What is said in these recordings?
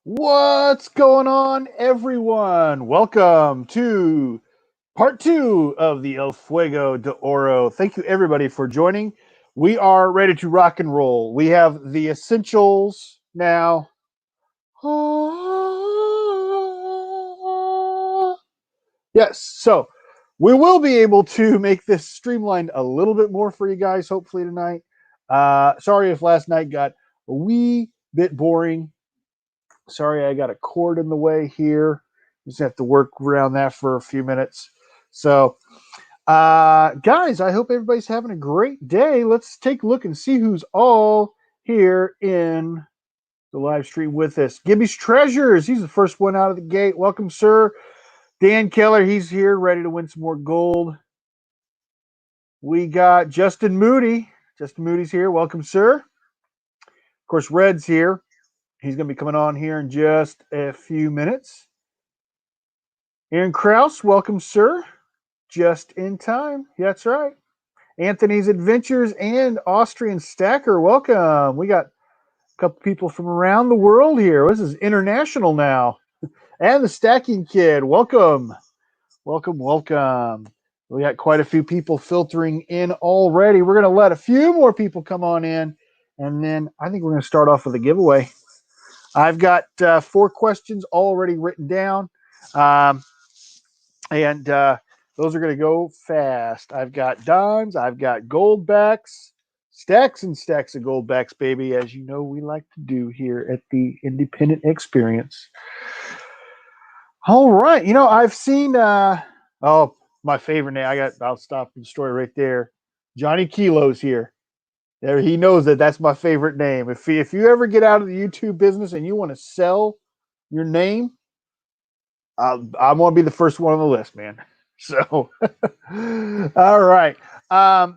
What's going on, everyone? Welcome to part two of the El Fuego D'Oro. Thank you, everybody, for joining. We are ready to rock and roll. We have the essentials now. Yes, so we will be able to make this streamlined a little bit more for you guys, hopefully, tonight. Sorry if last night got a wee bit boring. Sorry, I got a cord in the way here. Just have to work around that for a few minutes. So, guys, I hope everybody's having a great day. Let's take a look and see who's all here in the live stream with us. Gibby's Treasures. He's the first one out of the gate. Welcome, sir. Dan Keller, he's here, ready to win some more gold. We got Justin Moody. Justin Moody's here. Welcome, sir. Of course, Red's here. He's going to be coming on here in just a few minutes. Aaron Kraus, welcome, sir. Just in time. That's right. Anthony's Adventures and Austrian Stacker, welcome. We got a couple people from around the world here. This is international now. And the Stacking Kid, welcome. Welcome, welcome. We got quite a few people filtering in already. We're going to let a few more people come on in, and then I think we're going to start off with a giveaway. I've got 4 questions already written down. And those are going to go fast. I've got dimes. I've got gold backs, stacks and stacks of gold backs, baby, as you know we like to do here at the Independent Experience. All right. You know, I've seen, my favorite name. I'll stop the story right there. Johnny Kilo's here. There, he knows that that's my favorite name. If you ever get out of the YouTube business and you want to sell your name, I want to be the first one on the list, man. So, all right.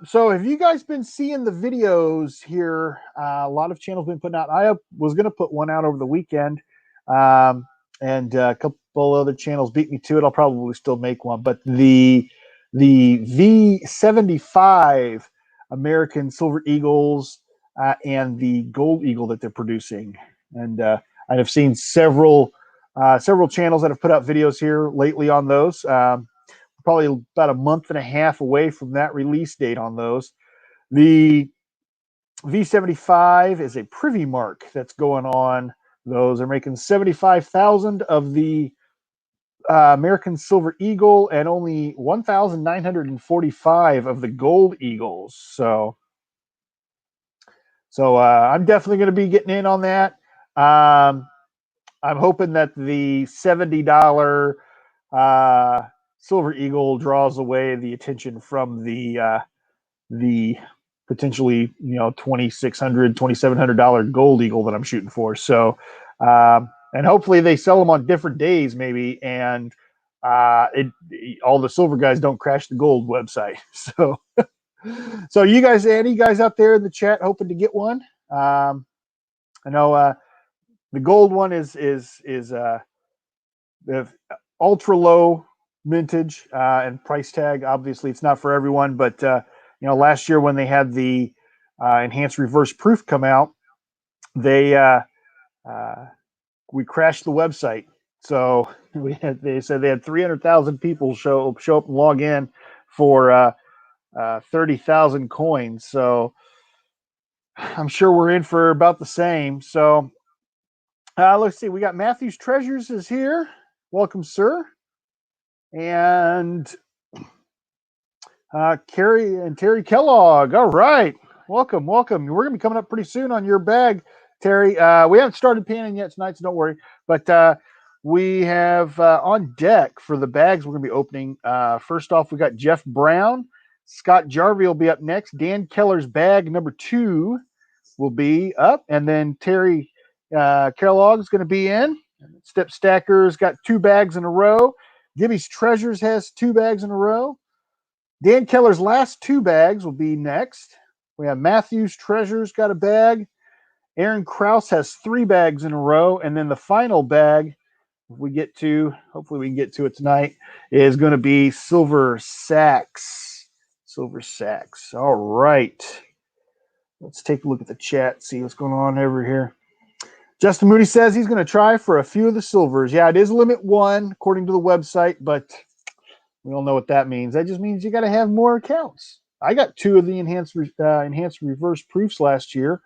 So, have you guys been seeing the videos here? A lot of channels been putting out. I was going to put one out over the weekend, and a couple other channels beat me to it. I'll probably still make one, but the V75 American Silver Eagles and the Gold Eagle that they're producing, and I have seen several channels that have put out videos here lately on those. Probably about a month and a half away from that release date on those. The V75 is a privy mark that's going on those. They're making 75,000 of the American Silver Eagle and only 1,945 of the Gold Eagles. So I'm definitely going to be getting in on that. I'm hoping that the $70 Silver Eagle draws away the attention from the potentially $2,700 Gold Eagle that I'm shooting for. So and hopefully they sell them on different days maybe, and all the silver guys don't crash the gold website. So you guys, any guys out there in the chat hoping to get one? I know the gold one is the ultra low mintage and price tag. Obviously, it's not for everyone, but last year when they had the enhanced reverse proof come out, we crashed the website. So they said they had 300,000 people show up and log in for 30,000 coins. So I'm sure we're in for about the same. So let's see. We got Matthew's Treasures is here. Welcome, sir. And Carrie and Terry Kellogg. All right. Welcome, welcome. We're going to be coming up pretty soon on your bag, Terry. We haven't started panning yet tonight, so don't worry. But we have on deck for the bags we're going to be opening. First off, we got Jeff Brown. Scott Jarvie will be up next. Dan Keller's bag number 2 will be up. And then Terry Kellogg is going to be in. Step Stacker's got 2 bags in a row. Gibby's Treasures has 2 bags in a row. Dan Keller's last 2 bags will be next. We have Matthew's Treasures got a bag. Aaron Kraus has 3 bags in a row. And then the final bag, if we get to, hopefully we can get to it tonight, is going to be Silver Sacks. Silver Sacks. All right. Let's take a look at the chat, see what's going on over here. Justin Moody says he's going to try for a few of the silvers. Yeah, it is limit 1 according to the website, but we all know what that means. That just means you got to have more accounts. I got 2 of the enhanced reverse proofs last year.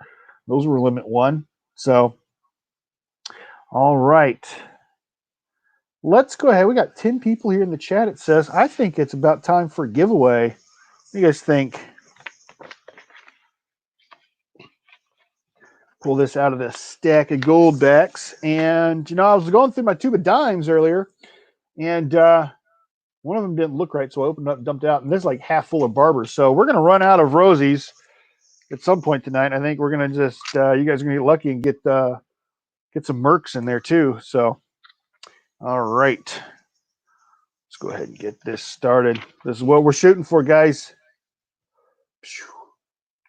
Those were limit 1. So, all right. Let's go ahead. We got 10 people here in the chat. It says, I think it's about time for a giveaway. What do you guys think? Pull this out of this stack of gold backs. And, I was going through my tube of dimes earlier, and one of them didn't look right, so I opened up and dumped out. And this is like half full of barbers. So we're going to run out of rosies at some point tonight. I think we're going to just, you guys are going to get lucky and get some mercs in there too. So, all right. Let's go ahead and get this started. This is what we're shooting for, guys.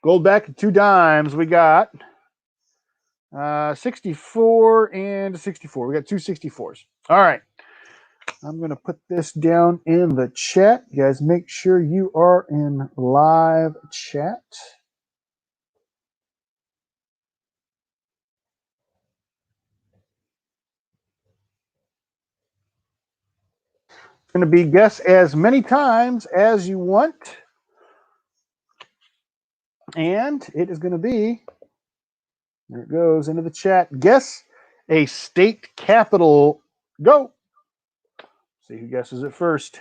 Gold back and 2 dimes. We got 64 and 64. We got 2 64s. All right. I'm going to put this down in the chat. You guys, make sure you are in live chat. It's going to be guess as many times as you want. And it is going to be, there it goes into the chat. Guess a state capital. Go. See who guesses it first.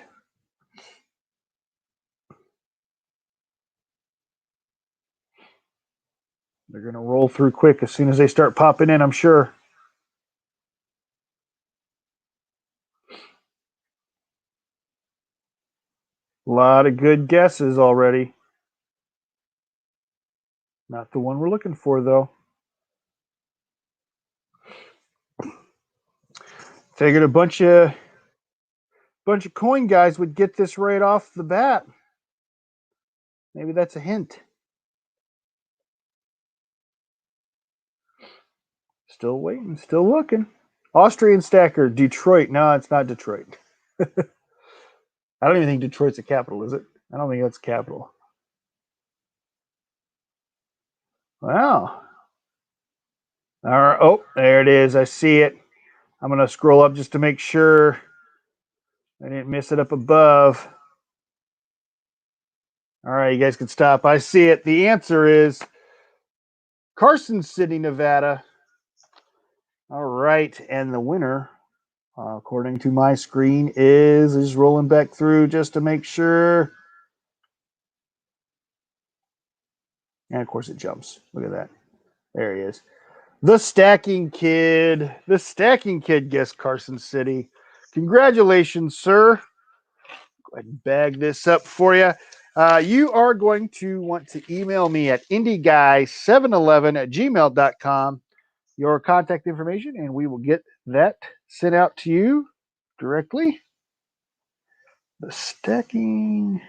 They're going to roll through quick as soon as they start popping in, I'm sure. A lot of good guesses already. Not the one we're looking for, though. Figured a bunch of coin guys would get this right off the bat. Maybe that's a hint. Still waiting, still looking. Austrian stacker, Detroit. No, it's not Detroit. I don't even think Detroit's a capital, is it? I don't think that's a capital. Wow. All right. Oh, there it is. I see it. I'm going to scroll up just to make sure I didn't miss it up above. All right, you guys can stop. I see it. The answer is Carson City, Nevada. All right, and the winner, according to my screen, is rolling back through just to make sure. And of course, it jumps. Look at that. There he is. The Stacking Kid. The Stacking Kid guessed Carson City. Congratulations, sir. Go ahead and bag this up for you. You are going to want to email me at indieguy711@gmail.com your contact information, and we will get that sent out to you directly. The Stacking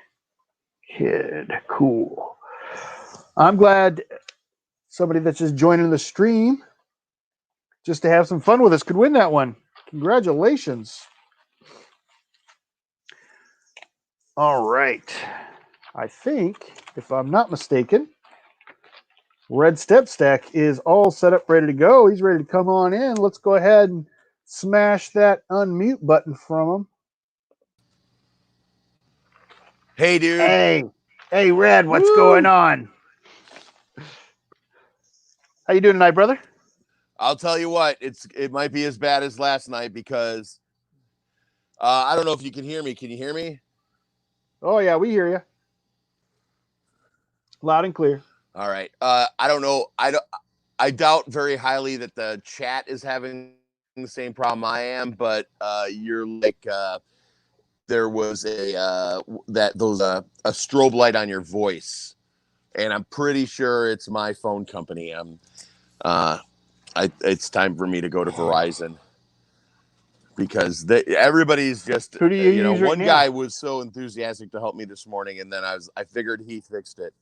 Kid. Cool. I'm glad somebody that's just joining the stream just to have some fun with us could win that one. Congratulations. All right. I think, if I'm not mistaken, Red Step Stack is all set up, ready to go. He's ready to come on in. Let's go ahead and smash that unmute button from him. Hey, dude. Hey, Red, what's going on? How you doing tonight, brother? I'll tell you what, it might be as bad as last night because I don't know if you can hear me. Can you hear me? Oh yeah, we hear you. Loud and clear. All right. I don't know. I doubt very highly that the chat is having the same problem I am, but you're like there was a strobe light on your voice, and I'm pretty sure it's my phone company. It's time for me to go to Verizon because everybody's just, who do you use right one now? guy was so enthusiastic to help me this morning, and then I figured he fixed it.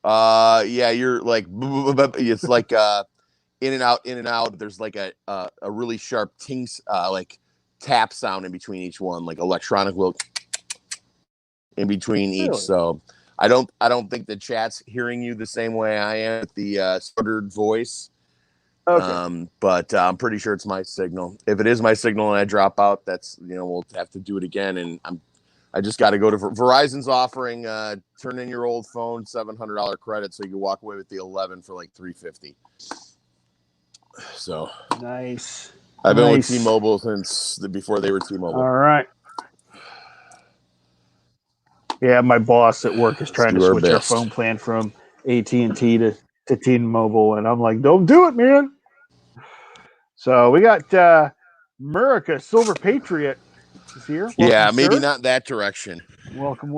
Yeah, you're like, it's like in and out. There's like a really sharp like tap sound in between each one, like electronic little in between each. So I don't think the chat's hearing you the same way I am with the stuttered voice. Okay. But I'm pretty sure it's my signal. If it is my signal and I drop out, that's we'll have to do it again. And I just got to go to Verizon's offering turn in your old phone $700 credit so you can walk away with the 11 for like $350. So Nice. I've been with T-Mobile since before they were T-Mobile. All right. Yeah, my boss at work is trying to switch our phone plan from AT&T to T-Mobile, and I'm like, don't do it, man. So we got Murica Silver Patriot is here. Welcome, maybe sir. not that direction. Welcome.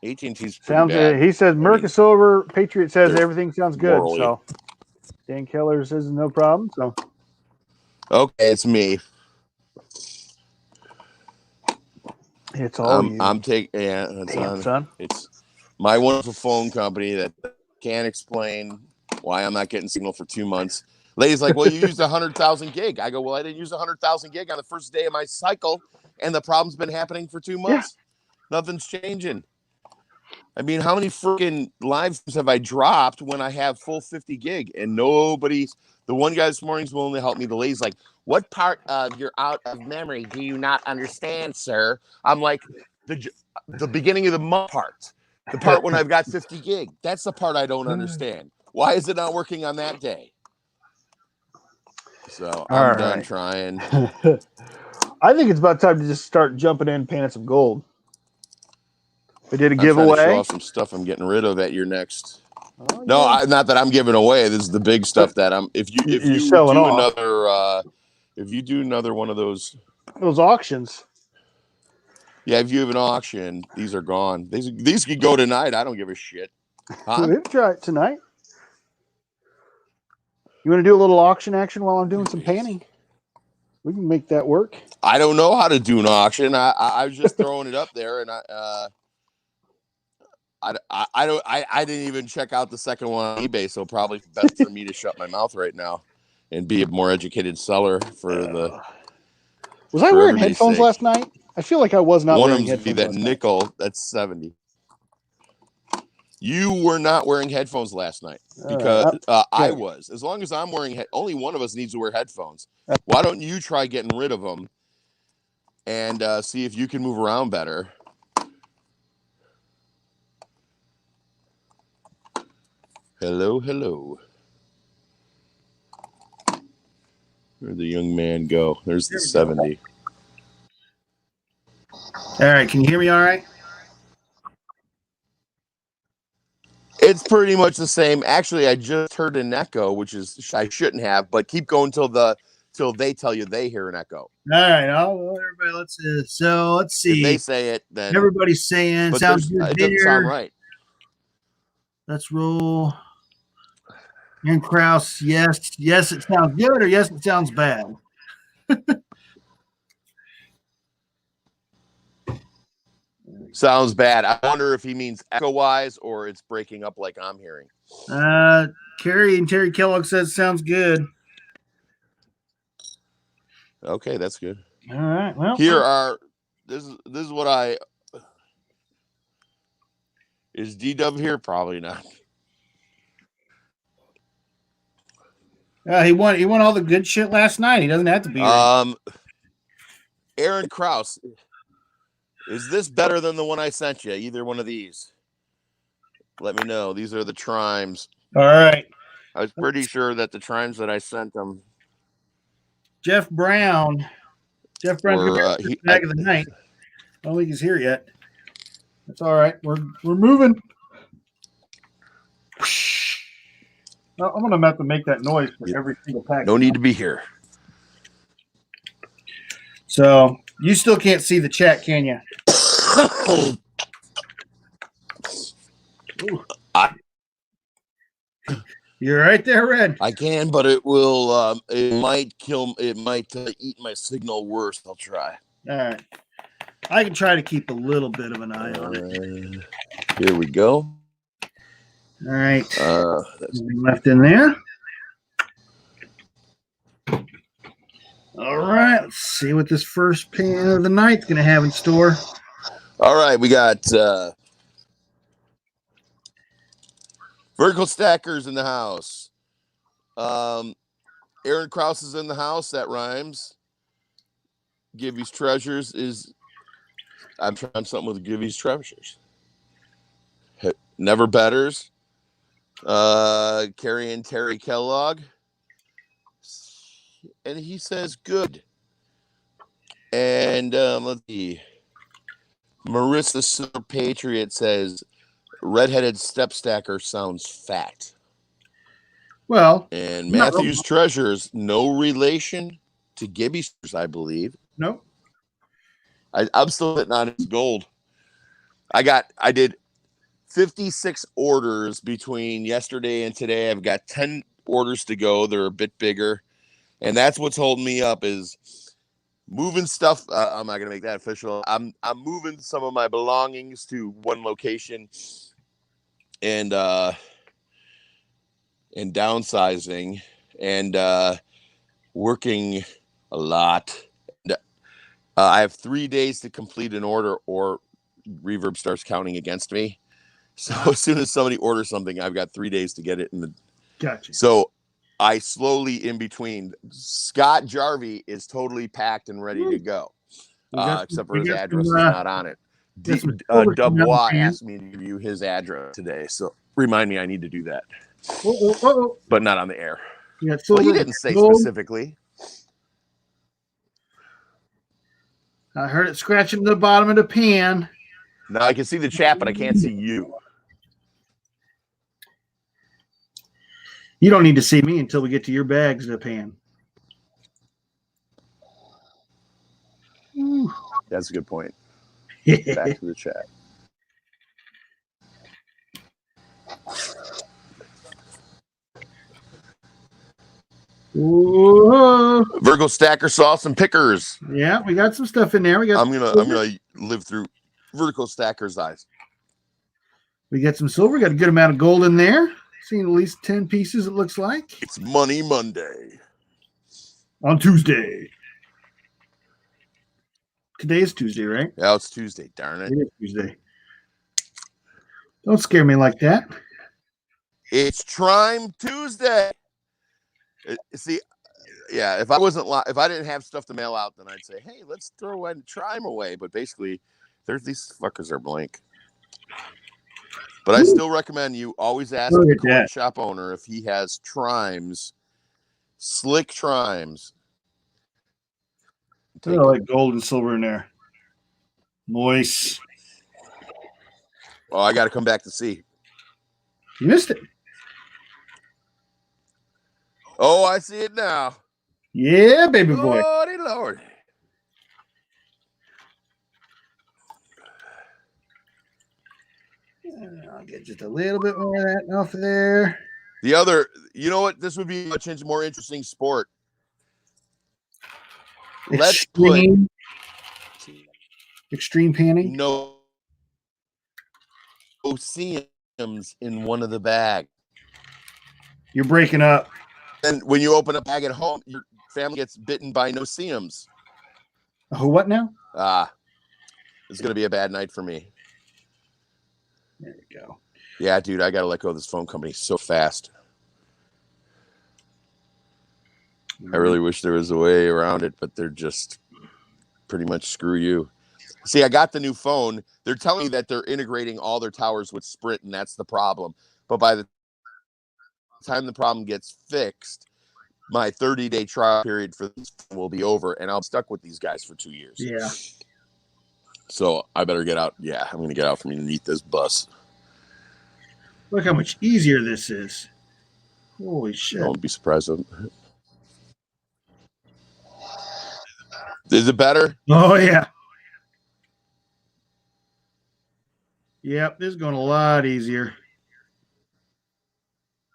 AT&T's pretty bad. He says Murica Silver Patriot says everything sounds good. Morally. So Dan Keller says no problem. So okay, it's me. It's all you. I'm taking. Yeah, son. It's my wonderful phone company that can't explain why I'm not getting signal for 2 months. Lady's like, well, you used 100,000 gig. I go, well, I didn't use 100,000 gig on the first day of my cycle, and the problem's been happening for 2 months. Yeah. Nothing's changing. I mean, how many freaking lives have I dropped when I have full 50 gig and nobody's? The one guy this morning's willing to help me. The lady's like, what part of your out of memory do you not understand, sir? I'm like, the beginning of the month part, the part when I've got 50 gig. That's the part I don't understand. Why is it not working on that day? So I'm done trying. I think it's about time to just start jumping in, painting some gold. We did a giveaway. I'm trying to show off some stuff I'm getting rid of at your next. Oh, no, yeah. Not that I'm giving away. This is the big stuff that I'm. If you do another one of those auctions. Yeah, if you have an auction, these are gone. These could go tonight. I don't give a shit. Huh? We can try it tonight. You want to do a little auction action while I'm doing some painting? We can make that work. I don't know how to do an auction. I was just throwing it up there, and I didn't even check out the second one on eBay, so probably best for me to shut my mouth right now and be a more educated seller for the. Was I wearing headphones last night? I feel like I was not wearing headphones. One of them be that nickel. That's 70. You were not wearing headphones last night because I was. As long as I'm wearing only one of us needs to wear headphones. Why don't you try getting rid of them and see if you can move around better? Hello. Where'd the young man go? There's the 70. All right. Can you hear me all right? It's pretty much the same. Actually, I just heard an echo, which is I shouldn't have, but keep going till they tell you they hear an echo. All right. Everybody, let's see. If they say it, then everybody's saying sounds good. It doesn't sound right. Let's roll. Aaron Krause, yes, it sounds good, or yes, it sounds bad. Sounds bad. I wonder if he means echo-wise or it's breaking up like I'm hearing. Terry Kellogg says sounds good. Okay, that's good. All right. Well, this is what is D-Dub here? Probably not. He won all the good shit last night. He doesn't have to be here. Aaron Krause. Is this better than the one I sent you? Either one of these? Let me know. These are the trimes. All right. I was pretty sure that the trimes that I sent them. Jeff Brown back of the night. I don't think he's here yet. That's all right. We're moving. I'm gonna have to make that noise for every single pack. No need to be here. So you still can't see the chat, can you? You're right there, Red. I can, but it will. It might kill. It might eat my signal worse. I'll try. All right. I can try to keep a little bit of an eye on it. Here we go. All right. That's left in there. All right. Let's see what this first pan of the night's going to have in store. All right. We got. Vertical Stackers in the house. Aaron Krause is in the house. That rhymes. Gibby's Treasures is. I'm trying something with Gibby's Treasures. Never Betters. Carrie and Terry Kellogg. And he says good. And let's see. Marissa Silver Patriot says redheaded step stacker sounds fat. Well, and Matthew's Treasures, no relation to Gibby's, I believe. Nope. I'm still hitting on his gold. I did 56 orders between yesterday and today. I've got 10 orders to go. They're a bit bigger. And that's what's holding me up is moving stuff. I'm not going to make that official. I'm moving some of my belongings to one location and downsizing and working a lot. I have 3 days to complete an order or Reverb starts counting against me. So as soon as somebody orders something, I've got 3 days to get it in the. Gotcha. So I slowly in between. Scott Jarvie is totally packed and ready to go, except for his address is not on it. Dubois asked me to give you his address today, so remind me I need to do that. But not on the air. Well, he didn't say specifically. I heard it scratching the bottom of the pan. Now I can see the chat, but I can't see you. You don't need to see me until we get to your bags of the pan. That's a good point. Back to the chat. Whoa. Virgo Stacker Sauce and Pickers. Yeah, we got some stuff in there. I'm gonna live through Vertical Stacker's eyes. We got some silver. We got a good amount of gold in there. Seen at least 10 pieces, it looks like. It's Money Monday. On Tuesday. Today is Tuesday, right? Yeah, it's Tuesday, darn it. It is Tuesday. Don't scare me like that. It's Trime Tuesday. See, yeah, if I didn't have stuff to mail out, then I'd say, hey, let's throw Trime away. But basically, these fuckers are blank. But I still recommend you always ask the coin shop owner if he has Trimes, slick Trimes. I like gold and silver in there. Moist. Oh, I got to come back to see. You missed it. Oh, I see it now. Yeah, baby boy. Lordy Lord. I'll get just a little bit more of that off of there. The other, you know what? This would be a much more interesting sport. Let's put extreme panning. No seams in one of the bags. You're breaking up. And when you open a bag at home, your family gets bitten by no seams. Oh, what now? It's going to be a bad night for me. There we go. Yeah, dude, I got to let go of this phone company so fast. I really wish there was a way around it, but they're just pretty much screw you. See, I got the new phone. They're telling me that they're integrating all their towers with Sprint, and that's the problem. But by the time the problem gets fixed, my 30-day trial period for this will be over, and I'm stuck with these guys for 2 years. Yeah. So I better get out. Yeah, I'm going to get out from underneath this bus. Look how much easier this is. Holy shit. Don't be surprised. Is it better? Oh, yeah. Yep, this is going a lot easier.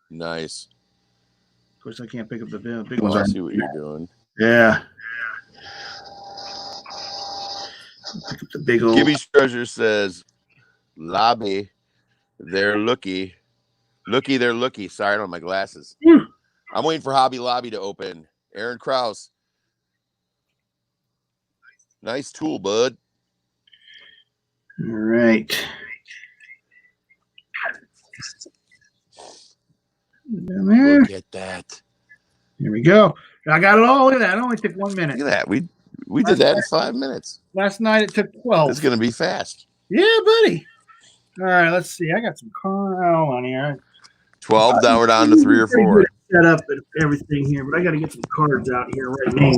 Nice. Of course, I can't pick up the big Well, ones. I see what you're doing. Yeah. Pick up the big old. Gibby's Treasure says, lobby, they're looky. Looky, they're looky. Sorry, I don't have my glasses. I'm waiting for Hobby Lobby to open. Aaron Krause. Nice tool, bud. All right. Down there. Look at that. Here we go. I got it all. Look at that. It only took 1 minute. Look at that. We did that in 5 minutes. Last night it took 12. It's going to be fast. Yeah, buddy. All right, let's see. I got some car on here. 12. Now we're down to 3 or 4. Set up everything here, but I got to get some cards out here right now.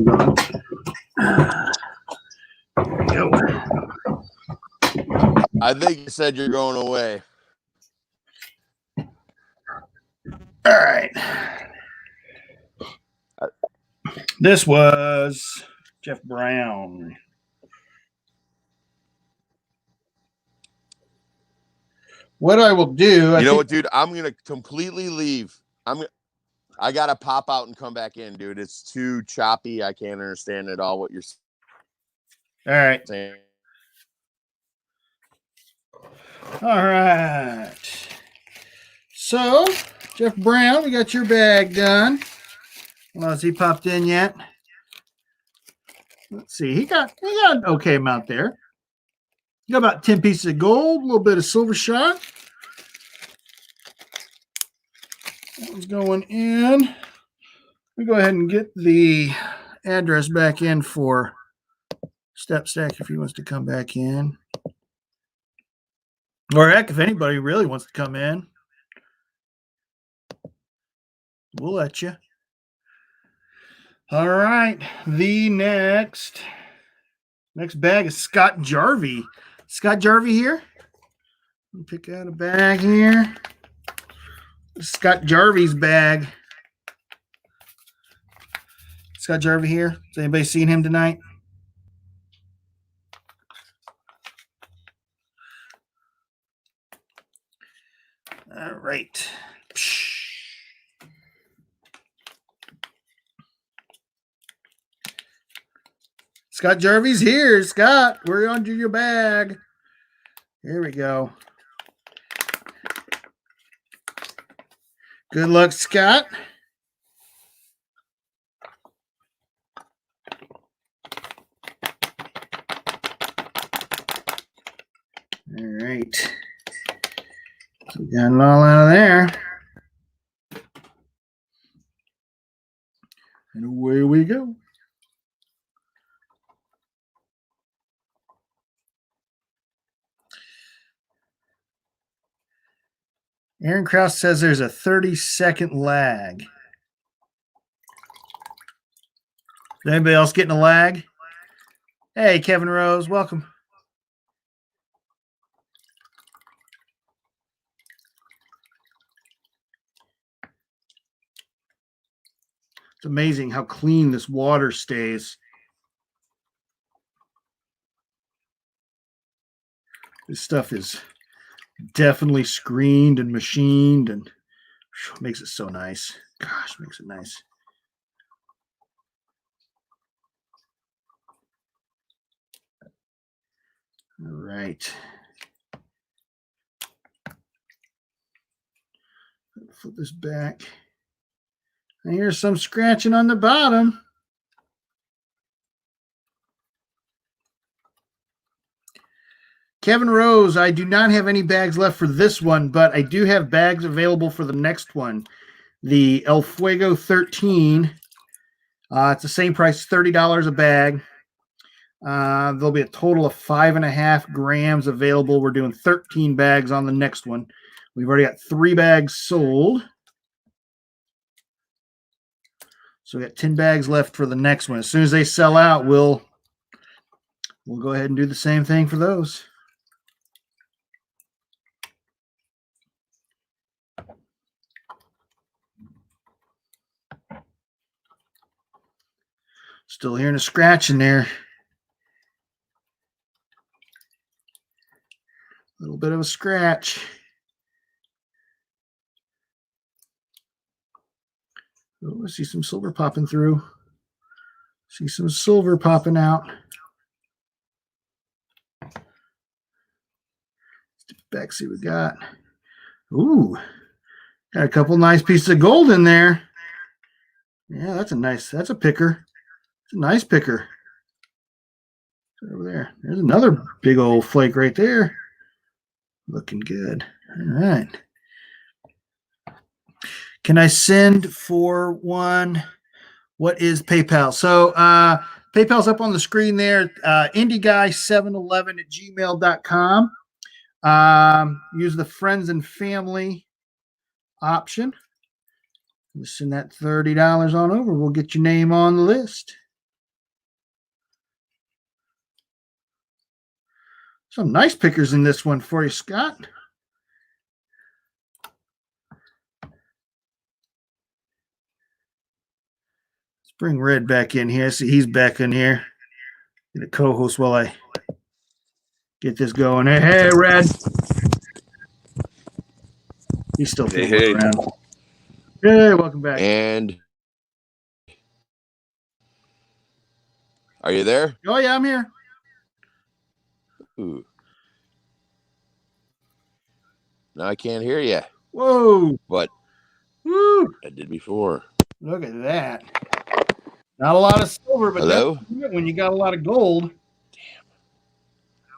There we go. I think you said you're going away. All right. This was Jeff Brown. What I will do, you know what, dude? I'm gonna completely leave. I gotta pop out and come back in, dude. It's too choppy. I can't understand at all what you're saying. All right. So, Jeff Brown, we got your bag done. Well, has he popped in yet? Let's see. He got an okay amount there. Got about 10 pieces of gold, a little bit of silver shot. That one's going in. We go ahead and get the address back in for Step Stack if he wants to come back in. Or heck, if anybody really wants to come in, we'll let you. All right. The next bag is Scott Jarvie. Scott Jarvie here. Let me pick out a bag here. Scott Jarvie's bag. Scott Jarvie here. Has anybody seen him tonight? All right. Scott Jarvie's here. Scott, we're under your bag. Here we go. Good luck, Scott. All right. So we got it all out of there. And away we go. Aaron Krause says there's a 30-second lag. Is anybody else getting a lag? Hey, Kevin Rose, welcome. It's amazing how clean this water stays. This stuff is definitely screened and machined and makes it so nice. Gosh, makes it nice. All right. Flip this back. And here's some scratching on the bottom. Kevin Rose, I do not have any bags left for this one, but I do have bags available for the next one. The El Fuego 13. It's the same price, $30 a bag. There'll be a total of 5.5 grams available. We're doing 13 bags on the next one. We've already got 3 bags sold. So we got 10 bags left for the next one. As soon as they sell out, we'll go ahead and do the same thing for those. Still hearing a scratch in there. A little bit of a scratch. Oh, I see some silver popping through. See some silver popping out. Step back, see what we got. Ooh, got a couple nice pieces of gold in there. Yeah, that's a picker. It's a nice picker. Over there. There's another big old flake right there. Looking good. All right. Can I send for one? What is PayPal? So PayPal's up on the screen there. IndieGuy711 at gmail.com. Use the friends and family option. Just send that $30 on over. We'll get your name on the list. Some nice pickers in this one for you, Scott. Let's bring Red back in here. See, he's back in here. Get a co-host while I get this going. Hey, Red. He's still Hey. around. Hey, welcome back. And are you there? Oh, yeah, I'm here. Ooh. Now I can't hear you. Whoa. But Woo. I did before. Look at that. Not a lot of silver, but Hello? when you got a lot of gold. Damn.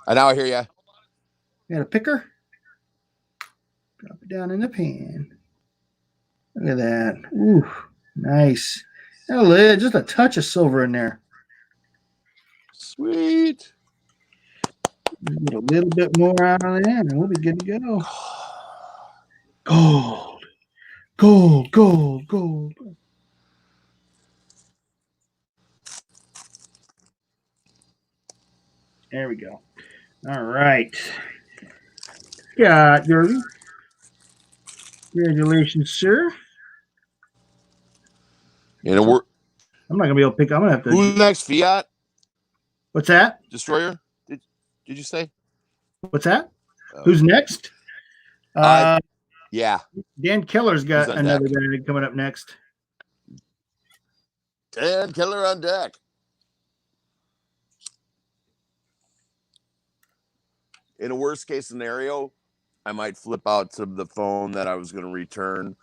And now I hear you. You got a picker? Drop it down in the pan. Look at that. Ooh, nice. Oh, just a touch of silver in there. Sweet. Get a little bit more out of there, and we'll be good to go. Gold. Gold, gold, gold. There we go. All right. Got Derby. Congratulations, sir. And we're I'm not gonna be able to pick. I'm gonna have to. who's next? Fiat What's that? Destroyer? Did you say? What's that? Who's next? Yeah. Dan Keller's got Who's on another deck? guy coming up next. Dan Keller on deck. In a worst case scenario, I might flip out to the phone that I was going to return,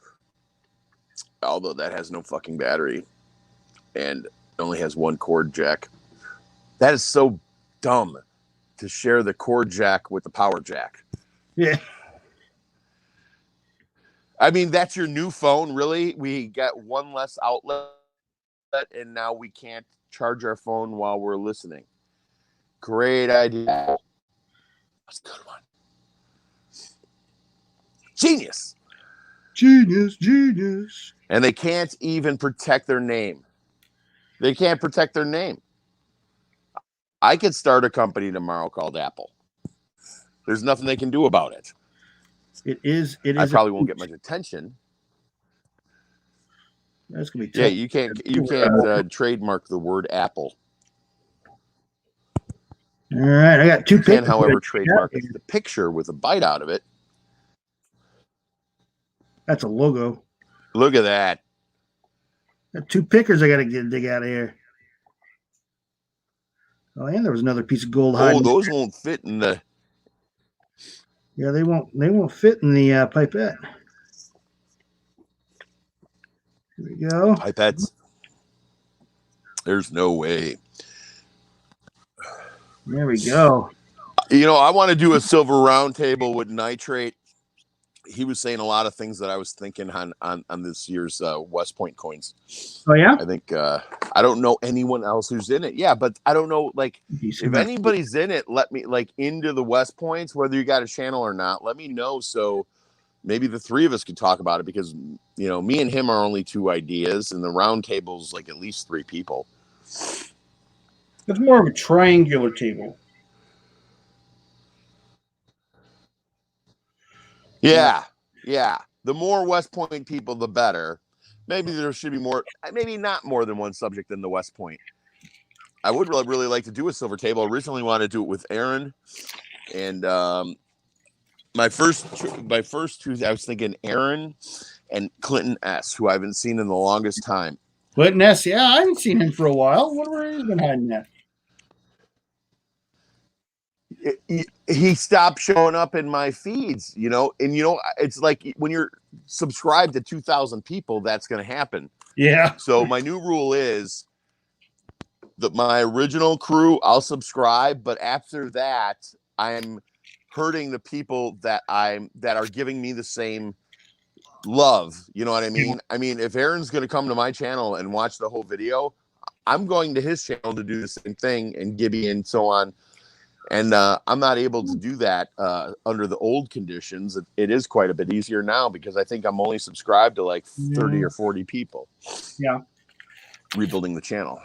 although that has no fucking battery and only has one cord jack. That is so dumb to share the cord jack with the power jack. Yeah. I mean, that's your new phone, really? We got one less outlet, and now we can't charge our phone while we're listening. Great idea. That's a good one. Genius. Genius, genius. And they can't even protect their name. They can't protect their name. I could start a company tomorrow called Apple. There's nothing they can do about it. It is. I probably won't get much attention. That's gonna be tough. Yeah, you can't trademark the word Apple. All right, I got two You can, pictures. however, trademark the picture with a bite out of it. That's a logo. Look at that. Got two pickers I got to dig out of here. Oh, and there was another piece of gold hiding. Oh, those won't fit in the. Yeah, they won't fit in the pipette. Here we go. Pipettes. There's no way. There we go. You know, I want to do a silver round table with nitrate. He was saying a lot of things that I was thinking on this year's West Point coins. Oh yeah. I think I don't know anyone else who's in it. Yeah, but I don't know if anybody's in it. Let me into the West Points, whether you got a channel or not. Let me know so maybe the three of us could talk about it because me and him are only two ideas, and the round table's like at least three people. It's more of a triangular table. Yeah. The more West Point people, the better. Maybe there should be more. Maybe not more than one subject in the West Point. I would really like to do a silver table. I originally wanted to do it with Aaron, and my first two. I was thinking Aaron and Clinton S., who I haven't seen in the longest time. Clinton S., yeah, I haven't seen him for a while. Where has he been hiding at? He stopped showing up in my feeds, and it's like when you're subscribed to 2,000 people, that's going to happen. Yeah. So my new rule is that my original crew, I'll subscribe, but after that, I'm hurting the people that are giving me the same love. You know what I mean? I mean, if Aaron's going to come to my channel and watch the whole video, I'm going to his channel to do the same thing, and Gibby and so on. And I'm not able to do that under the old conditions. It is quite a bit easier now because I think I'm only subscribed to like 30 or 40 people. Yeah. Rebuilding the channel.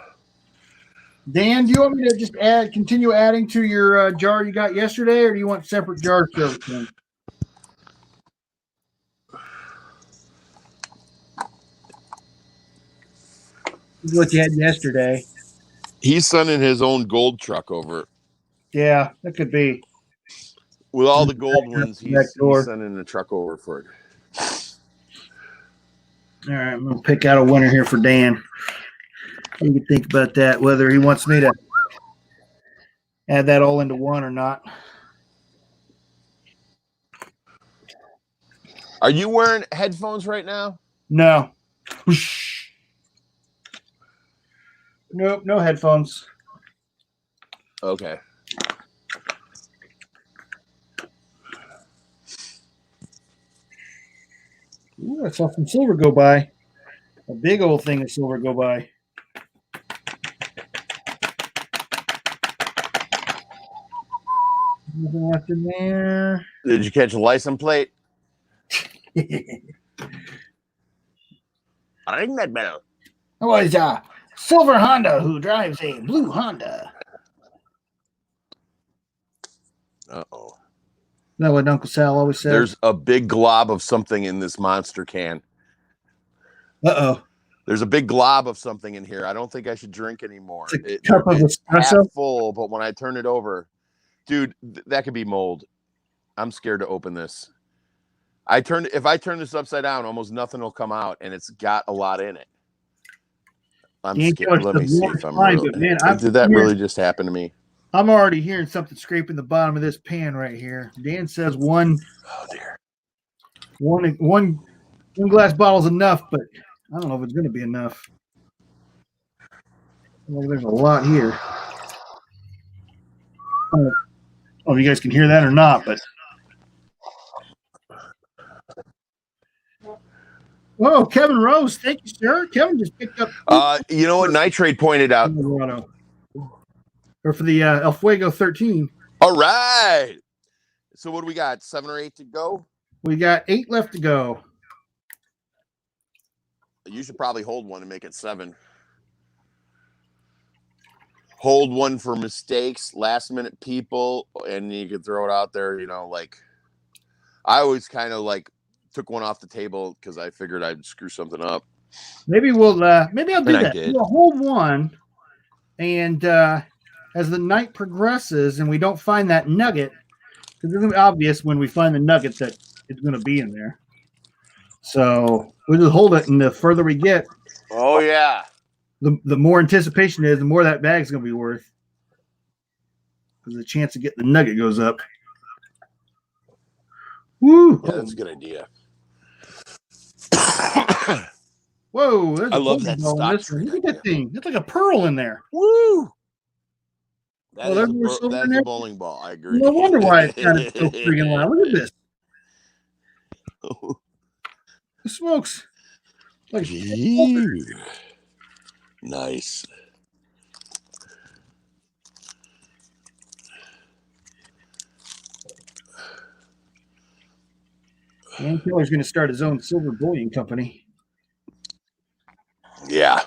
Dan, do you want me to just continue adding to your jar you got yesterday, or do you want separate jar service? This is what you had yesterday. He's sending his own gold truck over. Yeah, that could be. With all the gold ones, he's sending a truck over for it. All right, I'm going to pick out a winner here for Dan. You can think about that, whether he wants me to add that all into one or not. Are you wearing headphones right now? No. Nope, no headphones. Okay. Ooh, I saw some silver go by. A big old thing of silver go by. Nothing left in there. Did you catch a license plate? I ring that bell. It was a silver Honda who drives a blue Honda. Uh-oh. Is that what Uncle Sal always says? There's a big glob of something in this monster can. Uh-oh. There's a big glob of something in here. I don't think I should drink anymore. It's a cup of espresso? Half full, but when I turn it over, dude, that could be mold. I'm scared to open this. If I turn this upside down, almost nothing will come out, and it's got a lot in it. I'm scared. Let me see if I'm really. Did that really just happen to me? I'm already hearing something scraping the bottom of this pan right here. Dan says one glass bottle's enough, but I don't know if it's going to be enough. Well, there's a lot here. I don't know if you guys can hear that or not, but whoa, Kevin Rose, thank you, sir. Kevin just picked up. You know what Nitrate pointed out? Or for the El Fuego 13. All right. So what do we got? 7 or 8 to go? We got 8 left to go. You should probably hold one and make it 7. Hold one for mistakes, last minute people, and you could throw it out there, you know, like I always kind of like took one off the table because I figured I'd screw something up. Maybe maybe I'll do that. We'll hold one, and as the night progresses and we don't find that nugget, because it's going to be obvious when we find the nugget that it's going to be in there. So we'll just hold it, and the further we get, oh yeah, the more anticipation is, the more that bag's going to be worth, because the chance of getting the nugget goes up. Woo! Yeah, that's a good idea. Whoa! I love that stock. Look at that thing. It's like a pearl in there. Woo! That's a a bowling ball. I agree. No wonder why it's kind of so freaking loud. Look at this. The smokes. Like, nice. Dan Keller's going to start his own silver bullion company. Yeah.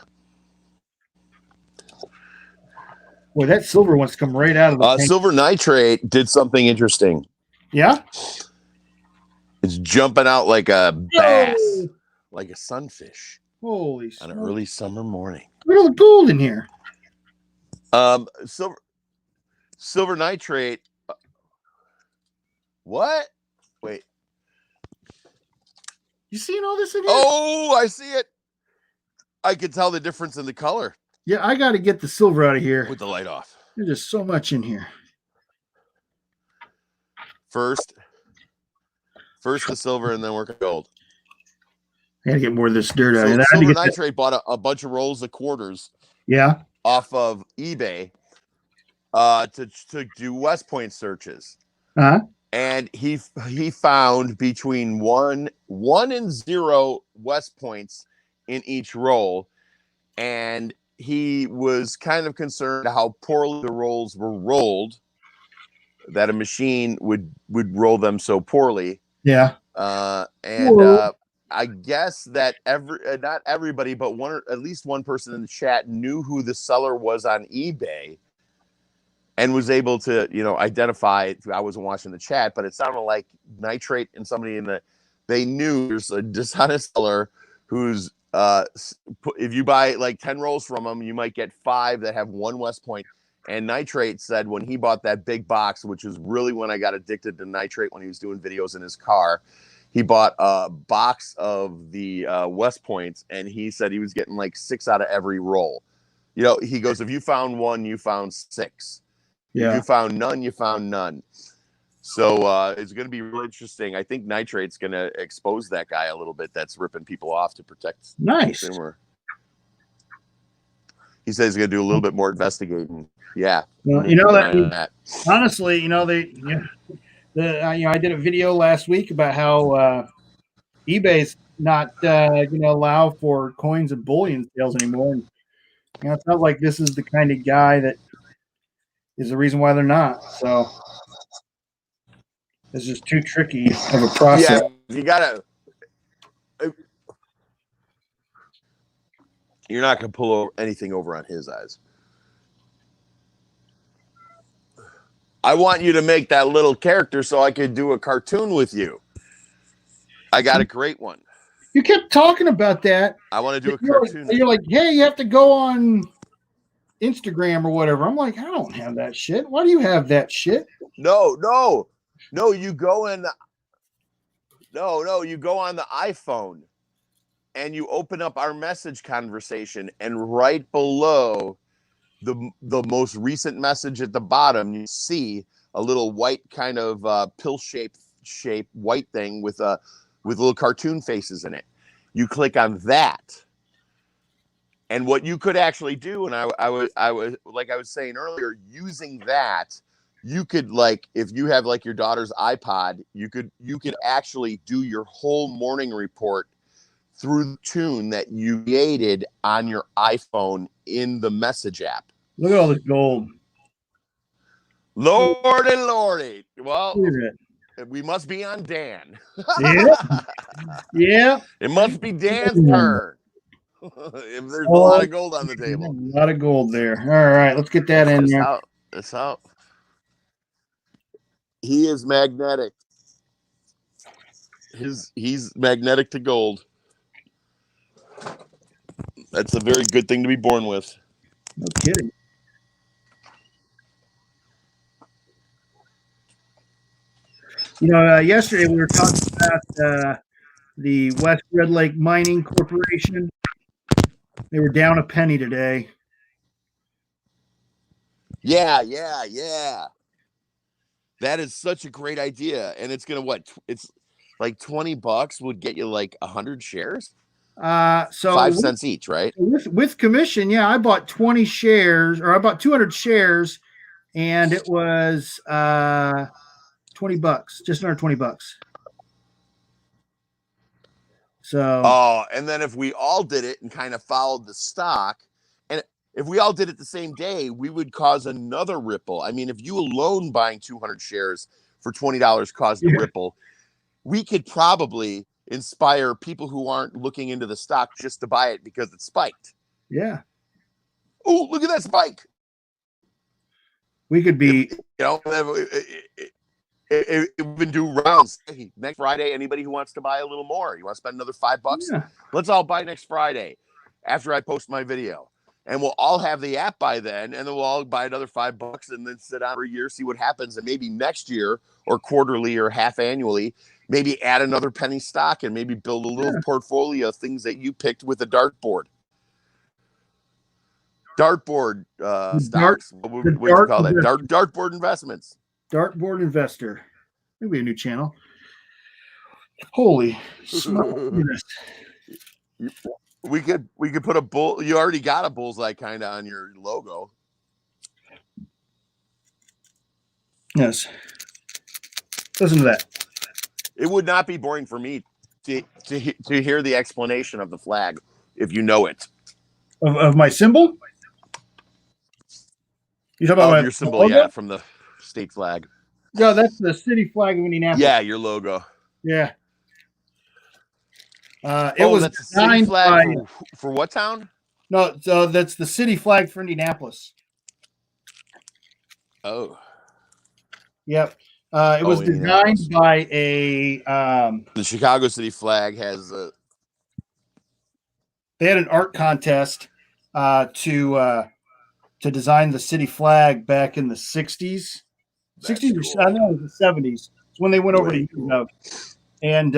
Boy, that silver wants to come right out of the tank. Silver Nitrate did something interesting. Yeah? It's jumping out like a bass, like a sunfish. Holy on an early summer morning. Look at all the gold in here. Silver Nitrate. What? Wait. You seeing all this again? Oh, I see it. I can tell the difference in the color. Yeah, I got to get the silver out of here. With the light off. There's just so much in here. First the silver, and then work on gold. I got to get more of this dirt out of here. Silver Nitrate bought a bunch of rolls of quarters. Yeah. Off of eBay to do West Point searches. Uh-huh. and he found between one and 0 West points in each roll, and he was kind of concerned how poorly the rolls were rolled, that a machine would roll them so poorly. Yeah. I guess that not everybody, but at least one person in the chat knew who the seller was on eBay and was able to, identify it. I wasn't watching the chat, but it sounded like Nitrate and somebody they knew there's a dishonest seller who's, if you buy like 10 rolls from him, you might get 5 that have 1 West Point. And Nitrate said when he bought that big box, which is really when I got addicted to Nitrate, when he was doing videos in his car, he bought a box of the West Points, and he said he was getting like 6 out of every roll. He goes, if you found 1, you found 6. Yeah. If you found none, you found none. So it's going to be really interesting. I think Nitrate's going to expose that guy a little bit that's ripping people off to protect the consumer. He says he's going to do a little bit more investigating. Yeah. Well, that honestly, I did a video last week about how eBay's not going to allow for coins and bullion sales anymore. And, it's not like this is the kind of guy that is the reason why they're not. So it's just too tricky of a process. Yeah, you're not going to pull anything over on his eyes. I want you to make that little character so I could do a cartoon with you. I got a great one. You kept talking about that. I want to do a cartoon. You're like, hey, you have to go on Instagram or whatever. I'm like, I don't have that shit. Why do you have that shit? No. You go in. You go on the iPhone, and you open up our message conversation, and right below the most recent message at the bottom, you see a little white kind of pill shape white thing with little cartoon faces in it. You click on that. And what you could actually do, and I was like I was saying earlier, using that, you could, like, if you have like your daughter's iPod, you could actually do your whole morning report through the tune that you created on your iPhone in the message app. Look at all the gold. Lord and Lordy. Well, we must be on Dan. Yeah. It must be Dan's turn. If there's a lot of gold on the table. A lot of gold there. All right, let's get that in there. That's how. He is magnetic. He's magnetic to gold. That's a very good thing to be born with. No kidding. Yesterday we were talking about the West Red Lake Mining Corporation. They were down a penny today. Yeah. That is such a great idea. And it's going to, it's like $20 would get you like 100 shares. So 5 cents each, right? With commission. Yeah. I bought 20 shares, or I bought 200 shares, and it was $20, just under $20. So, and then if we all did it and kind of followed the stock, and if we all did it the same day, we would cause another ripple. I mean, if you alone buying 200 shares for $20 caused a ripple, we could probably inspire people who aren't looking into the stock just to buy it because it spiked. Yeah. Oh, look at that spike. We could be, even do rounds. Hey, next Friday, anybody who wants to buy a little more, you want to spend another $5? Yeah. Let's all buy next Friday after I post my video, and we'll all have the app by then, and then we'll all buy another $5 and then sit down for a year, see what happens, and maybe next year or quarterly or half annually, maybe add another penny stock and maybe build a little portfolio of things that you picked with a dartboard. Dartboard stocks. What do you call that? Dartboard investments. Dartboard investor. Maybe a new channel. Holy smokes. We could put a bull. You already got a bullseye kind of on your logo. Yes. Listen to that. It would not be boring for me to hear the explanation of the flag if you know it. Of my symbol? You talking about Of my your symbol, logo? yeah, from the state flag. No, that's the city flag of Indianapolis. Yeah, your logo. Yeah. It was that's the city flag for what town? No, so that's the city flag for Indianapolis. Oh. Yep. It was designed by a. The Chicago City flag has a. They had an art contest to design the city flag back in the 60s. 60s, I know it was the 70s. It's when they went over to Europe. And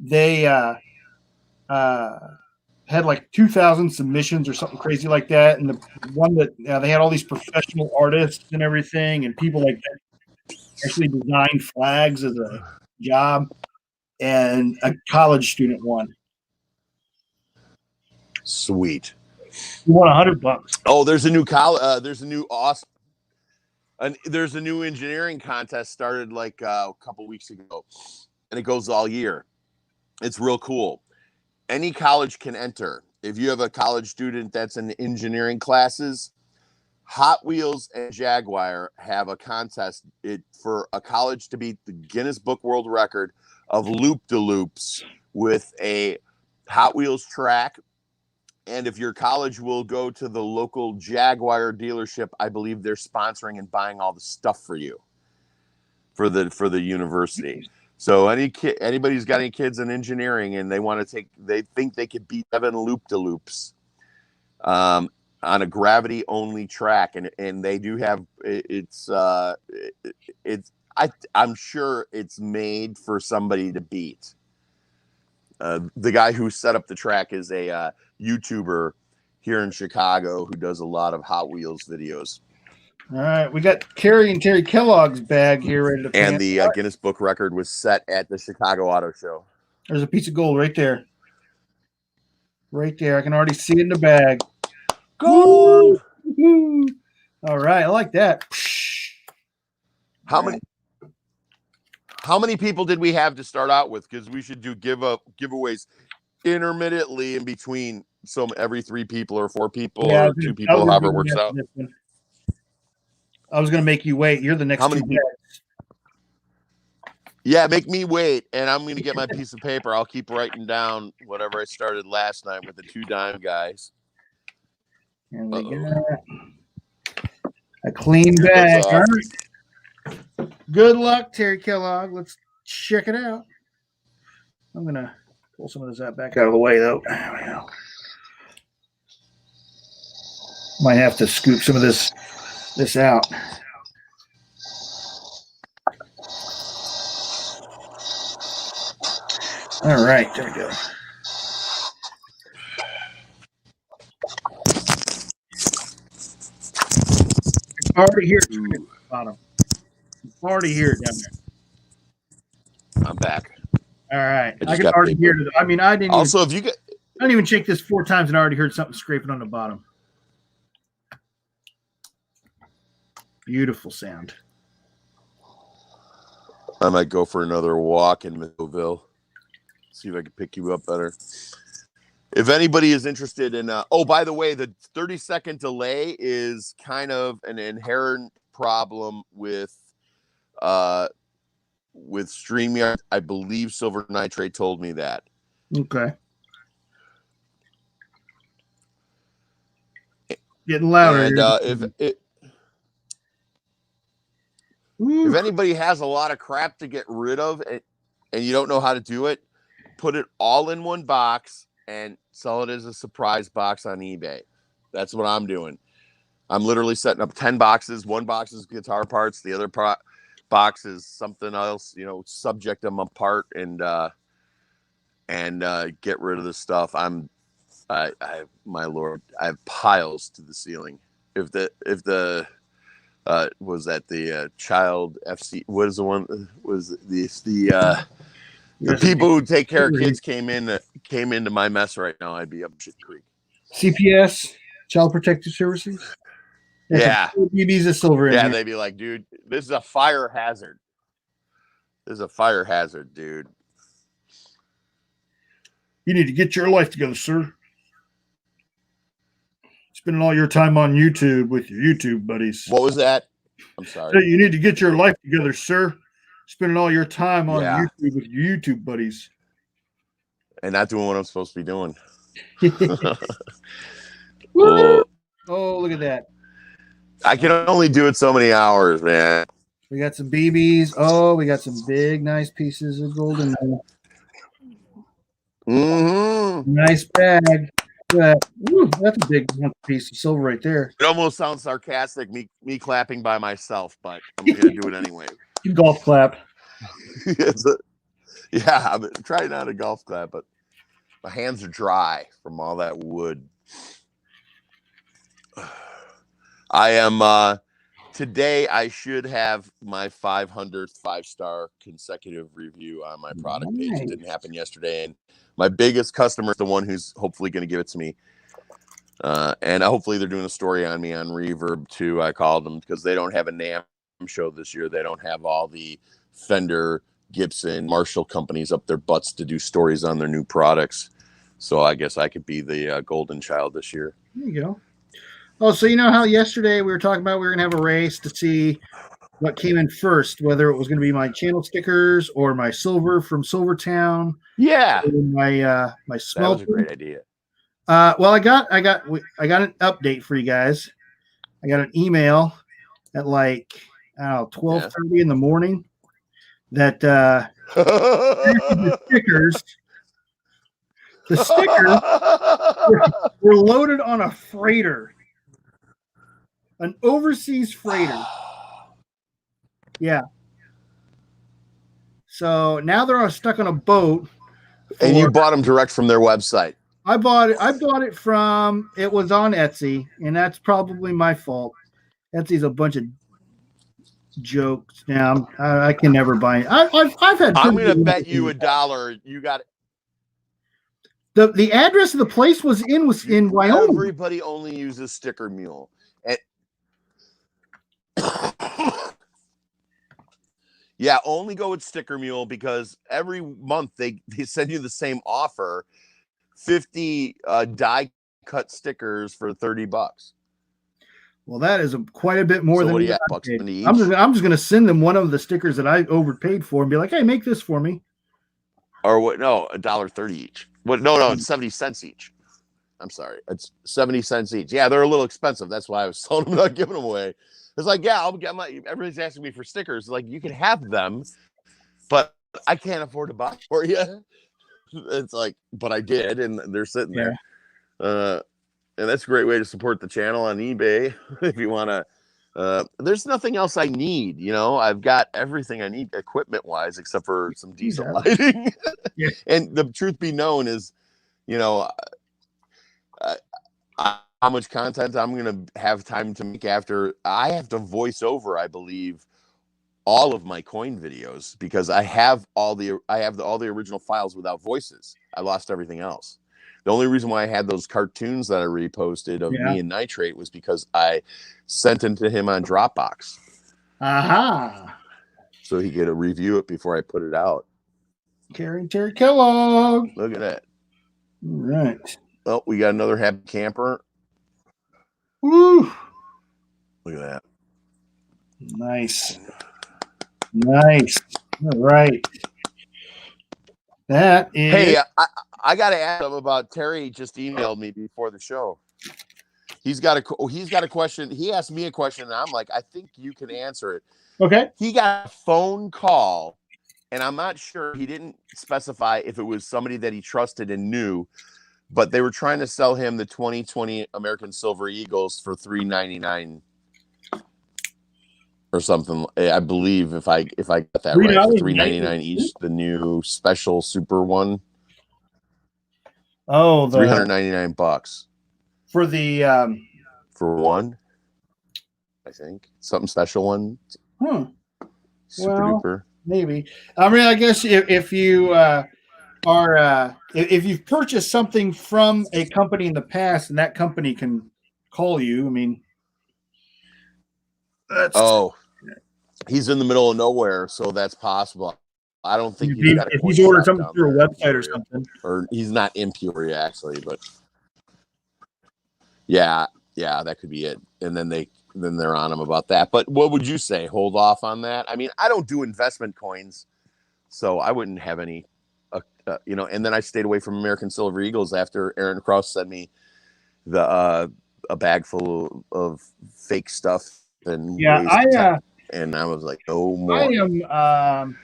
they had like 2,000 submissions or something crazy like that. And the one that they had all these professional artists and everything, and people like that actually designed flags as a job. And a college student won. Sweet. He won $100. Oh, there's a new there's a new awesome. There's a new engineering contest started like a couple weeks ago, and it goes all year. It's real cool. Any college can enter. If you have a college student that's in engineering classes, Hot Wheels and Jaguar have a contest for a college to beat the Guinness Book World Record of loop-de-loops with a Hot Wheels track. And if your college will go to the local Jaguar dealership, I believe they're sponsoring and buying all the stuff for you for the university. So anybody who's got any kids in engineering and they think they could beat 7 loop-de-loops on a gravity only track, and they do have I'm sure it's made for somebody to beat. The guy who set up the track is a YouTuber here in Chicago who does a lot of Hot Wheels videos. All right, we got Carrie and Terry Kellogg's bag here ready to pan. And the Guinness Book record was set at the Chicago Auto Show. There's a piece of gold right there. Right there. I can already see it in the bag. Gold! Woo! All right, I like that. How many people did we have to start out with? Because we should do giveaways intermittently in between every 3 people or 4 people or 2 people, however it works out. I was going to make you wait. You're the next. How many people? Yeah, make me wait, and I'm going to get my piece of paper. I'll keep writing down whatever I started last night with the 2 dime guys. And we got a clean bag. All right. Good luck, Terry Kellogg. Let's check it out. I'm going to pull some of this back out of the way, though. Might have to scoop some of this out. All right, there we go. I already hear it at the bottom. I already hear it down there. I'm back. All right, I can already hear it. I mean, I didn't. Also, I didn't even shake this 4 times and I already heard something scraping on the bottom. Beautiful sound. I might go for another walk in Millville. See if I can pick you up better. If anybody is interested in, by the way, the 30-second delay is kind of an inherent problem with StreamYard. I believe Silver Nitrate told me that. Okay. Getting louder. And if anybody has a lot of crap to get rid of and you don't know how to do it, put it all in one box and sell it as a surprise box on eBay. That's what I'm doing. I'm literally setting up 10 boxes. 1 box is guitar parts. The other box is something else, subject them apart and get rid of the stuff. My Lord, I have piles to the ceiling. If the was that the child FC? What is the one? Was the people who take care of kids came into my mess right now? I'd be up shit creek. CPS, Child Protective Services. Yeah, BB's a silver. Yeah, they'd be like, dude, this is a fire hazard. This is a fire hazard, dude. You need to get your life together, sir. Spending all your time on YouTube with your YouTube buddies. What was that? I'm So sorry. you need to get your life together, sir. Spending all your time on Yeah. YouTube with your YouTube buddies. And not doing what I'm supposed to be doing. Woo! Oh, look at that. I can only do it so many hours, man. We got some BBs. Oh, we got some big, nice pieces of golden. Mm-hmm. Nice bag. Ooh, that's a big piece of silver right there. It almost sounds sarcastic, me clapping by myself, but I'm going to do it anyway. Golf clap. Yeah, I'm trying not a golf clap, but my hands are dry from all that wood. I am today I should have my 500th 5-star consecutive review on my product page. It didn't happen yesterday, and my biggest customer is the one who's hopefully going to give it to me. And hopefully they're doing a story on me on Reverb too. I called them because they don't have a NAMM show this year. They don't have all the Fender, Gibson, Marshall companies up their butts to do stories on their new products. So I guess I could be the golden child this year. There you go. Oh, so you know how yesterday we were talking about we were going to have a race to see what came in first, whether it was going to be my channel stickers or my silver from Silvertown. Yeah, my smelter. That was a great idea. Well, I got an update for you guys. I got an email at like 12:30 in the morning that the stickers were loaded on a freighter, an overseas freighter. Yeah. So now they're stuck on a boat. And you bought them direct from their website. I bought it from, it was on Etsy, and that's probably my fault. Etsy's a bunch of jokes now. I can never buy it. I've had. I'm going to bet you $1 you got it. The address of the place was in Wyoming. Everybody only uses Sticker Mule. And yeah, only go with Sticker Mule because every month they send you the same offer, 50 die cut stickers for $30. Well, that is quite a bit more than what do you bucks each? I'm just going to send them one of the stickers that I overpaid for and be like, "Hey, make this for me." Or what? No, $1.30 each. What? No, it's 70 cents each. I'm sorry, it's 70 cents each. Yeah, they're a little expensive. That's why I was telling them not giving them away. It's like, yeah, I'll get my. Everybody's asking me for stickers. Like, you can have them, but I can't afford to buy for you. It's like, but I did, and they're sitting there. And that's a great way to support the channel on eBay if you want to. There's nothing else I need. You know, I've got everything I need equipment wise, except for some decent lighting. Yeah. And the truth be known is, you know, how much content I'm going to have time to make after I have to voice over, I believe, all of my coin videos because I have all the original files without voices. I lost everything else. The only reason why I had those cartoons that I reposted of me and Nitrate was because I sent them to him on Dropbox. Aha. So he could review it before I put it out. Terry Kellogg. Look at that. All right. Oh, we got another happy camper. Woo. Look at that. Nice. All right. That is. Hey, I got to ask him about Terry. Just emailed me before the show. He's got a question. He asked me a question, and I'm like, I think you can answer it. Okay. He got a phone call, and I'm not sure. He didn't specify if it was somebody that he trusted and knew, but they were trying to sell him the 2020 American Silver Eagles for $3.99 or something. I believe if I got that right, for $3.99 each, the new special super one. Oh, the $399 for the for one. I think something special one. Super duper. Maybe. I mean, I guess if you if you've purchased something from a company in the past, and that company can call you. I mean, he's in the middle of nowhere, so that's possible. I don't think If, he's got a if coin he's ordered shop something down through a there in website or Peoria. something. Or he's not in Peoria actually, but yeah, that could be it. And then they're on him about that. But what would you say? Hold off on that? I mean, I don't do investment coins, so I wouldn't have any. And then I stayed away from American Silver Eagles after Aaron Krause sent me the a bag full of fake stuff and Yeah, and I was like, no I more. am.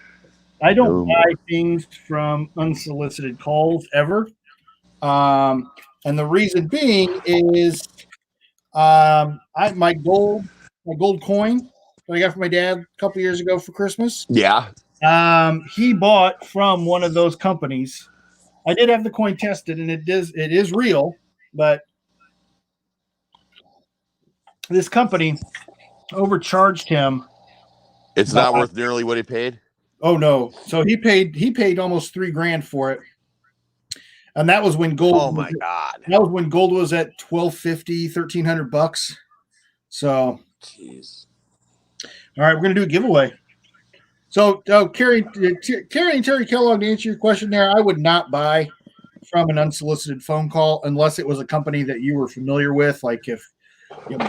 I don't No buy more. things from unsolicited calls ever. And the reason being is my gold coin that I got from my dad a couple years ago for Christmas. Yeah. He bought from one of those companies. I did have the coin tested, and it is real, but this company overcharged him. It's by, not worth nearly what he paid. oh no! So he paid almost $3,000 for it, and that was when gold. Oh my God. That was when gold was at $1,250, $1,300. So, Jeez. all right, we're gonna do a giveaway. So, Carrie and Terry Kellogg, to answer your question there, I would not buy from an unsolicited phone call unless it was a company that you were familiar with, like if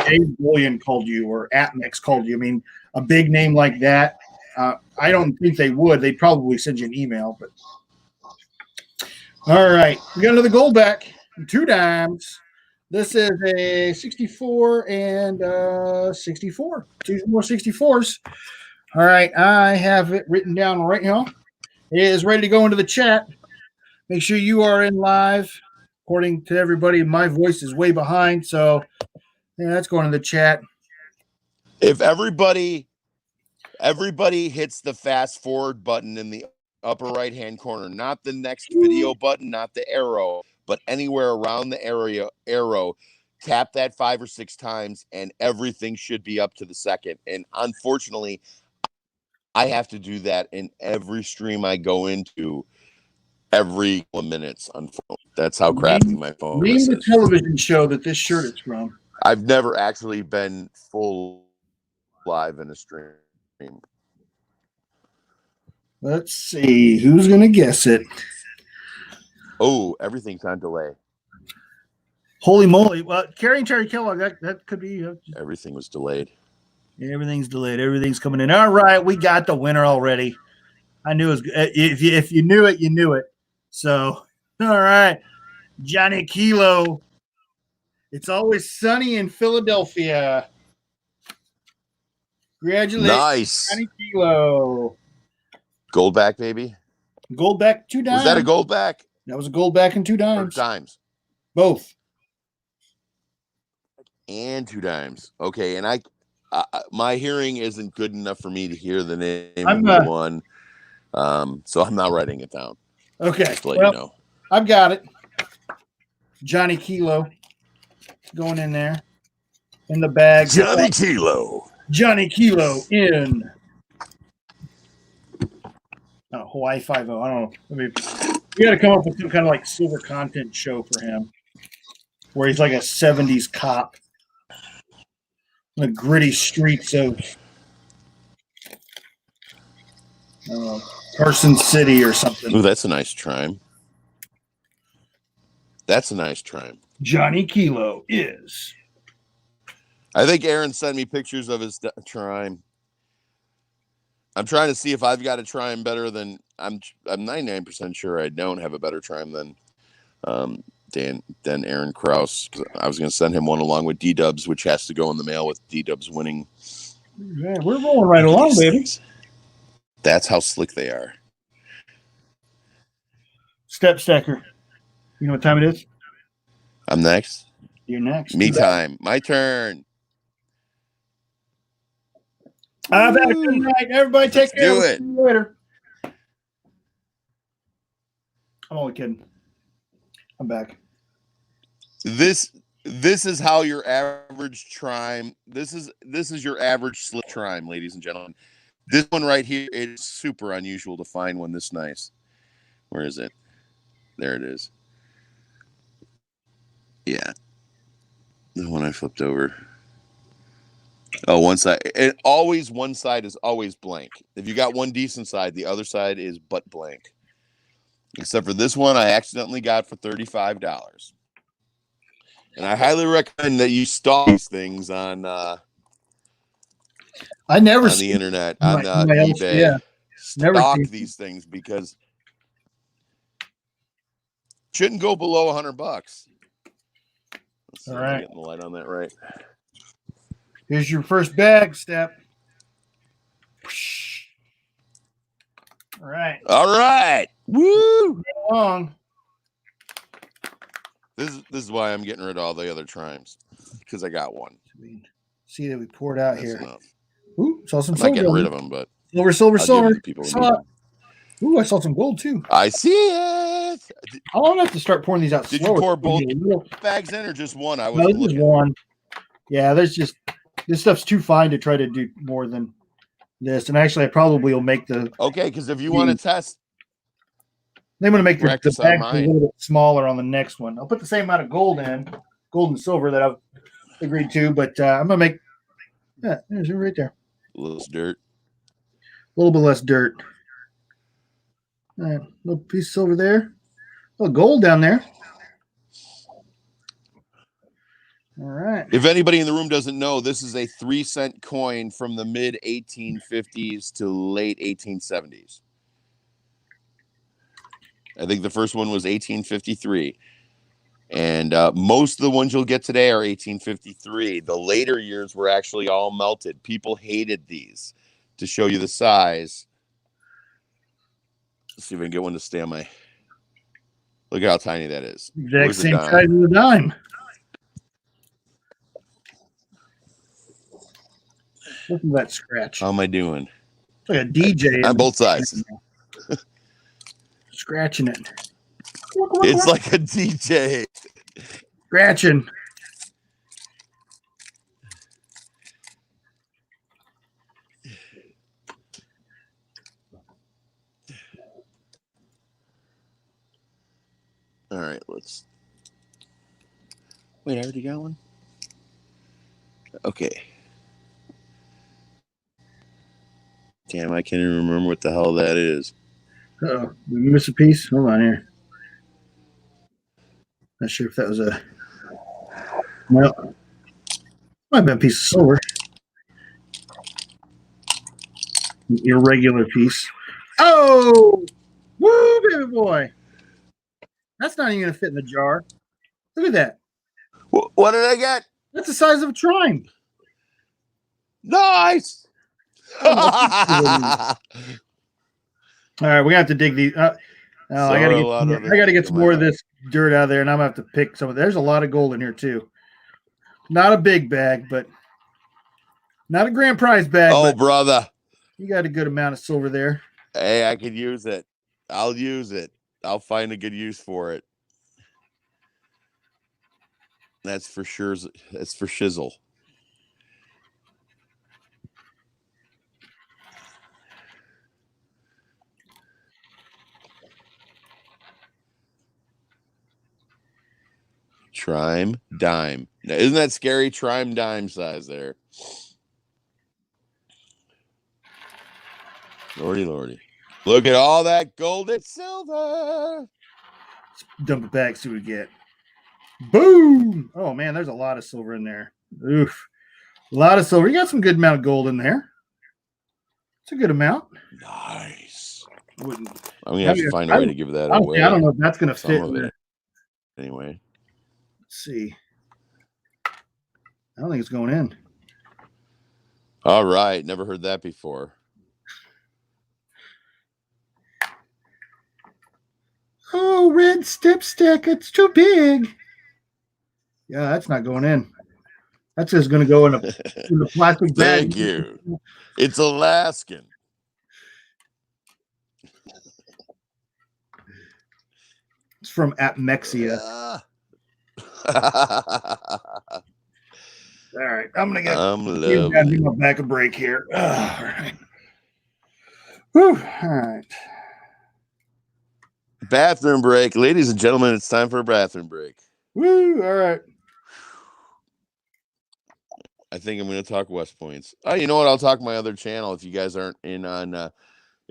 Dave Bullion called you or Atmex called you. I mean, a big name like that. I don't think they would. They'd probably send you an email. But all right, we got another gold back, 2 dimes. This is a 64 and 64. 2 more 64s. All right, I have it written down right now. It is ready to go into the chat. Make sure you are in live. According to everybody, my voice is way behind, so yeah, that's going in the chat. If everybody hits the fast forward button in the upper right hand corner, not the next video button, not the arrow, but anywhere around the arrow, tap that 5 or 6 times and everything should be up to the second. And unfortunately, I have to do that in every stream I go into every 1 minute. That's how crappy my phone Name is. the television show that this shirt is from. I've never actually been full live in a stream. Let's see. Who's going to guess it? Oh, everything's on delay. Holy moly. Well, Carrie and Terry Kellogg, that could be. Everything was delayed. Everything's delayed. Everything's coming in. All right. We got the winner already. I knew it was good. If you knew it, you knew it. So, all right. Johnny Kilo. It's always sunny in Philadelphia. Congratulations, Nice. Johnny Kilo. Gold back, baby. Gold back 2 dimes. Was that a gold back? That was a gold back and 2 dimes. Or dimes. Both. And 2 dimes. Okay, and I my hearing isn't good enough for me to hear the name of the one. So I'm not writing it down. Okay. Just to let you know. I've got it. Johnny Kilo going in there in the bag. Johnny Kilo. Johnny Kilo in Hawaii 5-0. I don't know. I mean, we got to come up with some kind of like silver content show for him where he's like a 70s cop in the gritty streets of Carson City or something. Ooh, that's a nice trime. That's a nice trime. Johnny Kilo is. I think Aaron sent me pictures of his trime. I'm trying to see if I've got a trime better than I'm 99% sure I don't have a better trime than Aaron Krause. I was going to send him one along with D-Dubs, which has to go in the mail with D-Dubs winning. Yeah, we're rolling right along, baby. Things. That's how slick they are. Step Stacker. You know what time it is? I'm next. You're next. Me time. My turn. I've had a good night. Everybody take care. Do it. See you later. I'm only kidding. I'm back. This is how your average trime. This is your average slip trime, ladies and gentlemen. This one right here is super unusual to find one this nice. Where is it? There it is. Yeah. The one I flipped over. Oh, one side. And always one side is always blank. If you got one decent side, the other side is butt blank. Except for this one, I accidentally got for $35. And I highly recommend that you stalk these things on I never the see internet, on else. eBay. Yeah, never Stock seen these things because shouldn't go below $100. Let's see, All am I right. getting the light on that right? Here's your first bag step. All right. All right. Woo! Long. This is why I'm getting rid of all the other trimes, because I got one. See that we poured out That's here. enough. Ooh, saw some I'm not silver. getting rid of them, but Silver. I'll give them to people who need them. Ooh, I saw some gold too. I see it. I'm gonna have to start pouring these out Did slower. you pour both bags in or just one? I No, wasn't this is looking. one. Yeah, this stuff's too fine to try to do more than this. And actually, I probably will make the. Okay, because if you want to test, I'm gonna make the practice on bags a mine. little bit smaller on the next one. I'll put the same amount of gold and silver that I've agreed to, but I'm gonna make. Yeah, there's it right there. A little dirt. A little bit less dirt. All right, little piece of silver there. A little gold down there. All right. If anybody in the room doesn't know, this is a 3-cent coin from the mid 1850s to late 1870s. I think the first one was 1853. And most of the ones you'll get today are 1853. The later years were actually all melted. People hated these. To show you the size. Let's see if I can get one to stay on my. Look how tiny that is. Exact same size as a dime. Look at that scratch. How am I doing? It's like a DJ on both sides. Scratching it. It's like a DJ. Scratching. All right, let's. Wait, I already got one? Okay. Damn, I can't even remember what the hell that is. Uh-oh. Did we miss a piece? Hold on here. Not sure if that was a. Well, might have been a piece of silver. An irregular piece. Oh! Woo, baby boy! That's not even going to fit in the jar. Look at that. What did I get? That's the size of a trine. Nice! All right, we have to dig these. I gotta get some more of this dirt out of there, and I'm gonna have to pick some of. There's a lot of gold in here too. Not a big bag, but not a grand prize bag. Oh, brother! You got a good amount of silver there. Hey, I could use it. I'll use it. I'll find a good use for it. That's for sure. That's for shizzle. Trime dime. Now, isn't that scary? Trime dime size there. Lordy, lordy. Look at all that gold and silver. Let's dump it back, see what we get. Boom! Oh man, there's a lot of silver in there. Oof. A lot of silver. You got some good amount of gold in there. It's a good amount. Nice. I'm gonna have to find a way to give that away. I don't know if that's gonna fit in there. Anyway. Let's see. I don't think it's going in. All right. Never heard that before. Oh, red step stack. It's too big. Yeah, that's not going in. That's just going to go in a plastic bag. Thank you. It's Alaskan. It's from Apmexia. All right, I'm gonna give my back a break here. All right. Whew. All right. Bathroom break, ladies and gentlemen. It's time for a bathroom break. Woo! All right. I think I'm going to talk West Points. Oh, you know what? I'll talk my other channel if you guys aren't in on.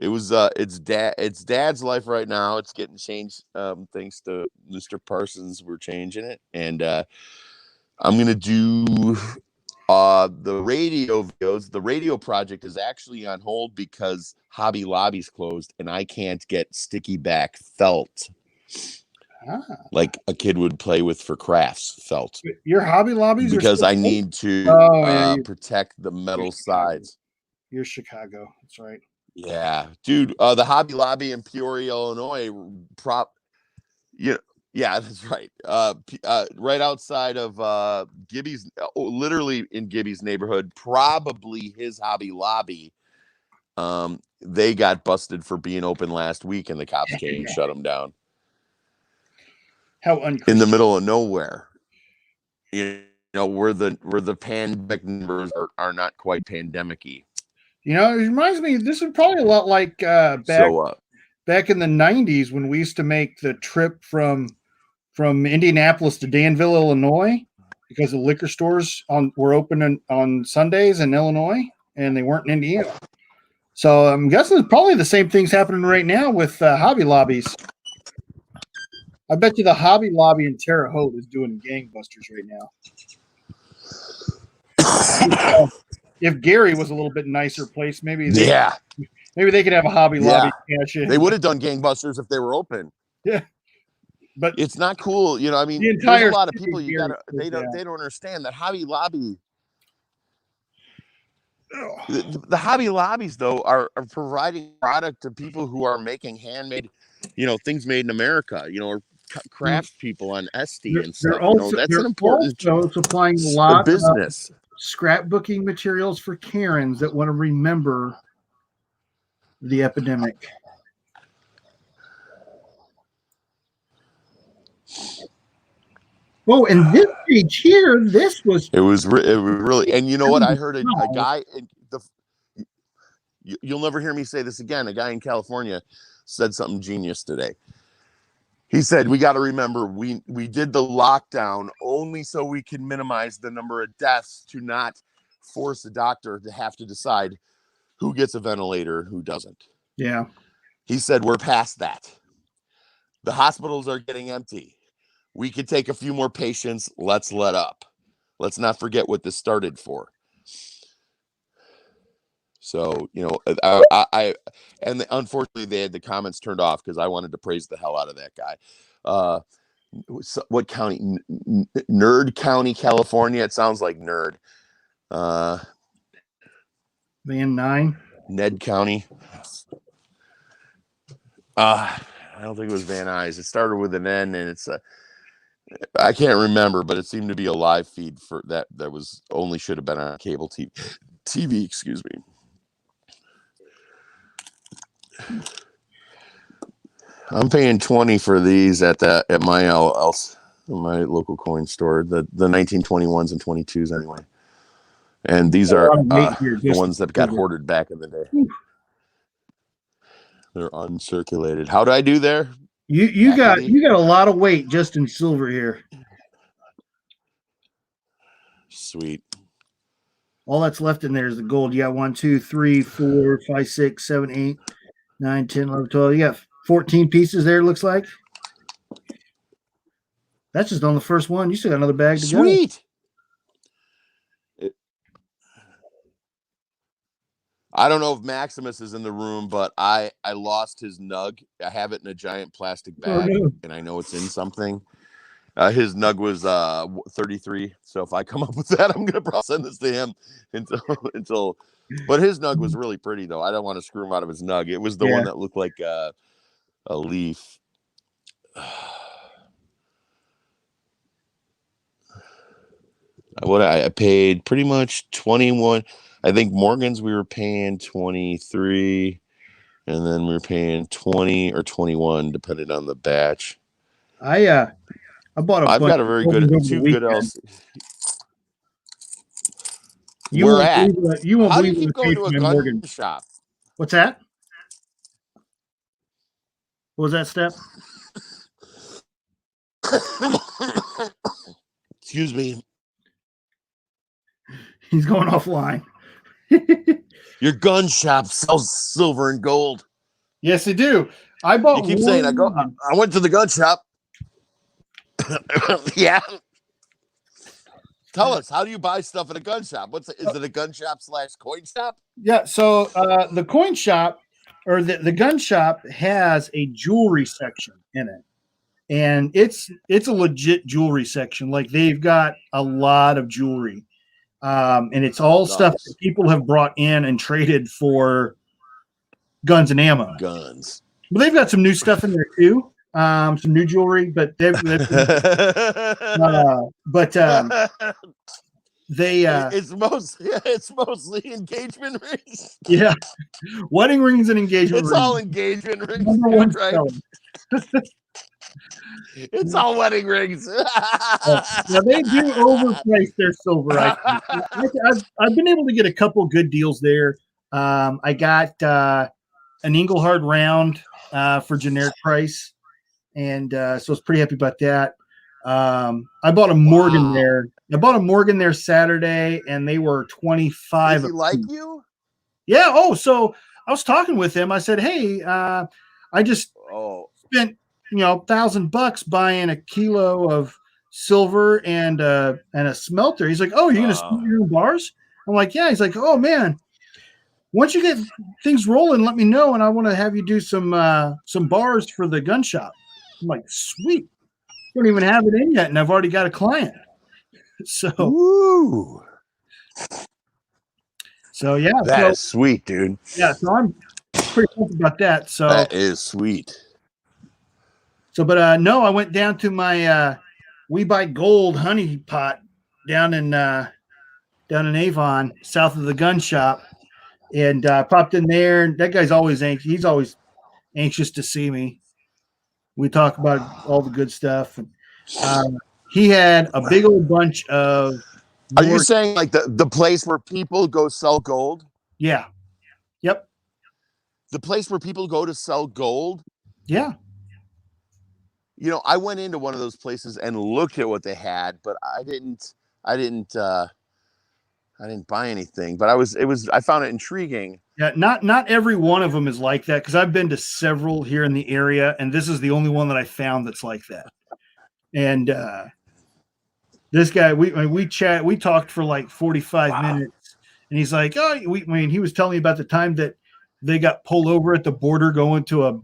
It's Dad's life right now. It's getting changed thanks to Mr. Parsons. We're changing it, and I'm going to do the radio videos. The radio project is actually on hold because Hobby Lobby's closed, and I can't get sticky back felt. Like a kid would play with for crafts felt. Your Hobby Lobbies because are I need to protect the metal sides. You're Chicago. That's right. Yeah, dude. The Hobby Lobby in Peoria, Illinois. Yeah, that's right. Right outside of Gibby's, literally in Gibby's neighborhood, probably his Hobby Lobby. They got busted for being open last week, and the cops came and shut them down. How in the middle of nowhere. You know, where the pandemic numbers are not quite pandemic-y. You know, it reminds me. This is probably a lot like back in the '90s when we used to make the trip from Indianapolis to Danville, Illinois, because the liquor stores were open on Sundays in Illinois, and they weren't in Indiana. So I'm guessing probably the same thing's happening right now with Hobby Lobbies. I bet you the Hobby Lobby in Terre Haute is doing gangbusters right now. If Gary was a little bit nicer place, maybe they could have a Hobby Lobby cash in. They would have done gangbusters if they were open. Yeah, but it's not cool. You know, I mean, there's a lot of people they don't understand that Hobby Lobby. The Hobby Lobbies, though, are providing product to people who are making handmade, things made in America, or craft people on Etsy and stuff. That's an important supplying a lot business. Of scrapbooking materials for Karens that want to remember the epidemic. Oh, and this page here, it was really, and you know what? I heard a guy you'll never hear me say this again. A guy in California said something genius today. He said, we got to remember, we did the lockdown only so we can minimize the number of deaths, to not force a doctor to have to decide who gets a ventilator and who doesn't. Yeah. He said, we're past that. The hospitals are getting empty. We could take a few more patients. Let's let up. Let's not forget what this started for. So, unfortunately they had the comments turned off because I wanted to praise the hell out of that guy. What county? Nerd County, California. It sounds like nerd. Van Nuys. Ned County. I don't think it was Van Nuys. It started with an N, and it's I can't remember, but it seemed to be a live feed for that was only should have been on cable TV. Excuse me. I'm paying $20 for these at my local coin store. The 1921s and 22s anyway. And these are the ones that got hoarded back in the day. They're uncirculated. How do I do there? You got a lot of weight just in silver here. Sweet. All that's left in there is the gold. You got 1, 2, 3, 4, 5, 6, 7, 8, 9, 10, 11, 12. You got 14 pieces there, it looks like. That's just on the first one. You still got another bag to go. Sweet. I don't know if Maximus is in the room, but I lost his nug. I have it in a giant plastic bag, and I know it's in something. His nug was 33. So if I come up with that, I'm gonna probably send this to him until. But his nug was really pretty, though. I don't want to screw him out of his nug. It was the one that looked like a leaf. What I paid pretty much 21. I think Morgan's we were paying 23, and then we were paying 20 or 21, depending on the batch. I bought I've got a very good two good else. Where at? You won't How do you keep going to a gun shop? What's that? What was that, Step? Excuse me. He's going offline. Your gun shop sells silver and gold. Yes, they do. I bought. You keep saying I went to the gun shop. Yeah. Tell us, how do you buy stuff at a gun shop? Is it a gun shop / coin shop? Yeah. So the coin shop or the gun shop has a jewelry section in it, and it's a legit jewelry section. Like they've got a lot of jewelry, and it's all stuff that people have brought in and traded for guns and ammo. Guns. But they've got some new stuff in there too. Some new jewelry, but they it's mostly engagement rings. Yeah, wedding rings and engagement it's rings. all engagement rings. Number one right? It's all wedding rings. Now they do overprice their silver. I've been able to get a couple good deals there. I got an Engelhard round for generic price, and so I was pretty happy about that. I bought a Morgan there. I bought a Morgan there Saturday, and they were 25. Does he like you? Yeah. Oh, so I was talking with him. I said, "Hey, I just spent $1,000 buying a kilo of silver and a smelter." He's like, "Oh, you're gonna smelt your own bars?" I'm like, "Yeah." He's like, "Oh man, once you get things rolling, let me know, and I want to have you do some bars for the gun shop." I'm like, "Sweet." Don't even have it in yet, and I've already got a client. So, woo. So yeah, that is sweet, dude. Yeah, so I'm pretty pumped about that. So that is sweet. So, but no, I went down to my We Buy Gold honey pot down in Avon, south of the gun shop, and popped in there. And that guy's always anxious. He's always anxious to see me. We talk about all the good stuff. And, he had a big old bunch of. Are you saying like the place where people go sell gold? Yeah. Yep. The place where people go to sell gold? Yeah. I went into one of those places and looked at what they had, but I didn't buy anything. But I found it intriguing. Yeah, not every one of them is like that, because I've been to several here in the area, and this is the only one that I found that's like that. And this guy, we talked for like 45 minutes, and he's like, "Oh, he was telling me about the time that they got pulled over at the border going to a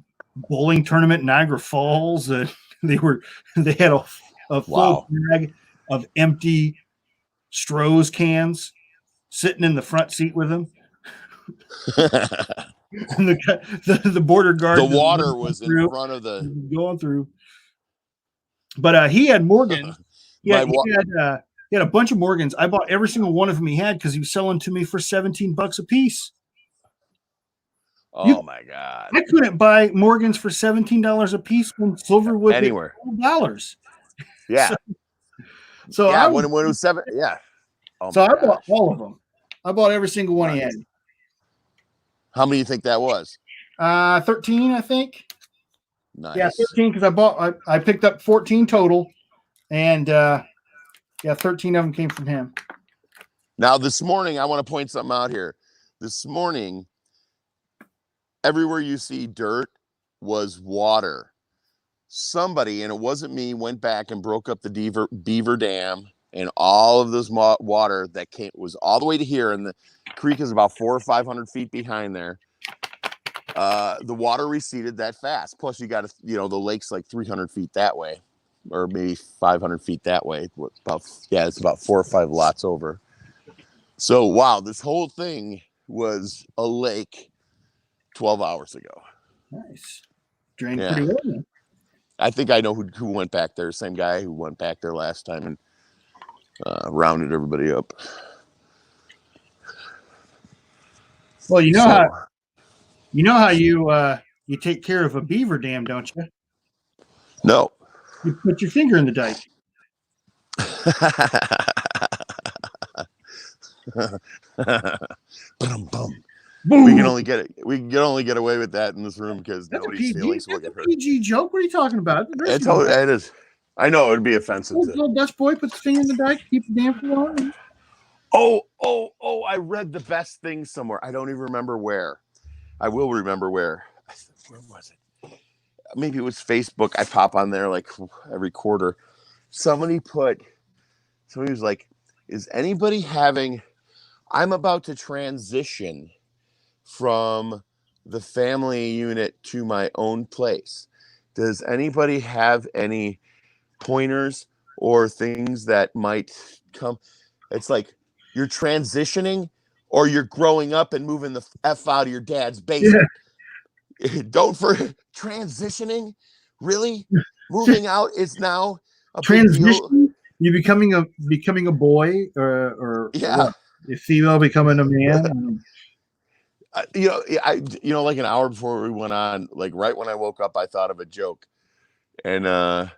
bowling tournament in Niagara Falls, and they had a full bag of empty Stroh's cans sitting in the front seat with him." And the border guard, the water was in front of the going through. But he had Morgan. He had a bunch of Morgans. I bought every single one of them he had because he was selling to me for $17 a piece. Oh my God! I couldn't buy Morgans for $17 a piece when silver was anywhere $12. Yeah. So yeah, when it was $7. Yeah. Oh so I bought all of them. I bought every single one he had. How many do you think that was? 13, I think. Nice. Yeah, 13, because I picked up 14 total, and 13 of them came from him. Now this morning, I want to point something out here. This morning, everywhere you see dirt was water. Somebody, and it wasn't me, went back and broke up the Beaver Dam, and all of this water that was all the way to here, and the creek is about 400 or 500 feet behind there. The water receded that fast. Plus, you got the lake's like 300 feet that way, or maybe 500 feet that way. It's about 4 or 5 lots over. So, wow, this whole thing was a lake 12 hours ago. Nice. Drained pretty well. I think I know who went back there. Same guy who went back there last time and rounded everybody up. Well, you know how you take care of a beaver dam, don't you? No. You put your finger in the dike. We can only get away with that in this room because nobody's feelings will get hurt. PG joke. What are you talking about? It is. I know it'd be offensive. Little Dutch boy puts his finger in the dike, keep the dam from going. Oh! I read the best thing somewhere. I don't even remember where. I will remember where. Where was it? Maybe it was Facebook. I pop on there like every quarter. Somebody was like, "Is anybody having? I'm about to transition from the family unit to my own place. Does anybody have any pointers or things that might come?" It's like you're transitioning or you're growing up and moving the F out of your dad's basement. Don't for transitioning, really? Moving out is now a big deal. Transition? You becoming a boy or Yeah. what? A female becoming a man? Like an hour before we went on, like right when I woke up, I thought of a joke. And this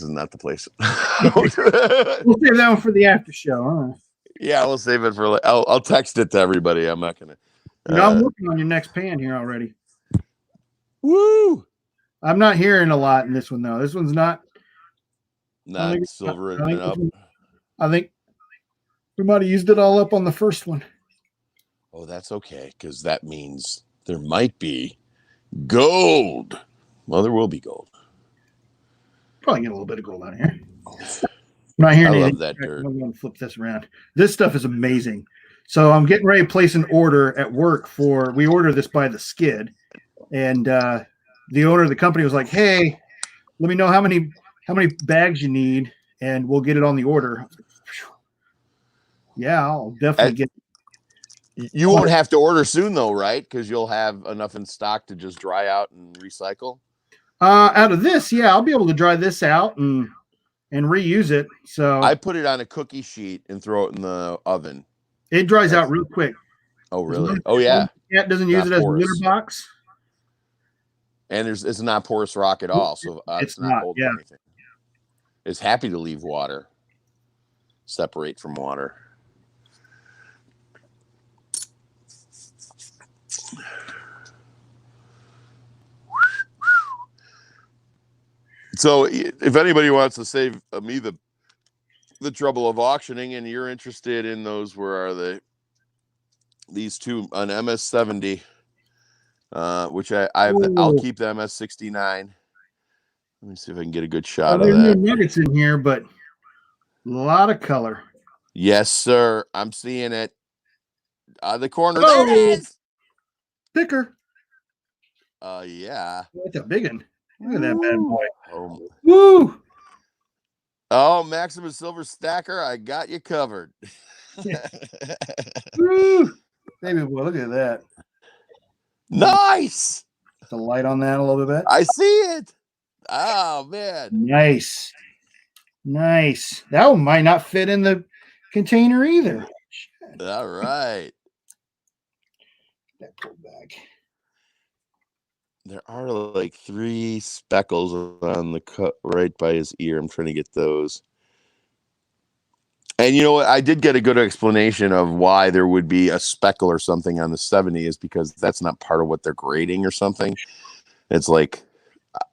is not the place. We'll save that one for the after show. Huh? Yeah, we'll save it for. I'll text it to everybody. I'm not gonna. I'm working on your next pan here already. Woo! I'm not hearing a lot in this one though. This one's not Silver and up. I think we might have used it all up on the first one. Oh, that's okay, because that means there might be gold. Well, there will be gold. Probably get a little bit of gold out of here. I'm not hearing anything. I love that dirt. I'm going to flip this around. This stuff is amazing. So I'm getting ready to place an order at work we order this by the skid. And the owner of the company was like, "Hey, let me know how many bags you need and we'll get it on the order." Yeah, I'll definitely get. You won't have to order soon though, right? Because you'll have enough in stock to just dry out and recycle. Out of this, yeah, I'll be able to dry this out and reuse it. So I put it on a cookie sheet and throw it in the oven. It dries out real quick. Oh, really? Oh, yeah. Cat doesn't use it as a litter box. And it's not porous rock at all, so it's not holding anything. It's happy to leave water, separate from water. So if anybody wants to save me the trouble of auctioning and you're interested in those, where are they? These two, an MS-70, which I'll keep the MS-69. Let me see if I can get a good shot of that. There's no nuggets in here, but a lot of color. Yes, sir. I'm seeing it. The corner. Oh, there it is. Thicker. Yeah. That's a big one. Look at that bad boy. Oh. Woo! Oh, Maximus Silver Stacker, I got you covered. Woo! Baby boy, look at that. Nice. The light on that a little bit. I see it. Oh, man. Nice. That one might not fit in the container either. All right. That pulled back. There are like 3 speckles on the cut right by his ear. I'm trying to get those. And you know what? I did get a good explanation of why there would be a speckle or something on the 70 is because that's not part of what they're grading or something. It's like,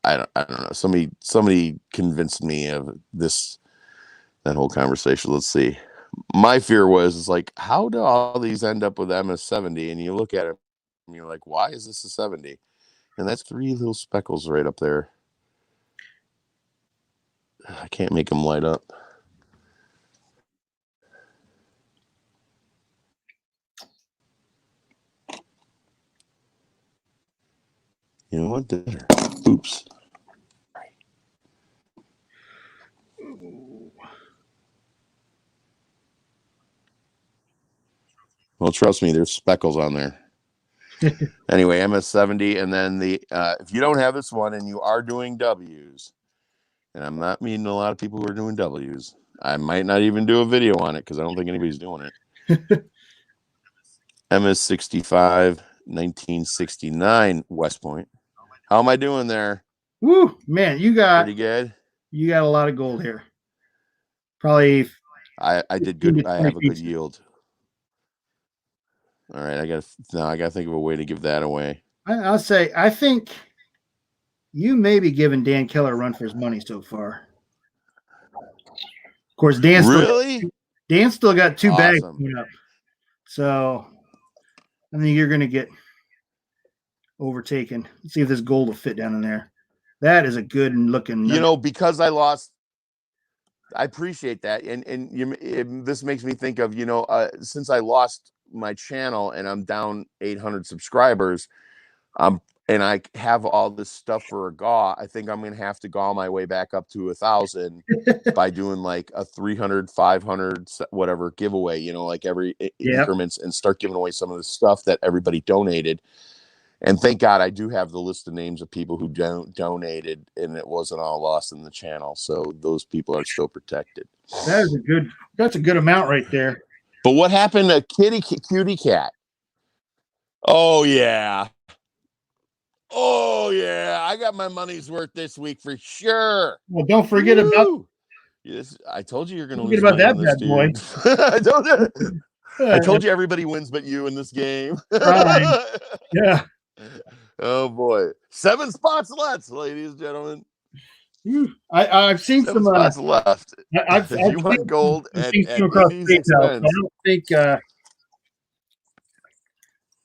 I don't know. Somebody convinced me of that whole conversation. Let's see. My fear was like, how do all these end up with MS-70? And you look at it and you're like, why is this a 70? And that's 3 little speckles right up there. I can't make them light up. You know what? Oops. Well, trust me, there's speckles on there. Anyway, MS-70, and then if you don't have this one and you are doing W's, and I'm not meeting a lot of people who are doing W's, I might not even do a video on it because I don't think anybody's doing it. MS-65, 1969 West Point. How am I doing there? Woo, man, you got pretty good. You got a lot of gold here. Probably. I did good. I have a good yield. All right, I gotta think of a way to give that away. I'll say I think you may be giving Dan Keller a run for his money so far. Of course, Dan's Dan still got 2 bags Awesome. coming up. So I think you're going to get overtaken. Let's see if this gold will fit down in there. That is a good looking. You know, because I lost, I appreciate that. This makes me think of, since I lost my channel and I'm down 800 subscribers, and I have all this stuff for a gaw, I think I'm going to have to gaw my way back up to 1,000 by doing like a 300, 500, whatever giveaway, like every increments, and start giving away some of the stuff that everybody donated. And thank God I do have the list of names of people who donated, and it wasn't all lost in the channel. So those people are still protected. That's a good amount right there. But what happened to Cutie Cat? Oh yeah. Oh yeah. I got my money's worth this week for sure. Well, don't forget about. Yes, I told you you're going to Forget lose about money that on this, bad dude. I told you everybody wins but you in this game. Fine. Yeah. Oh boy. 7 spots left, ladies and gentlemen. I've seen 7 some spots left. I've You want gold at Indy's expense. So I don't think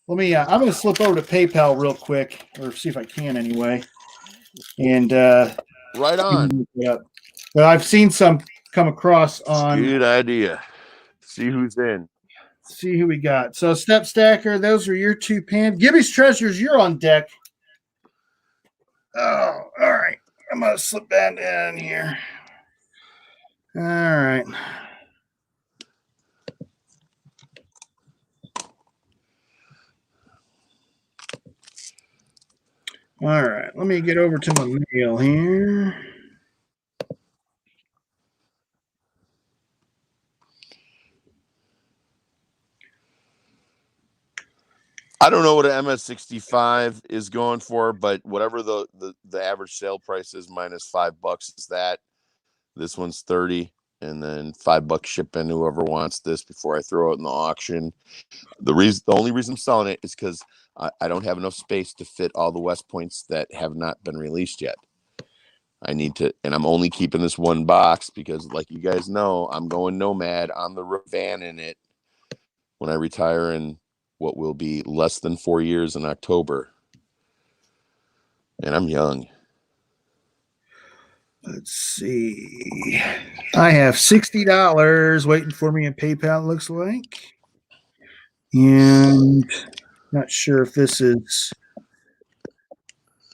let me I'm going to slip over to PayPal real quick, or see if I can anyway. And right on. But I've seen some come across on. Good idea. See who's in. See who we got. So Step Stacker, those are your 2 pans. Gibby's Treasures, you're on deck. Oh, all right. I'm gonna slip that in here. All right. All right. Let me get over to my mail here. I don't know what an MS65 is going for, but whatever the average sale price is minus $5 is that. This one's 30, and then $5 shipping. Whoever wants this before I throw it in the auction. The only reason I'm selling it is because I don't have enough space to fit all the West Points that have not been released yet. I need to, and I'm only keeping this one box because, like you guys know, I'm going nomad on the van in it when I retire in what will be less than 4 years in October. And I'm young. Let's see. I have $60 waiting for me in PayPal, it looks like. And not sure if this is.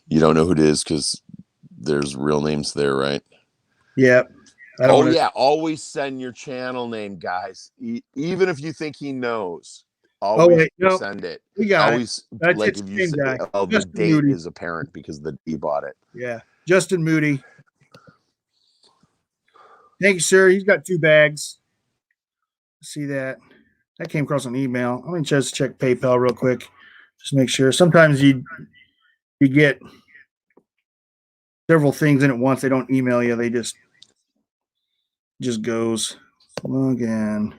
You don't know who it is because there's real names there, right? Yep. Oh, yeah. Always send your channel name, guys. Even if you think he knows, always send it. We got always it. That's like if you say, the Justin date Moody is apparent because he bought it. Yeah. Justin Moody. Thank you, sir. He's got 2 bags. See that? That came across an email. Let me just check PayPal real quick. Just make sure. Sometimes you get several things in at once. They don't email you. They just goes. Log in.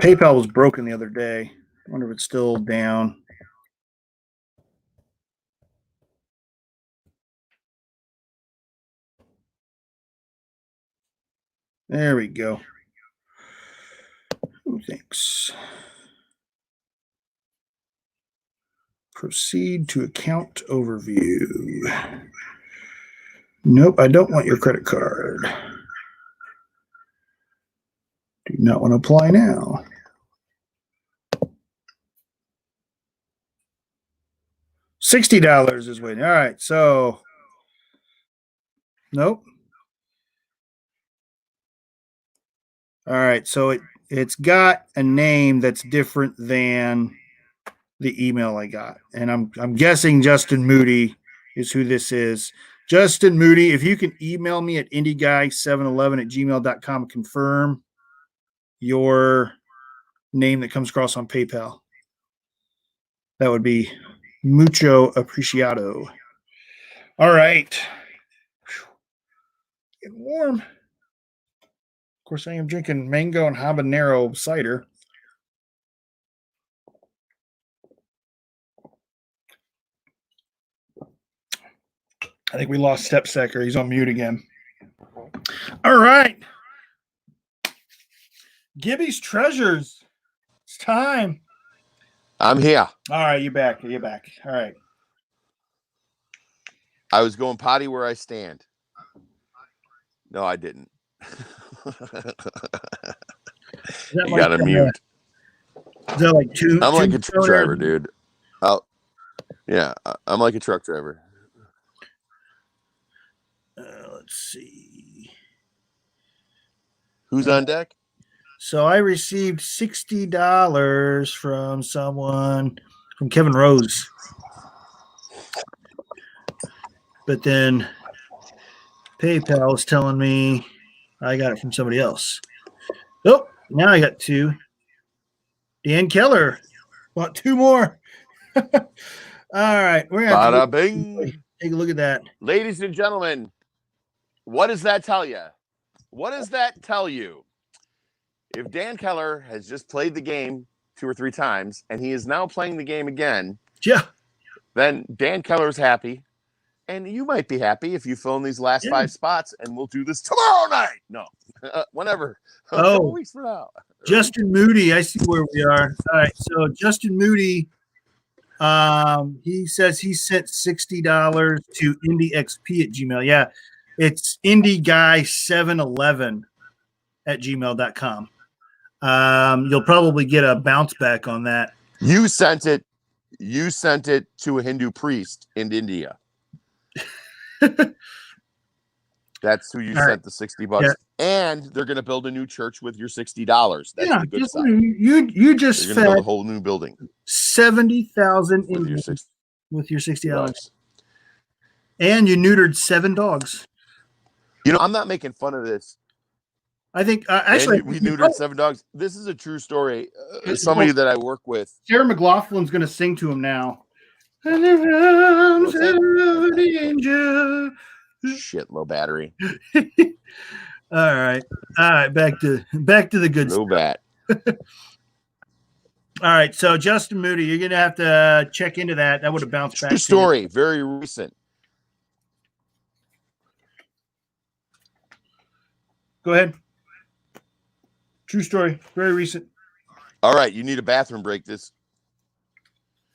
PayPal was broken the other day. I wonder if it's still down. There we go. Thanks. Proceed to account overview. Nope, I don't want your credit card. Do not want to apply now. $60 is waiting. All right, so nope. All right, so it's got a name that's different than the email I got, and I'm guessing Justin Moody is who this is. Justin Moody, if you can email me at indyguy711@gmail.com and confirm your name that comes across on PayPal, that would be mucho apreciado. All right. Getting warm. Of course, I am drinking mango and habanero cider. I think we lost Step Secker. He's on mute again. All right. Gibby's Treasures. It's time. I'm here. All right, you're back. You're back. All right. I was going potty where I stand. No, I didn't. You got to mute. Is that like two? I'm like a truck driver, dude. Yeah, I'm like a truck driver. Let's see. Who's on deck? So I received $60 from someone, from Kevin Rose. But then PayPal is telling me I got it from somebody else. Oh, now I got two. Dan Keller. Want two more. All right. We're going to Bada bing. take a look at that. Ladies and gentlemen, what does that tell you? What does that tell you? If Dan Keller has just played the game 2 or 3 times and he is now playing the game again, Yeah. then Dan Keller's happy. And you might be happy if you fill in these last 5 spots, and we'll do this tomorrow night. No, whenever. A couple weeks from now. Justin Moody. I see where we are. All right. So Justin Moody, he says he sent $60 to IndyXP@gmail. Yeah. It's IndyGuy711 at gmail.com. You'll probably get a bounce back on that. You sent it to a Hindu priest in India. That's who you sent the $60. Yeah. And they're going to build a new church with your $60. That's the good side. You just fed build a whole new building. 70,000 with your $60. And you neutered 7 dogs. You know, I'm not making fun of this. I think actually we neutered 7 dogs. This is a true story. Somebody that I work with. Sarah McLaughlin's going to sing to him now. And the arms of the angel. Shit, low battery. All right. Back to the good stuff. Low bat. All right. So Justin Moody, you're gonna have to check into that. That would have bounced back. True story, very recent. Go ahead. True story, very recent. All right, you need a bathroom break.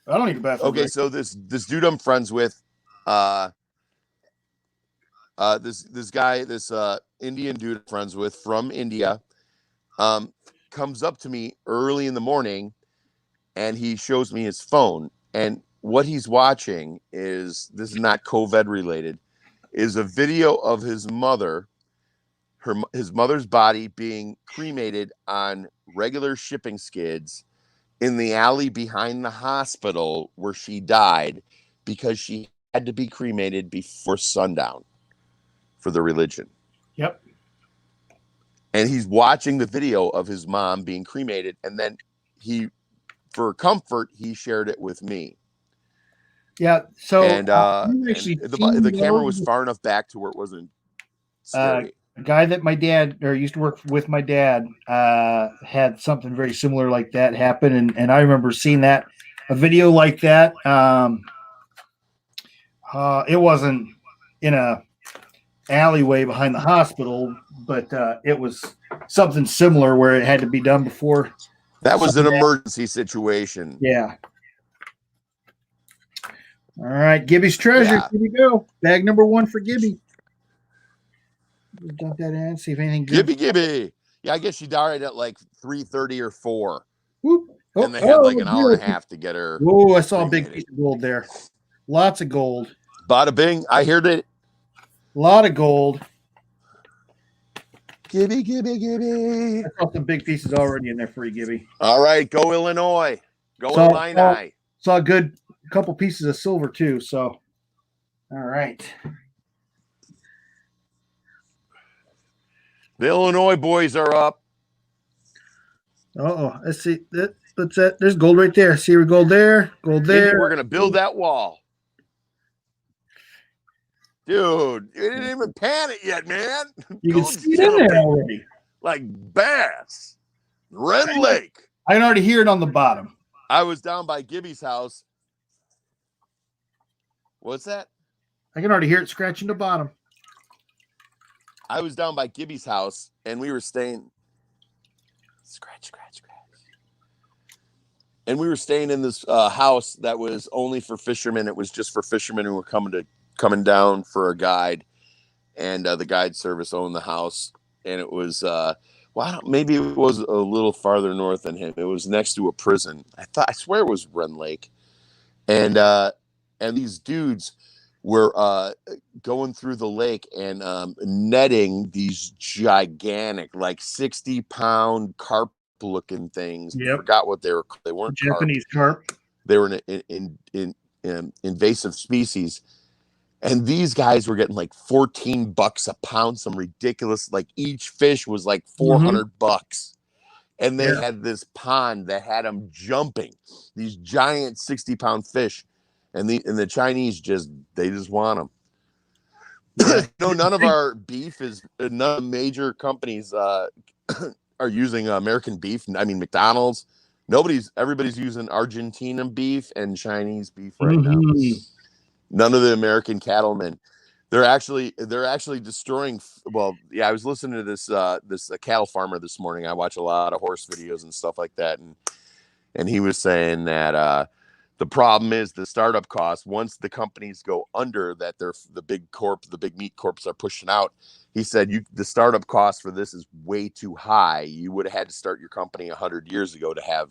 I don't need a bathroom break. Okay, so this dude I'm friends with, this guy, this Indian dude I'm friends with from India, comes up to me early in the morning, and he shows me his phone, and what he's watching is, this is not COVID related, is a video of his mother, his mother's body being cremated on regular shipping skids in the alley behind the hospital where she died because she had to be cremated before sundown for the religion. Yep. And he's watching the video of his mom being cremated, and then for comfort, he shared it with me. Yeah. So and the camera was far enough back to where it wasn't scary. A guy that my dad, or used to work with my dad, had something very similar like that happen, and I remember seeing a video like that. It wasn't in a alleyway behind the hospital, but it was something similar where it had to be done before. That was an emergency situation. Yeah. All right, Gibby's Treasure. Here we go. Bag number 1 for Gibby. Dump that in, see if anything good. Gibby. Yeah, I guess she died at like 3:30 or 4. Whoop. And they had like an hour and a half to get her. Oh, I saw a big piece of gold there. Lots of gold. Bada bing. I heard it. A lot of gold. Gibby. I saw some big pieces already in there for you, Gibby. All right, go Illinois. Go Illini. Saw a good couple pieces of silver too. So, all right. The Illinois boys are up. Let's see. What's that? There's gold right there. See, we're gold there. Gold there. Maybe we're gonna build that wall. Dude, you didn't even pan it yet, man. You can see it in there already. Like bass. Red Lake. I can already hear it on the bottom. I was down by Gibby's house. What's that? I can already hear it scratching the bottom. I was down by Gibby's house, and we were staying. Scratch. And we were staying in this house that was only for fishermen. It was just for fishermen who were coming down for a guide, and the guide service owned the house. And it was maybe it was a little farther north than him. It was next to a prison. I swear it was Rend Lake, and these dudes were going through the lake and netting these gigantic, like 60-pound carp looking things. Yep. I forgot what they were. They weren't Japanese carp. They were an invasive species, and these guys were getting like $14 a pound, some ridiculous. Like each fish was like $400, and they had this pond that had them jumping these giant 60-pound fish, and the Chinese just want them. None of our beef is. None of major companies are using American beef. I mean, McDonald's. Everybody's using Argentinian beef and Chinese beef right now. None of the American cattlemen. They're actually destroying. Well, yeah, I was listening to this cattle farmer this morning. I watch a lot of horse videos and stuff like that, and he was saying that the problem is the startup costs. Once the companies go under, that they're the big meat corps are pushing out. He said the startup cost for this is way too high. You would have had to start your company 100 years ago to have,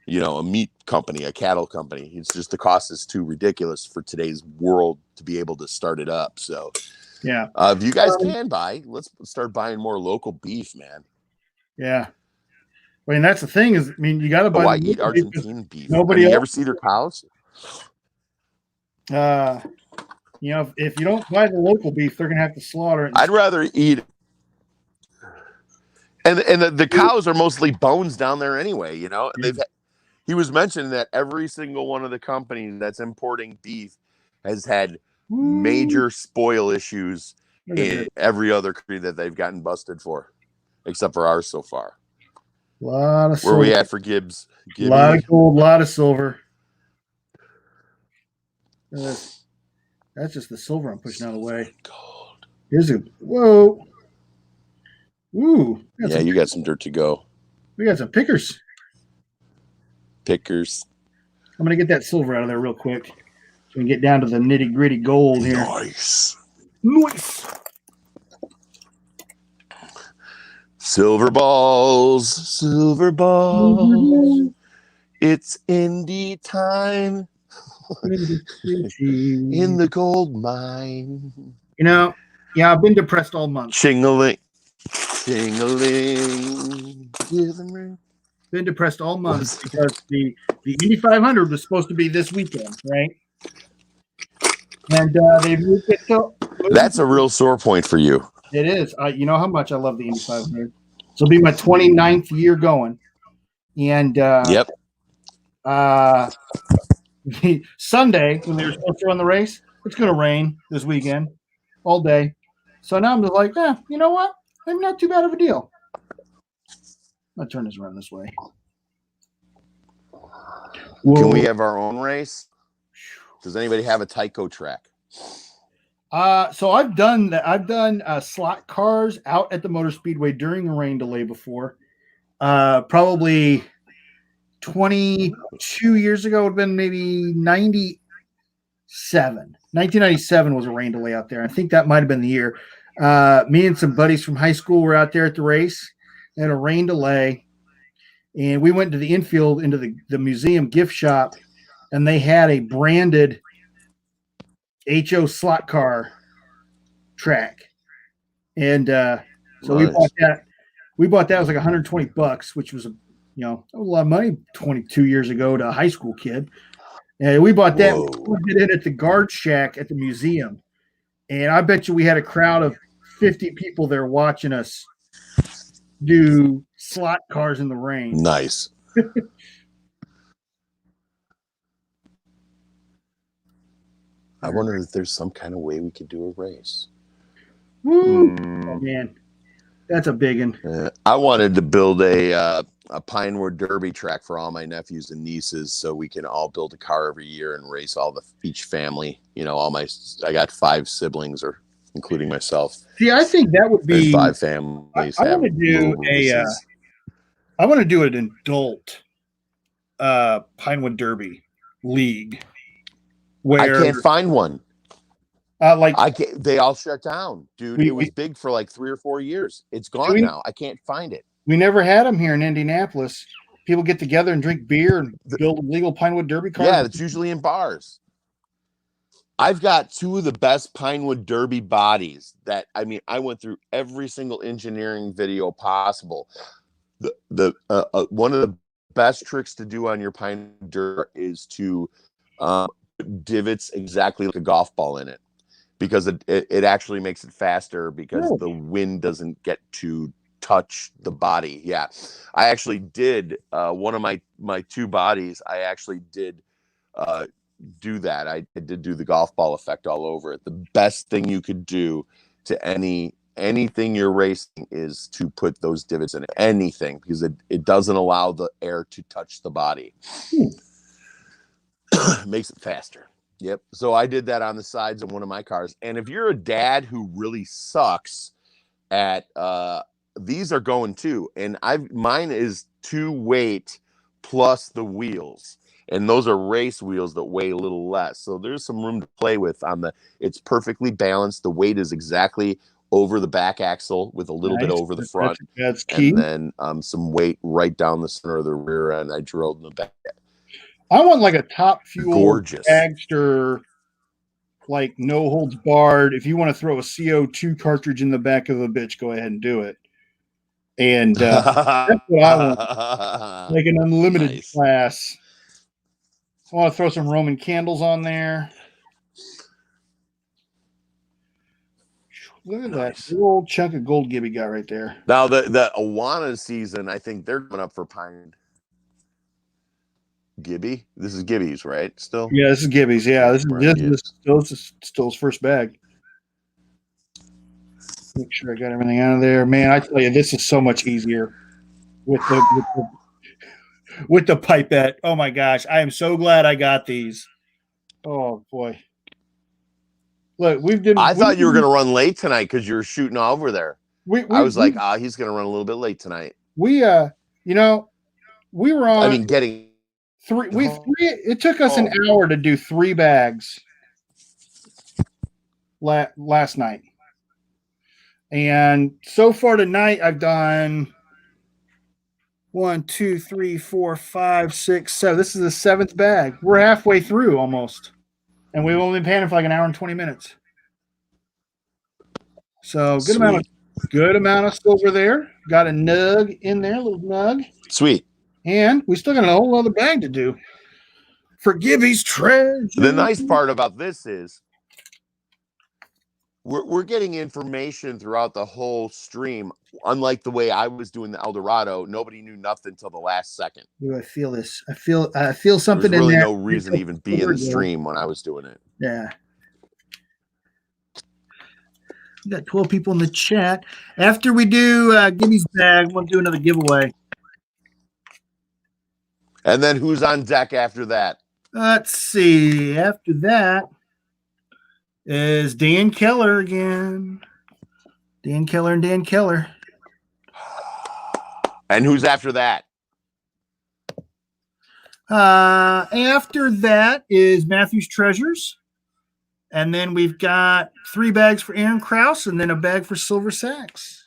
a meat company, a cattle company. It's just the cost is too ridiculous for today's world to be able to start it up. So, if you guys can let's start buying more local beef, man. Yeah. I mean, that's the thing is, you got to buy. Why eat Argentine beef? Nobody you ever see their cows? If you don't buy the local beef, they're gonna have to slaughter it. I'd rather eat. And the cows are mostly bones down there anyway. He was mentioning that every single one of the companies that's importing beef has had major spoil issues in every other country that they've gotten busted for, except for ours so far. Lot of Where we at for Gibbs? A lot of gold, a lot of silver. That's just the silver I'm pushing out of the way. Gold. Here's whoa. Ooh. Yeah, you got some dirt to go. We got some pickers. I'm going to get that silver out of there real quick so we can get down to the nitty-gritty gold here. Nice. Silver balls. It's indie time in the gold mine. I've been depressed all month. Ching-a-ling. Been depressed all month because the Indy 500 was supposed to be this weekend, right? And they moved it to. That's a real sore point for you. It is. You know how much I love the Indy 500. This will be my 29th year going, and yep. Sunday when they were supposed to run the race, it's going to rain this weekend all day. So now I'm just like, you know what? Maybe not too bad of a deal. I'll turn this around this way. Whoa. Can we have our own race? Does anybody have a Tyco track? So I've done that. I've done slot cars out at the Motor Speedway during a rain delay before. Probably 22 years ago, it would have been maybe 97. 1997 was a rain delay out there. I think that might have been the year. Me and some buddies from high school were out there at the race. They had a rain delay, and we went to the infield into the museum gift shop, and they had a branded HO slot car track. And so nice. We bought that. It was like $120, which was a lot of money 22 years ago to a high school kid. And we bought that. We plugged it in at the guard shack at the museum. And I bet you we had a crowd of 50 people there watching us do slot cars in the rain. Nice. I wonder if there's some kind of way we could do a race. Woo. Oh, man. That's a big one. I wanted to build a Pinewood Derby track for all my nephews and nieces, so we can all build a car every year and race each family. You know, I got 5 siblings, or including myself. See, I think that would There's be 5 families. I want to do I want to do an adult Pinewood Derby league where I can't find one. like I can't. They all shut down, dude. It was big for like 3 or 4 years. It's gone now. I can't find it. We never had them here in Indianapolis. People get together and drink beer and build legal Pinewood Derby cars. Yeah, it's usually in bars. I've got 2 of the best Pinewood Derby bodies that, I mean, I went through every single engineering video possible. One of the best tricks to do on your Pinewood Derby is to put divots exactly like a golf ball in it, because it actually makes it faster, because the wind doesn't get to touch the body. Yeah, I actually did one of my 2 bodies. I actually did do that. I did do the golf ball effect all over it. The best thing you could do to anything you're racing is to put those divots in anything, because it doesn't allow the air to touch the body. Makes it faster. Yep. So I did that on the sides of one of my cars. And if you're a dad who really sucks at these are going too. And mine is 2 weight plus the wheels. And those are race wheels that weigh a little less. So there's some room to play with it's perfectly balanced. The weight is exactly over the back axle with a little bit over the front. That's key. And then some weight right down the center of the rear end. I drilled in the back. I want like a Top Fuel Gorgeous Dragster, like no holds barred. If you want to throw a CO2 cartridge in the back of the bitch, go ahead and do it. And that's what I want. Like an unlimited class. I want to throw some Roman candles on there. Look at that little chunk of gold Gibby got right there. Now the Awana season, I think they're going up for Pine. Gibby? This is Gibby's, right? Still? Yeah, this is Gibby's. Yeah, this is still his first bag. Make sure I got everything out of there. Man, I tell you, this is so much easier with the pipette. Oh my gosh, I am so glad I got these. Oh boy. Look, I thought you were going to run late tonight because you were shooting over there. I was like, he's going to run a little bit late tonight. We were on. I mean, getting 3. It took us an hour to do 3 bags last night, and so far tonight I've done 1, 2, 3, 4, 5, 6, 7. This is the 7th bag. We're halfway through almost. And we've only been panning for like an hour and 20 minutes. So good amount of silver there. Got a nug in there, a little nug. Sweet. And we still got a whole other bag to do for Gibby's treasure. The nice part about this is we're getting information throughout the whole stream. Unlike the way I was doing the Eldorado, nobody knew nothing until the last second. Do I feel this? I feel something There's really in there. No reason to even be in the stream when I was doing it. Yeah. We got 12 people in the chat. After we do Gibby's bag, we'll do another giveaway. And then who's on deck after that? Let's see. After that is Dan Keller again. Dan Keller and Dan Keller. And who's after that? After that is Matthew's Treasures. And then we've got 3 bags for Aaron Krause and then a bag for Silver Sacks.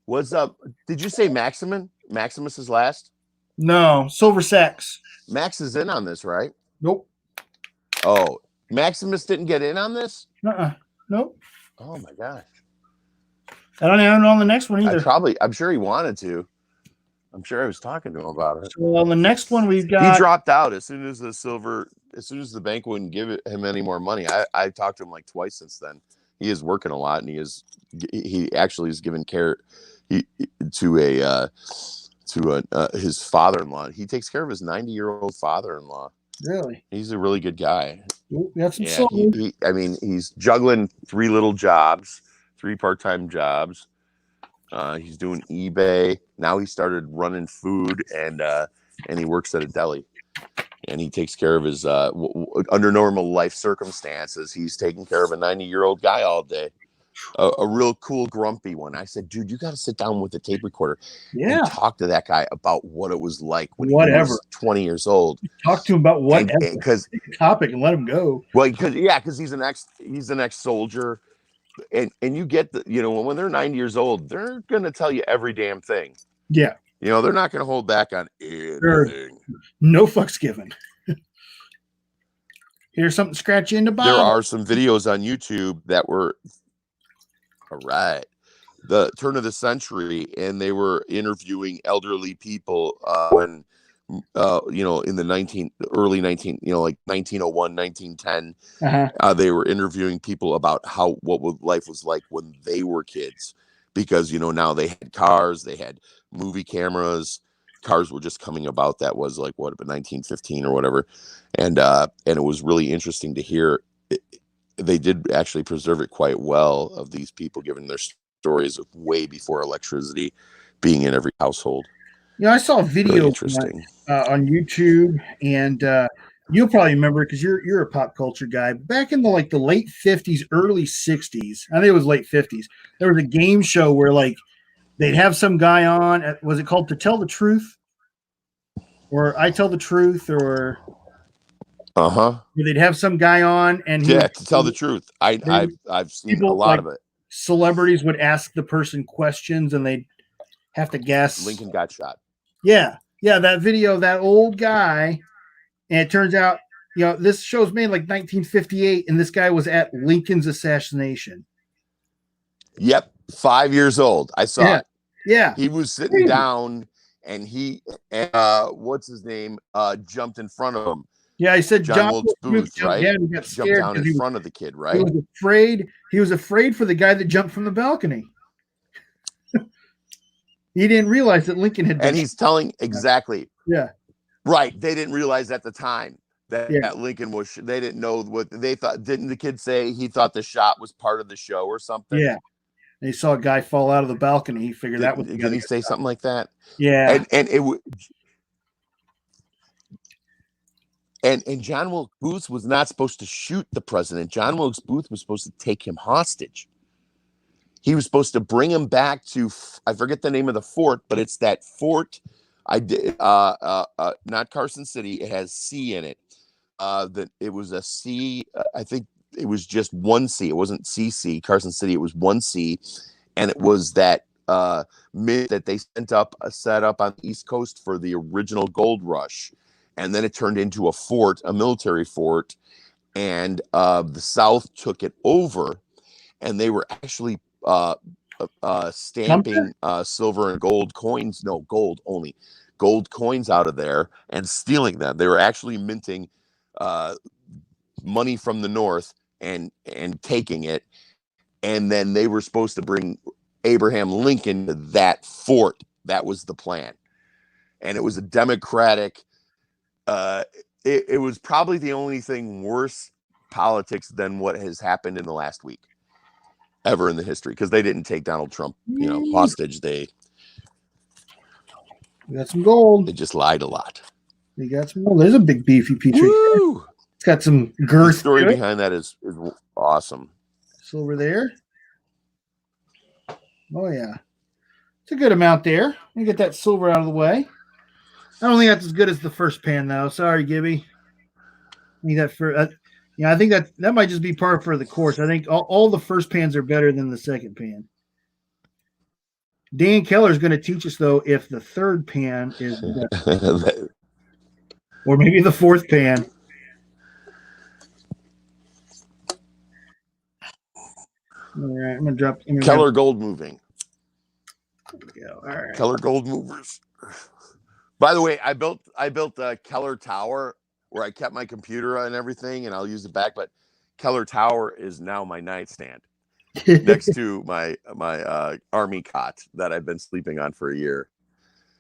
What's up? Did you say Maximus? Maximus is last? No, Silver Sacks. Max is in on this, right? Nope. Oh, Maximus didn't get in on this? Nope. Oh my gosh. I don't even know on the next one either. I'm sure he wanted to. I'm sure I was talking to him about it. So on the next one we've got. He dropped out as soon as the bank wouldn't give him any more money. I talked to him like twice since then. He is working a lot, and he actually is giving care to his father-in-law. He takes care of his 90-year-old father-in-law. Really? He's a really good guy. We have some he's juggling 3 little jobs. 3 part-time jobs. He's doing eBay now. He started running food, and he works at a deli. And he takes care of his under normal life circumstances. He's taking care of a 90-year-old guy all day. A real cool, grumpy one. I said, dude, you got to sit down with a tape recorder and talk to that guy about what it was like when he was 20 years old. Talk to him about whatever topic and let him go. Well, because he's an ex-soldier, and you get when they're 90 years old, they're gonna tell you every damn thing. Yeah, they're not gonna hold back on anything. No fucks given. Here's something scratchy in the bottom. There are some videos on YouTube that were. All right. The turn of the century, and they were interviewing elderly people when, in the early 19, like 1901, 1910. They were interviewing people about what life was like when they were kids, because now they had cars, they had movie cameras, cars were just coming about. That was like 1915 or whatever, and it was really interesting to hear. They did actually preserve it quite well, of these people giving their stories of way before electricity being in every household. I saw a video really interesting. On YouTube, and you'll probably remember it because you're a pop culture guy. Back in the late 50s, early 60s, I think it was late 50s, there was a game show where they'd have some guy on. Was it called To Tell the Truth? Or I Tell the Truth? Or they'd have some guy on, and To Tell the Truth. I've seen a lot of it. Celebrities would ask the person questions, and they'd have to guess. Lincoln got shot. Yeah, that video, that old guy, and it turns out, this show's made 1958, and this guy was at Lincoln's assassination. Yep, 5 years old. I saw it. Yeah, he was sitting down, and what's his name? Jumped in front of him. Yeah, he said John Wilkes Booth, right? Yeah, he got scared. Jumped down in front of the kid, right? He was afraid. He was afraid for the guy that jumped from the balcony. He didn't realize that Lincoln had. And he's telling exactly. Yeah. Right. They didn't realize at the time that Lincoln was. They didn't know what they thought. Didn't the kid say he thought the shot was part of the show or something? Yeah. And he saw a guy fall out of the balcony. He figured that was. Did he say something like that? Yeah. And it would. And John Wilkes Booth was not supposed to shoot the president. John Wilkes Booth was supposed to take him hostage. He was supposed to bring him back to, I forget the name of the fort, but it's that fort. Not Carson City. It has C in it. That it was a C. I think it was just one C. It wasn't CC Carson City. It was one C, and it was that that they set up on the East Coast for the original gold rush. And then it turned into a fort, a military fort, and the South took it over, and they were actually stamping silver and gold coins, no, gold only, gold coins out of there and stealing them. They were actually minting money from the North and taking it, and then they were supposed to bring Abraham Lincoln to that fort. That was the plan, and it was a Democratic. It was probably the only thing worse politics than what has happened in the last week ever in the history, because they didn't take Donald Trump, hostage. We got some gold. They just lied a lot. We got some gold. There's a big beefy piece. Right, it's got some girth. The story behind that is awesome. Silver there. Oh yeah, it's a good amount there. Let me get that silver out of the way. I don't think that's as good as the first pan, though. Sorry, Gibby. I think I think that might just be par for the course. I think all the first pans are better than the second pan. Dan Keller is going to teach us, though, if the third pan is better. Or maybe the fourth pan. All right, I'm going to drop. Keller Gold Moving. There we go. All right. Keller Gold Movers. By the way, I built a Keller Tower where I kept my computer and everything, and I'll use it back. But Keller Tower is now my nightstand next to my army cot that I've been sleeping on for a year,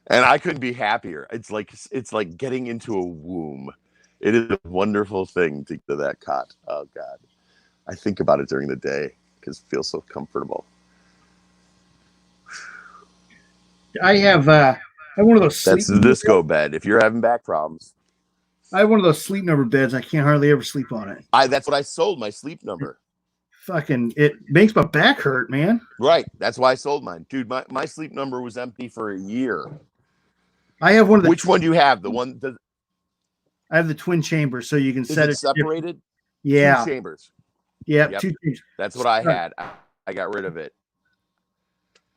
and I couldn't be happier. It's like getting into a womb. It is a wonderful thing to that cot. Oh God, I think about it during the day because it feels so comfortable. I have one of those. That's the disco bed. If you're having back problems, I have one of those sleep number beds. I can't hardly ever sleep on it. That's what I sold, my sleep number. Fucking, it makes my back hurt, man. Right. That's why I sold mine. Dude, my sleep number was empty for a year. I have one of the. Which one do you have? The one that I have the twin chambers, so you can set it separated? Yeah. 2 chambers. Yep. 2 chambers. That's what I had. I got rid of it.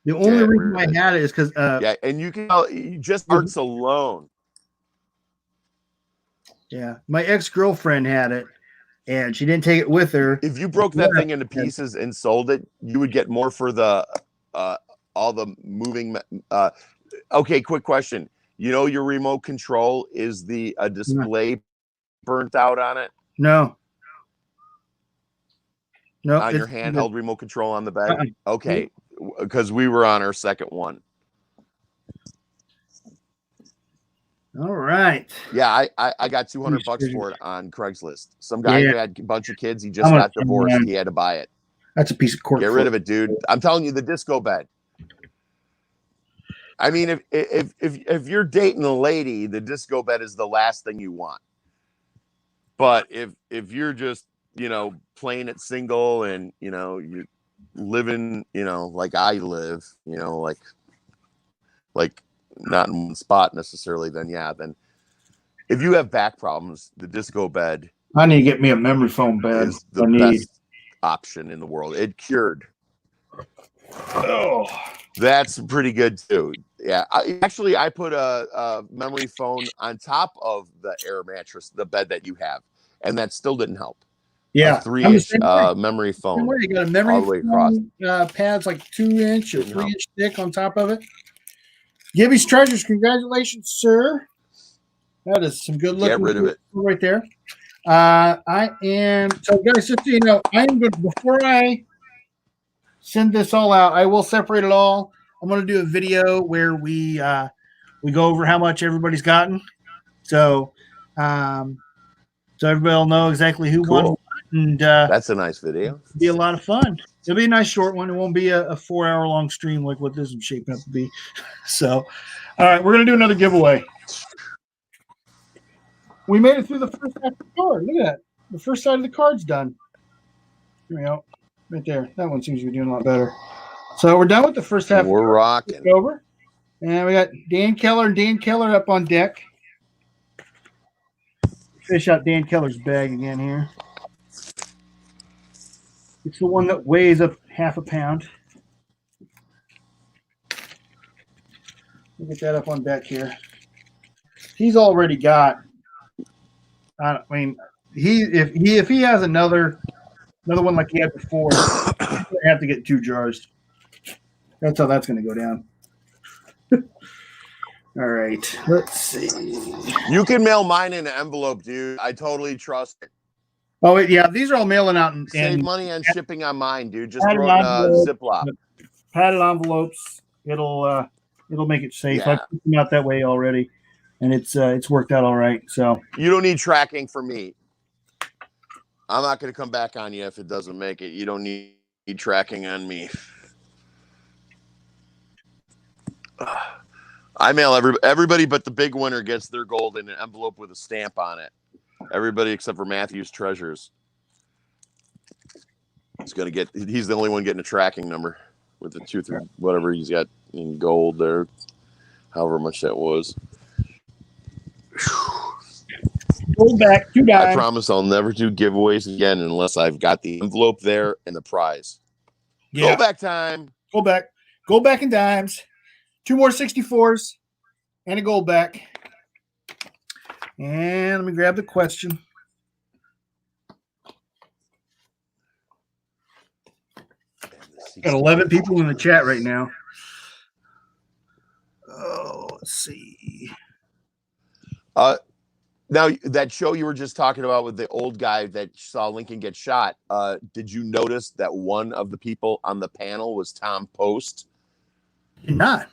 The only reason I had it is because yeah, and you can just parts alone. Yeah, my ex-girlfriend had it, and she didn't take it with her. If you broke that thing into pieces and sold it, you would get more for the all the moving. Okay, quick question. You know your remote control is the display burnt out on it? No. No. On your handheld remote control on the bed? Okay, because we were on our second one. All right. Yeah, I got $200 for it on Craigslist. Some guy who had a bunch of kids, he just got divorced. He had to buy it. That's a piece of cork. Get rid of it, dude. I'm telling you, the disco bed. I mean, if you're dating a lady, the disco bed is the last thing you want. But if you're just, playing it single and, you're living, like I live, like not in one spot necessarily, then if you have back problems, the disco bed. I need to get me a memory foam bed. Is the best option in the world. It cured. Oh, that's pretty good too. Yeah, I put a memory foam on top of the air mattress, the bed that you have, and that still didn't help. Yeah, 3-inch memory foam. You got a memory all the way across. Pads like 2-inch or 3-inch thick on top of it. Gibby's Treasures, congratulations, sir. That is some good looking. Get rid of it right there. I am so guys. Just so you know, I am going before I send this all out. I will separate it all. I'm going to do a video where we go over how much everybody's gotten. So everybody will know exactly who won. And that's a nice video. It'll be a lot of fun. It'll be a nice short one. It won't be a 4-hour-long stream like what this is shaping up to be. So, all right, we're going to do another giveaway. We made it through the first half of the card. Look at that. The first side of the card's done. Here we go. Right there. That one seems to be doing a lot better. So we're done with the first half. We're rocking. Over. And we got Dan Keller up on deck. Fish out Dan Keller's bag again here. It's the one that weighs up half a pound. We'll get that up on deck here. He's already got. I mean, if he has another one like he had before, he's gonna have to get 2 jars. That's how that's going to go down. All right, let's see. You can mail mine in an envelope, dude. I totally trust it. Oh yeah, these are all mailing out and save money on shipping on mine, dude. Just throw it in a Ziploc. Padded envelopes. It'll make it safe. Yeah. I put them out that way already, and it's worked out all right. So you don't need tracking for me. I'm not going to come back on you if it doesn't make it. You don't need tracking on me. I mail everybody, but the big winner gets their gold in an envelope with a stamp on it. Everybody except for Matthew's Treasures. He's the only one getting a tracking number with the 2 through whatever he's got in gold there, however much that was. Go back 2 dimes. I promise I'll never do giveaways again unless I've got the envelope there and the prize. Yeah. Go back time. Go back in dimes. 2 more 64s and a gold back. And let me grab the question. Got 11 people in the chat right now. Oh, let's see. Now, that show you were just talking about with the old guy that saw Lincoln get shot, did you notice that one of the people on the panel was Tom Post? Did not.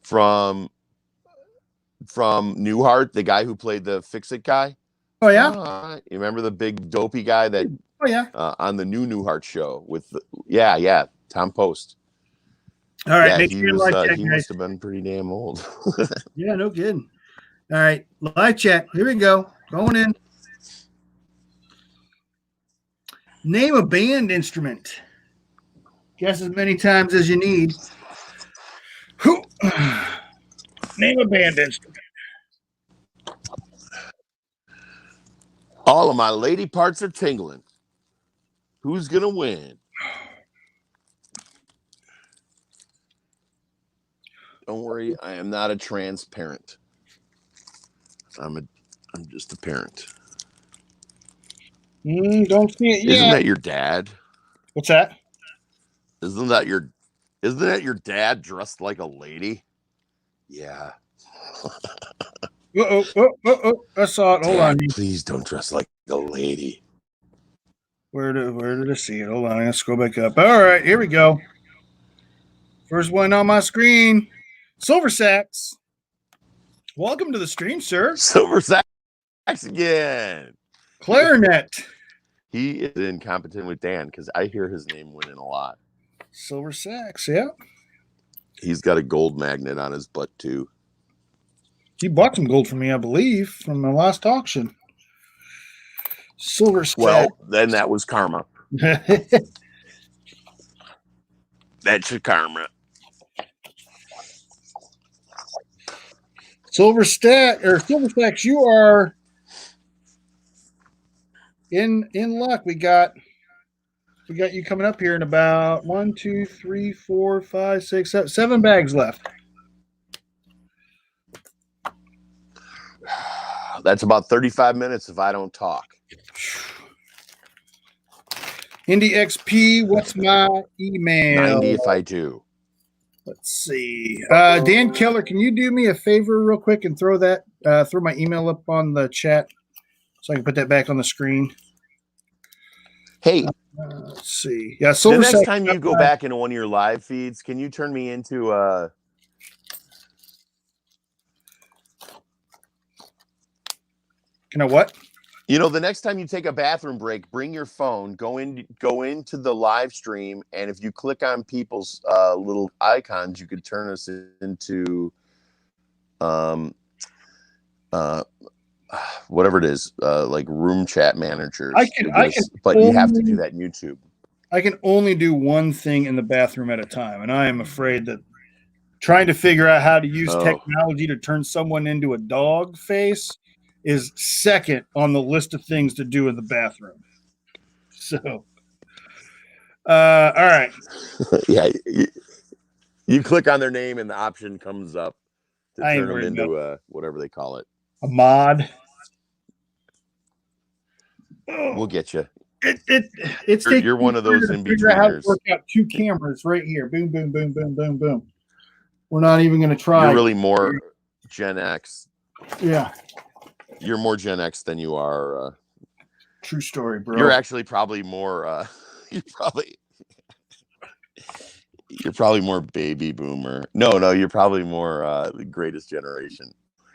From Newhart, the guy who played the Fix-It guy. Oh, yeah? You remember the big dopey guy that Oh yeah. On the new Newhart show with yeah, Tom Post. All right, Yeah, make he sure you was. live check, He guys. must have been pretty damn old. Yeah, no kidding. All right, live check. Here we go. Going in. Name a band instrument. Guess as many times as you need. Name a band instrument. All of my lady parts are tingling. Who's gonna win? Don't worry, I am not a transparent. I'm just a parent. Don't see it yet. Isn't that your dad? What's that? Isn't that your dad dressed like a lady? Yeah. I saw it. Hold Dad, on. please don't dress like a lady. Where did I see it? Hold on. Let's go back up. All right, here we go. First one on my screen. Silver sax. Welcome to the stream, sir. Silver sax again. Clarinet. He is in competition with Dan because I hear his name winning a lot. Silver sax, yeah. He's got a gold magnet on his butt too. He bought some gold from me, I believe, from my last auction. Silver sax. Well, then that was karma. That's your karma. Silver Stacks, you are in luck. We got you coming up here in about 1, 2, 3, 4, 5, 6, 7 bags left. That's about 35 minutes if I don't talk. Indy XP, what's my email? 90 if I do. Let's see. Dan Keller, can you do me a favor real quick and throw my email up on the chat so I can put that back on the screen? Hey, let's see. Yeah, the next time you go back into one of your live feeds, can you turn me into Can I what? You know, the next time you take a bathroom break, bring your phone, go into the live stream, and if you click on people's little icons, you could turn us into whatever it is, like room chat managers. But you have to do that in YouTube. I can only do one thing in the bathroom at a time, and I am afraid that trying to figure out how to use technology to turn someone into a dog face is second on the list of things to do in the bathroom. So, all right. Yeah, you click on their name and the option comes up to turn them into whatever they call it. A mod. We'll get you. You're one of those in betweeners. How to work out 2 cameras right here. Boom, boom, boom, boom, boom, boom. We're not even going to try. You're really more Gen X. Yeah. You're more Gen X than you are. True story, bro. You're actually probably more. You're probably more baby boomer. No, you're probably more the greatest generation.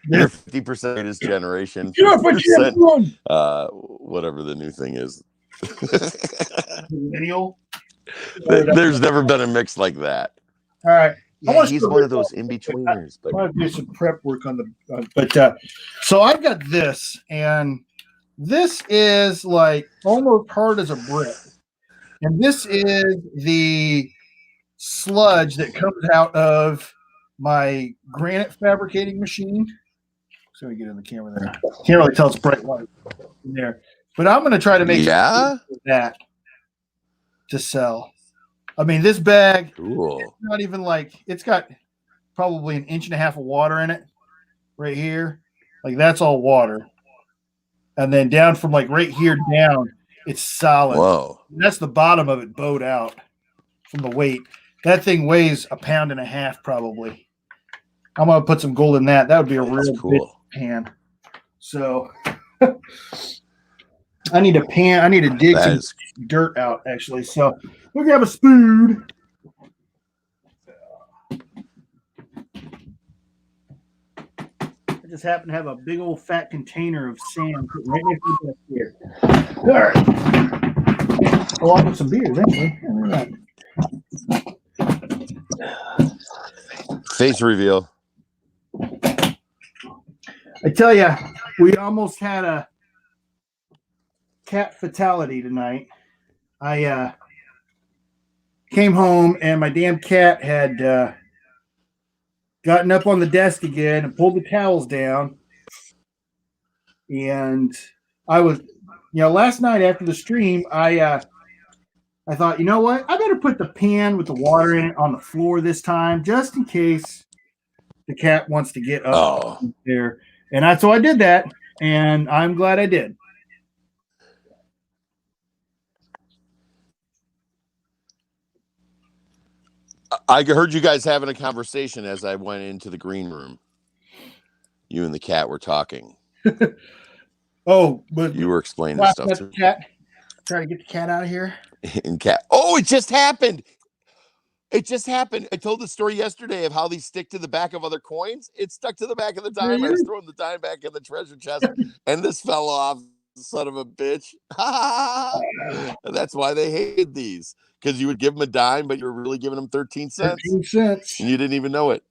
You're 50% greatest generation. 50%, whatever the new thing is. Millennial. There's never been a mix like that. All right. Yeah, he's one of those in-betweeners. I want to do some prep work on the so I've got this, and this is like almost hard as a brick. And this is the sludge that comes out of my granite fabricating machine. So we get in the camera there. Can't really tell it's bright light in there. But I'm going to try to make that to sell. I mean, this bag, it's not even like, it's got probably 1.5 inches of water in it right here. Like, that's all water. And then down from like right here down, it's solid. Whoa. And that's the bottom of it bowed out from the weight. That thing weighs 1.5 pounds probably. I'm going to put some gold in that. That would be a real cool pan. So I need a pan. I need to dig some dirt out, actually. So we'll grab a spoon. I just happen to have a big old fat container of sand right next to here. All right. along with some beers. Anyway, look at Face reveal. that. I tell you, we almost had a cat fatality tonight. I came home and my damn cat had gotten up on the desk again and pulled the towels down. And I was, last night after the stream, I thought, you know what? I better put the pan with the water in it on the floor this time, just in case the cat wants to get up there. And so I did that, and I'm glad I did. I heard you guys having a conversation as I went into the green room. You and the cat were talking. Oh, but you were explaining stuff to the cat. Try to get the cat out of here. And cat. Oh, it just happened. It just happened. I told the story yesterday of how these stick to the back of other coins. It stuck to the back of the dime. I was throwing the dime back in the treasure chest, and this fell off. Son of a bitch. That's why they hated these. Because you would give them a dime, but you were really giving them 13 cents. 13 cents. And you didn't even know it.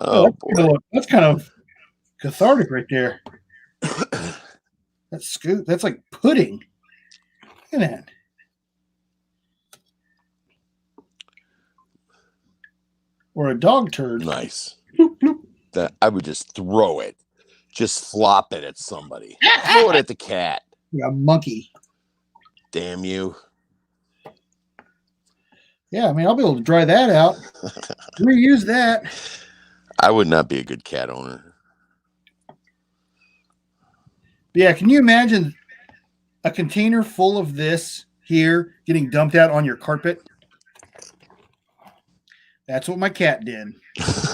Oh, boy. That's kind of cathartic right there. That's scoop. That's like pudding. Look at that. Or a dog turd. Nice. Bloop, bloop. That I would just throw it. Just flop it at somebody. Throw it at the cat. Yeah, monkey. Damn you. Yeah, I mean, I'll be able to dry that out. Reuse that. I would not be a good cat owner. Yeah, can you imagine a container full of this here getting dumped out on your carpet? That's what my cat did.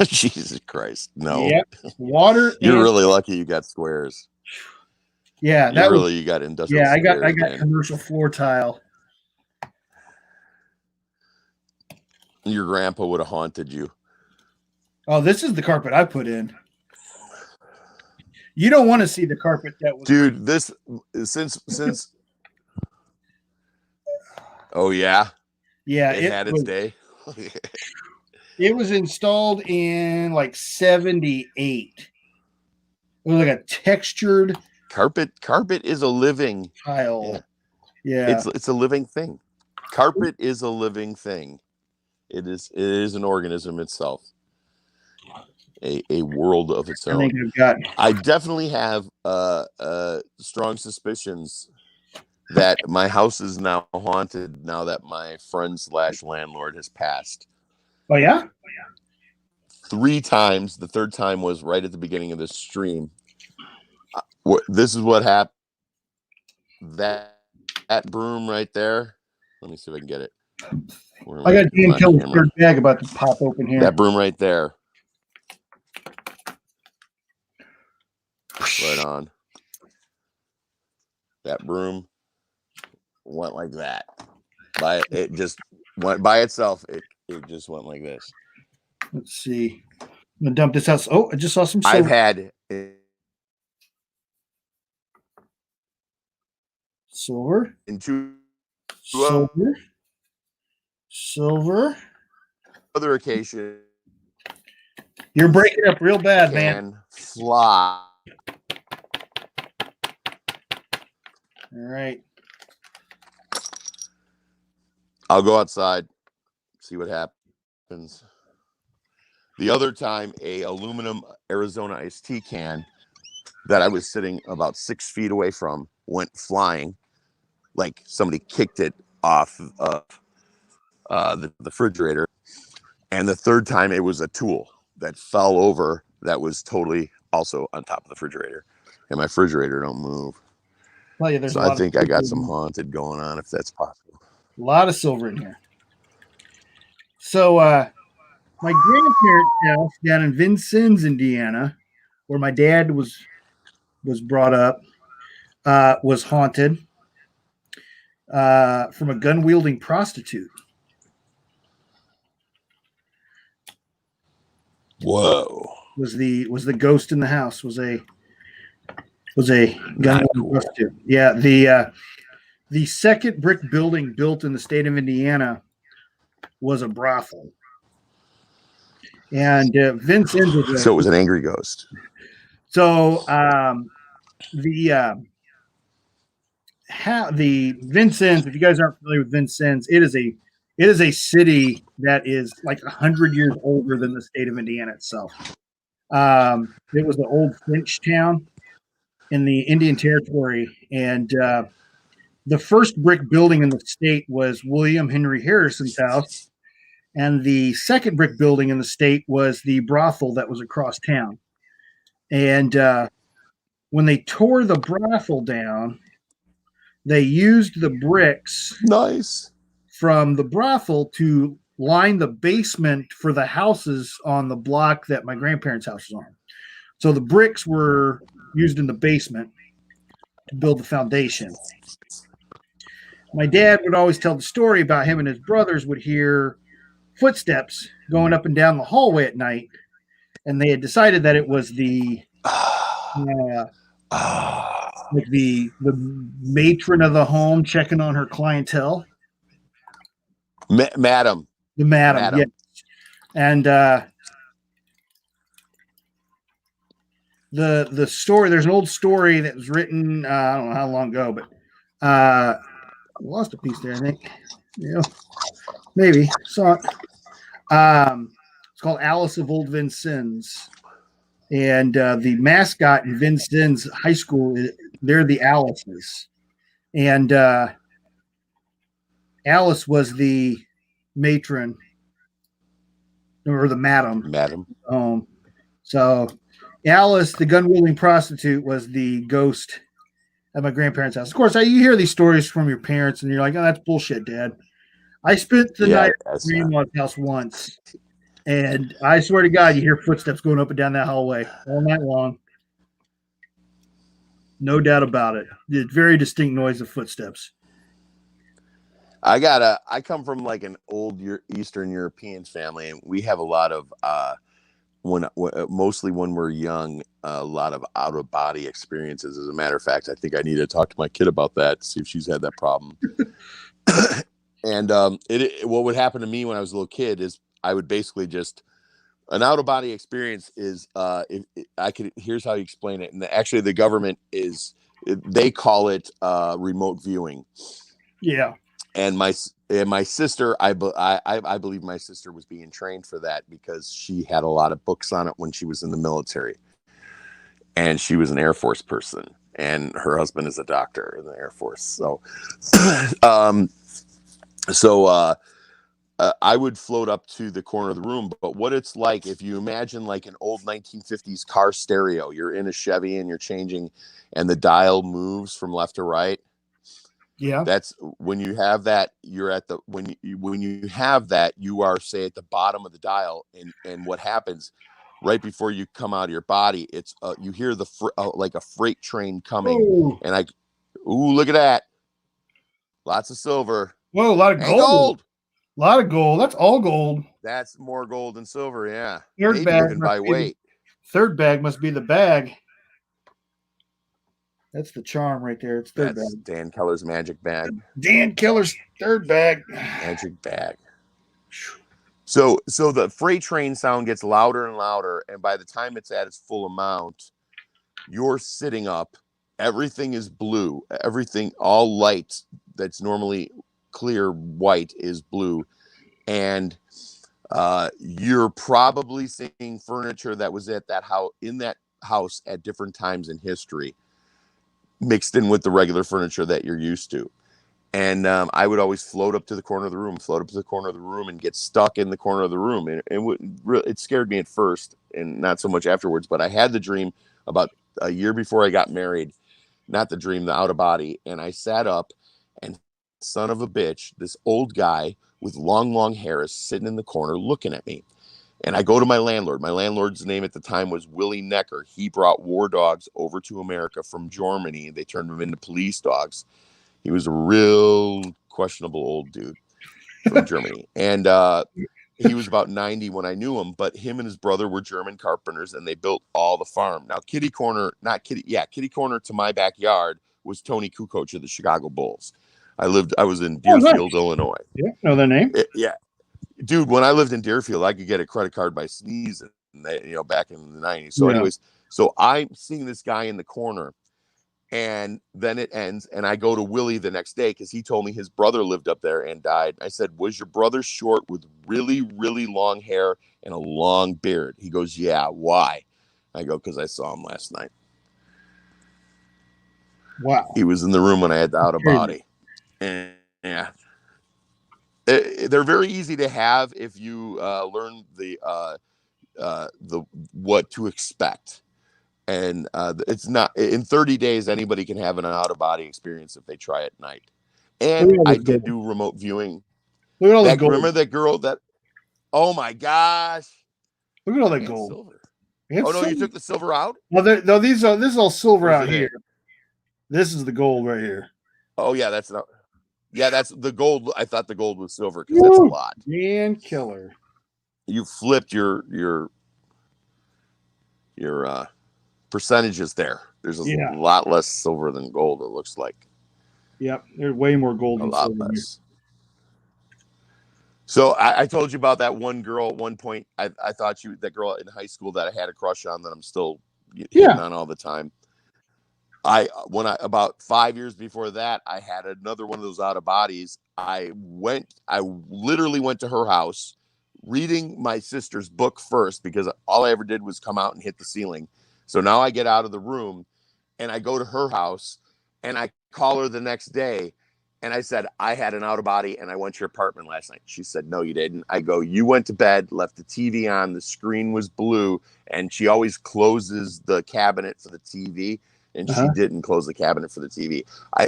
Jesus Christ. No. Yep. Water. You're really lucky you got squares. Yeah, you got industrial. Yeah, I got commercial floor tile. Your grandpa would have haunted you. Oh, this is the carpet I put in. You don't want to see the carpet that was. Dude, this since. Oh yeah. Yeah, it had its day. It was installed in like 78. It was like a textured carpet. Carpet is a living tile. Yeah. It's a living thing. Carpet is a living thing. It is an organism itself. A world of its own. I definitely have strong suspicions that my house is now haunted now that my friend / landlord has passed. Oh yeah? 3 times. The third time was right at the beginning of this stream. This is what happened. That broom right there. Let me see if I can get it. I got Dan Killer's third bag about to pop open here. That broom right there. Right on. That broom went like that. It just went by itself. It just went like this. Let's see. I'm gonna dump this out. Oh, I just saw some silver. I've had silver. Into silver. Other occasion. You're breaking up real bad, man. Fly. All right. I'll go outside, see what happens. The other time, a aluminum Arizona iced tea can that I was sitting about 6 feet away from went flying, like somebody kicked it off of the refrigerator. And the third time, it was a tool that fell over that was totally also on top of the refrigerator. And my refrigerator don't move. Well, yeah, so I think I got some haunted going on, if that's possible. A lot of silver in here. So my grandparents' house down in Vincennes, Indiana, where my dad was brought up, was haunted from a gun-wielding prostitute. Whoa. Was the ghost in the house was a gun-wielding prostitute. Yeah, The second brick building built in the state of Indiana was a brothel. And Vince Inns was So it was an angry ghost. so the Vince Inns. If you guys aren't familiar with Vince Inns, it is a city that is like 100 years older than the state of Indiana itself. It was the old French town in the Indian Territory, and the first brick building in the state was William Henry Harrison's house, and the second brick building in the state was the brothel that was across town. And when they tore the brothel down, they used the bricks Nice. from the brothel to line the basement for the houses on the block that my grandparents' house was on. So the bricks were used in the basement to build the foundation. My dad would always tell the story about him and his brothers would hear footsteps going up and down the hallway at night, and they had decided that it was the matron of the home checking on her clientele. Madam. The madam. Yes. And the story, there's an old story that was written, I don't know how long ago, but I lost a piece there, I think. Yeah, maybe. Saw it. It's called Alice of Old Vincennes. And the mascot in Vincennes High School, they're the Alices. And Alice was the matron or the madam. So Alice, the gun-wielding prostitute, was the ghost at my grandparents' house. Of course, you hear these stories from your parents, and you're like, "Oh, that's bullshit, Dad." I spent the night at grandma's house once, and I swear to God, you hear footsteps going up and down that hallway all night long. No doubt about it. The very distinct noise of footsteps. I come from like an old Eastern European family, and we have a lot of mostly when we're young, a lot of out of body experiences. As a matter of fact, I think I need to talk to my kid about that, see if she's had that problem. And what would happen to me when I was a little kid is I would basically just an out of body experience is here's how you explain it. And actually, the government they call it remote viewing. Yeah. And my sister, I believe my sister was being trained for that because she had a lot of books on it when she was in the military, and she was an Air Force person, and her husband is a doctor in the Air Force. So, I would float up to the corner of the room. But what it's like, if you imagine like an old 1950s car stereo, you're in a Chevy and you're changing, and the dial moves from left to right. Yeah, that's when you have that. You're at the when you have that, you are say at the bottom of the dial, and what happens right before you come out of your body, it's you hear the like a freight train coming. Ooh. And look at that, lots of silver. Whoa, a lot of gold. A lot of gold. That's all gold. That's more gold than silver. Yeah, Third maybe even by weight. Third bag must be the bag. That's the charm right there. It's third bag. Dan Keller's magic bag. Dan Keller's third bag. Magic bag. So the freight train sound gets louder and louder, and by the time it's at its full amount, you're sitting up. Everything is blue. Everything, all light that's normally clear white is blue, and you're probably seeing furniture that was at that house at different times in history, mixed in with the regular furniture that you're used to. And I would always float up to the corner of the room, and get stuck in the corner of the room. And it scared me at first, and not so much afterwards. But I had the dream about a year before I got married. Not the dream, the out of body. And I sat up, and son of a bitch, this old guy with long hair is sitting in the corner looking at me. And I go to my landlord. My landlord's name at the time was Willie Necker. He brought war dogs over to America from Germany. They turned them into police dogs. He was a real questionable old dude from Germany. And he was about 90 when I knew him, but him and his brother were German carpenters, and they built all the farm. Now, kitty corner to my backyard was Tony Kukoc of the Chicago Bulls. I was in Oh, nice. Deerfield, Illinois. Yeah, know their name. Yeah, dude. When I lived in Deerfield, I could get a credit card by sneezing. Back in the 90s. So, anyways, so I'm seeing this guy in the corner, and then it ends, and I go to Willie the next day because he told me his brother lived up there and died. I said, "Was your brother short with really, really long hair and a long beard?" He goes, "Yeah." Why? I go, "Because I saw him last night." Wow. He was in the room when I had the out of body. And yeah, they're very easy to have if you learn the what to expect. And it's not in 30 days. Anybody can have an out of body experience if they try at night. And I did do remote viewing. Look at all this gold. Remember that girl that? Oh my gosh! Look at all that gold. Silver. Oh no, you took the silver out. No, this is all silver out here. This is the gold right here. Oh yeah, that's not. Yeah, that's the gold. I thought the gold was silver because that's a lot. Dan Killer. You flipped your percentages there. There's a lot less silver than gold, it looks like. Yep, there's way more gold than silver. Less. So I told you about that one girl at one point. I thought that girl in high school that I had a crush on that I'm still hitting on all the time. About 5 years before that, I had another one of those out of bodies. I literally went to her house reading my sister's book first because all I ever did was come out and hit the ceiling. So now I get out of the room and I go to her house and I call her the next day. And I said, I had an out of body and I went to your apartment last night. She said, no, you didn't. I go, you went to bed, left the TV on, the screen was blue. And she always closes the cabinet for the TV. And she didn't close the cabinet for the TV.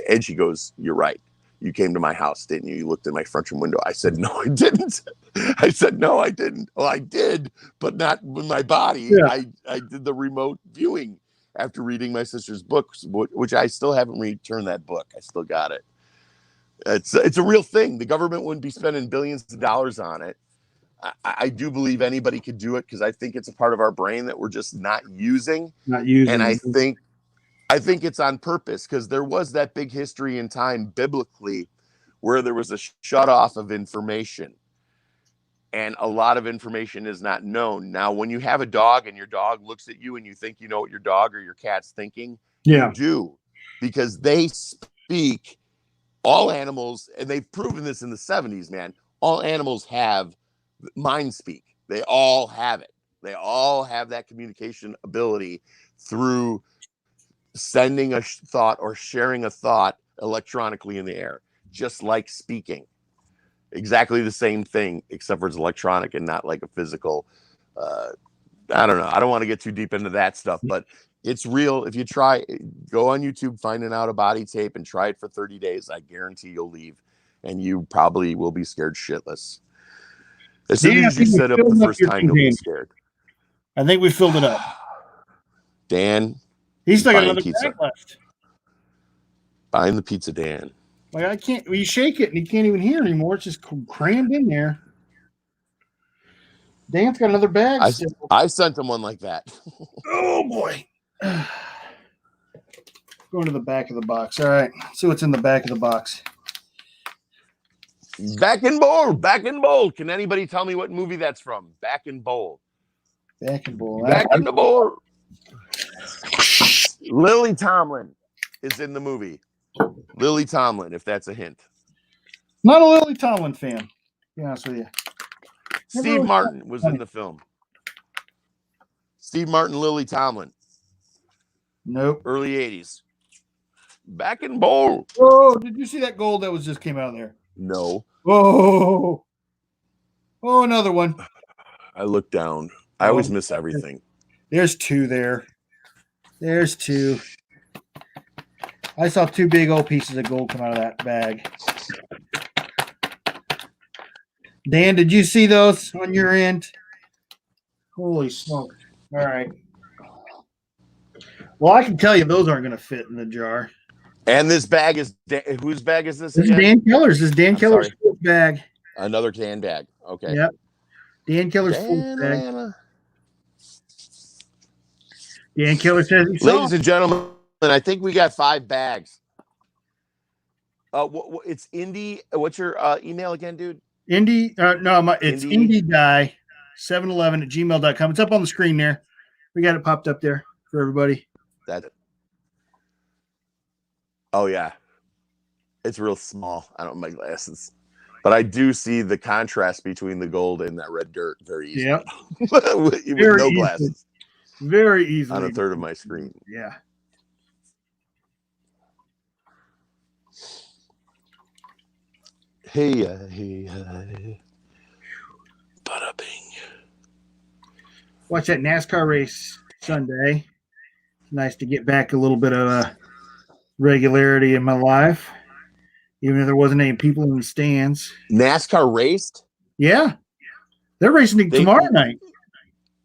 And she goes, you're right. You came to my house, didn't you? You looked in my front room window. I said, no, I didn't. I said, no, I didn't. Well, I did, but not with my body. Yeah. I did the remote viewing after reading my sister's books, which I still haven't returned that book. I still got it. It's a real thing. The government wouldn't be spending billions of dollars on it. I do believe anybody could do it because I think it's a part of our brain that we're just not using. And I think it's on purpose because there was that big history in time biblically where there was a shut off of information and a lot of information is not known. Now, when you have a dog and your dog looks at you and you think you know what your dog or your cat's thinking, you do, because they speak. All animals, and they've proven this in the 70s, man, all animals have mind speak. They all have it. They all have that communication ability through sending a thought or sharing a thought electronically in the air, just like speaking. Exactly the same thing, except for it's electronic and not like a physical. I don't know. I don't want to get too deep into that stuff, but it's real. If you try, go on YouTube, find an out of body tape and try it for 30 days. I guarantee you'll leave and you probably will be scared shitless. As soon as you set up the first time, you'll be scared. I think we filled it up. Dan, he's still got another bag left. Buying the pizza, Dan. Like I can't. You shake it and you can't even hear anymore. It's just crammed in there. Dan's got another bag. I sent him one like that. Oh boy. Going to the back of the box. All right. Let's see what's in the back of the box. Back and Bold. Back and Bold. Can anybody tell me what movie that's from? Back and Bold. Back and Bold. Back in the Bold. Lily Tomlin is in the movie. Lily Tomlin, if that's a hint. Not a Lily Tomlin fan, to be honest with you. Steve Martin was in the film. Steve Martin, Lily Tomlin. Nope. Early 80s. Back in Bowl. Oh, did you see that gold that was just came out of there? No. Oh. Oh, another one. I look down. I always miss everything. There's two there. There's two. I saw two big old pieces of gold come out of that bag. Dan, did you see those on your end? Holy smoke. All right. Well, I can tell you those aren't going to fit in the jar. And this bag is whose bag is this? This is Dan Keller's. This is Dan Keller's fourth bag. Another tan bag. Okay. Yep. Dan Keller's fourth bag. Dan Keller says he saw. Ladies and gentlemen, I think we got 5 bags. It's Indy. What's your email again, dude? Indy, it's Indy Guy 711 at gmail.com. It's up on the screen there. We got it popped up there for everybody. That's it. Oh yeah, it's real small. I don't have my glasses, but I do see the contrast between the gold and that red dirt very easily. Yeah, with no glasses. Very easily on a third of my screen. Yeah. Hey, bada bing. Watch that NASCAR race Sunday. It's nice to get back a little bit of regularity in my life, even if there wasn't any people in the stands. NASCAR raced? Yeah. They're racing tomorrow night,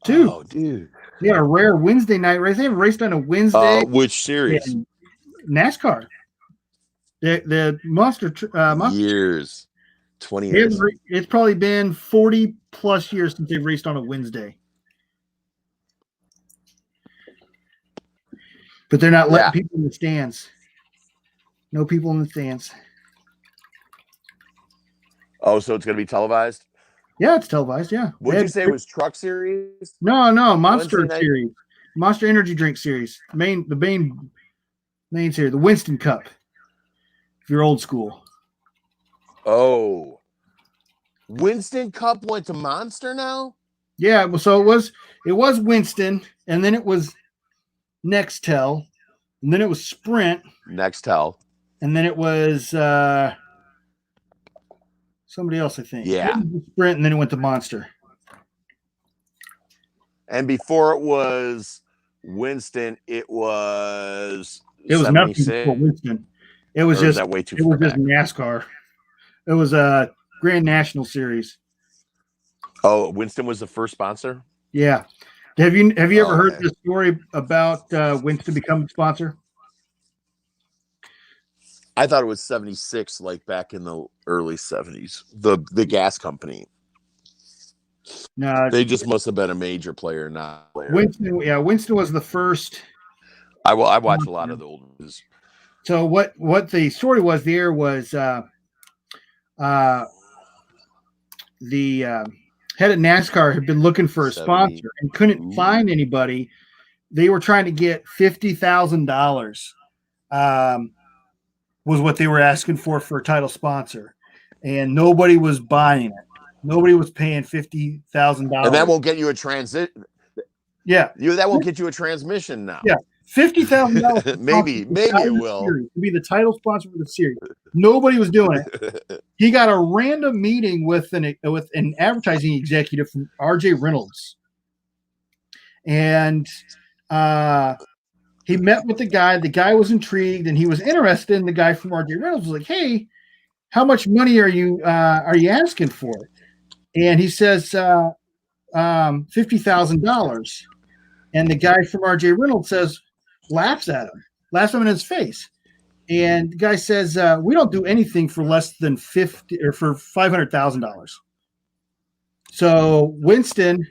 too. Oh, dude. They got a rare Wednesday night race. They haven't raced on a Wednesday. Which series? NASCAR. The Monster years. 20 years. It's probably been 40 plus years since they've raced on a Wednesday. But they're not letting people in the stands. No people in the stands. Oh, so it's going to be televised? Yeah, it's televised. Yeah. What did you say it was? Truck series? No, Monster series, Monster Energy Drink series. The main series, the Winston Cup. If you're old school. Oh, Winston Cup went to Monster now? Yeah. Well, so it was Winston, and then it was Nextel, and then it was Sprint. Nextel. And then it was somebody else, I think. Yeah. Sprint, and then it went to Monster. And before it was Winston, it was nothing before Winston. It was just that way too it far was back? just NASCAR. It was a Grand National Series. Oh, Winston was the first sponsor? Yeah. Have you ever heard the story about Winston becoming a sponsor? I thought it was 76, like back in the early 70s. The gas company. No, they just must have been a major player, not player. Winston was the first. I watch a lot of the old movies. So what the story was there was the head of NASCAR had been looking for a sponsor and couldn't find anybody. They were trying to get $50,000 was what they were asking for a title sponsor, and nobody was buying it. Nobody was paying $50,000. And that won't get you a transit. Yeah, that won't get you a transmission now. Yeah, $50,000. maybe it will to be the title sponsor for the series. Nobody was doing it. He got a random meeting with an advertising executive from R.J. Reynolds, and he met with the guy. The guy was intrigued, and he was interested in the guy from R.J. Reynolds. Was like, "Hey, how much money are you asking for?" And he says $50,000. And the guy from R.J. Reynolds laughs at him in his face. And the guy says, "We don't do anything for less than $500,000." So Winston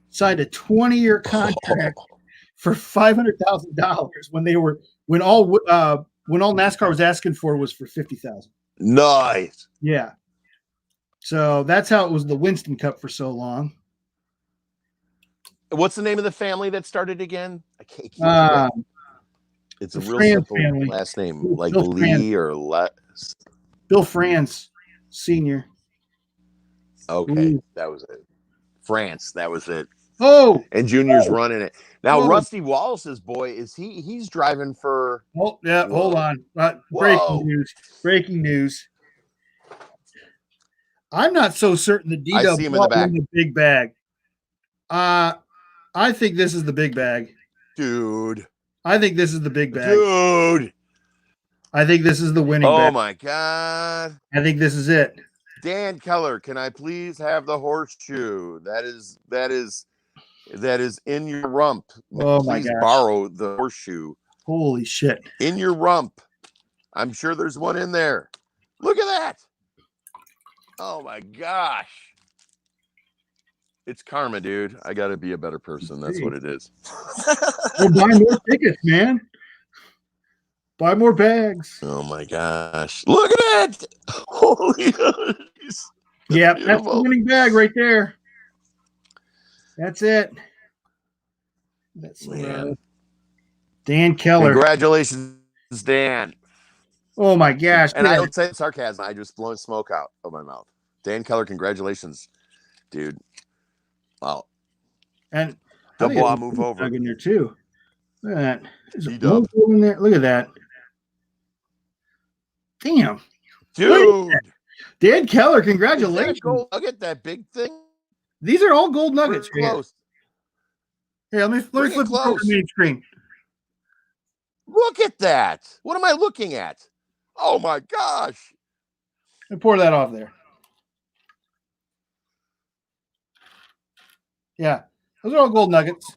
signed a 20-year contract for $500,000 when all NASCAR was asking for was for $50,000. Nice. Yeah. So that's how it was the Winston Cup for so long. What's the name of the family that started again? I can't keep it. It's a real simple last name, like Bill Lee or Les. Bill Franz Sr. Okay, that was it. France, that was it. Oh, and Junior's running it now. Rusty Wallace's boy he's driving for. Oh yeah, hold on. Breaking news. I'm not so certain the D-Dub in the big bag. I think this is the big bag. Dude. I think this is the big bag. Dude. I think this is the winning bag. Oh my God. I think this is it. Dan Keller, can I please have the horseshoe? That is in your rump. Oh my God. Please borrow the horseshoe. Holy shit. In your rump. I'm sure there's one in there. Look at that. Oh my gosh. It's karma, dude. I got to be a better person. That's what it is. Well, buy more tickets, man. Buy more bags. Oh my gosh! Look at it! Holy gosh! Yeah, that's the beautiful. winning bag right there. That's it. That's Man. Dan Keller. Congratulations, Dan. Oh my gosh! And I don't say sarcasm. I just blowing smoke out of my mouth. Dan Keller, congratulations, dude. Wow. And Double move over. in there too. Look at that. There's a D-dub. in there. Look at that. Damn. Dude. Dan Keller, Is congratulations. that gold nugget, that big thing? These are all gold nuggets. Close. Here, let me flip it on the main screen. Look at that. What am I looking at? Oh my gosh. And pour that off there. Yeah. Those are all gold nuggets.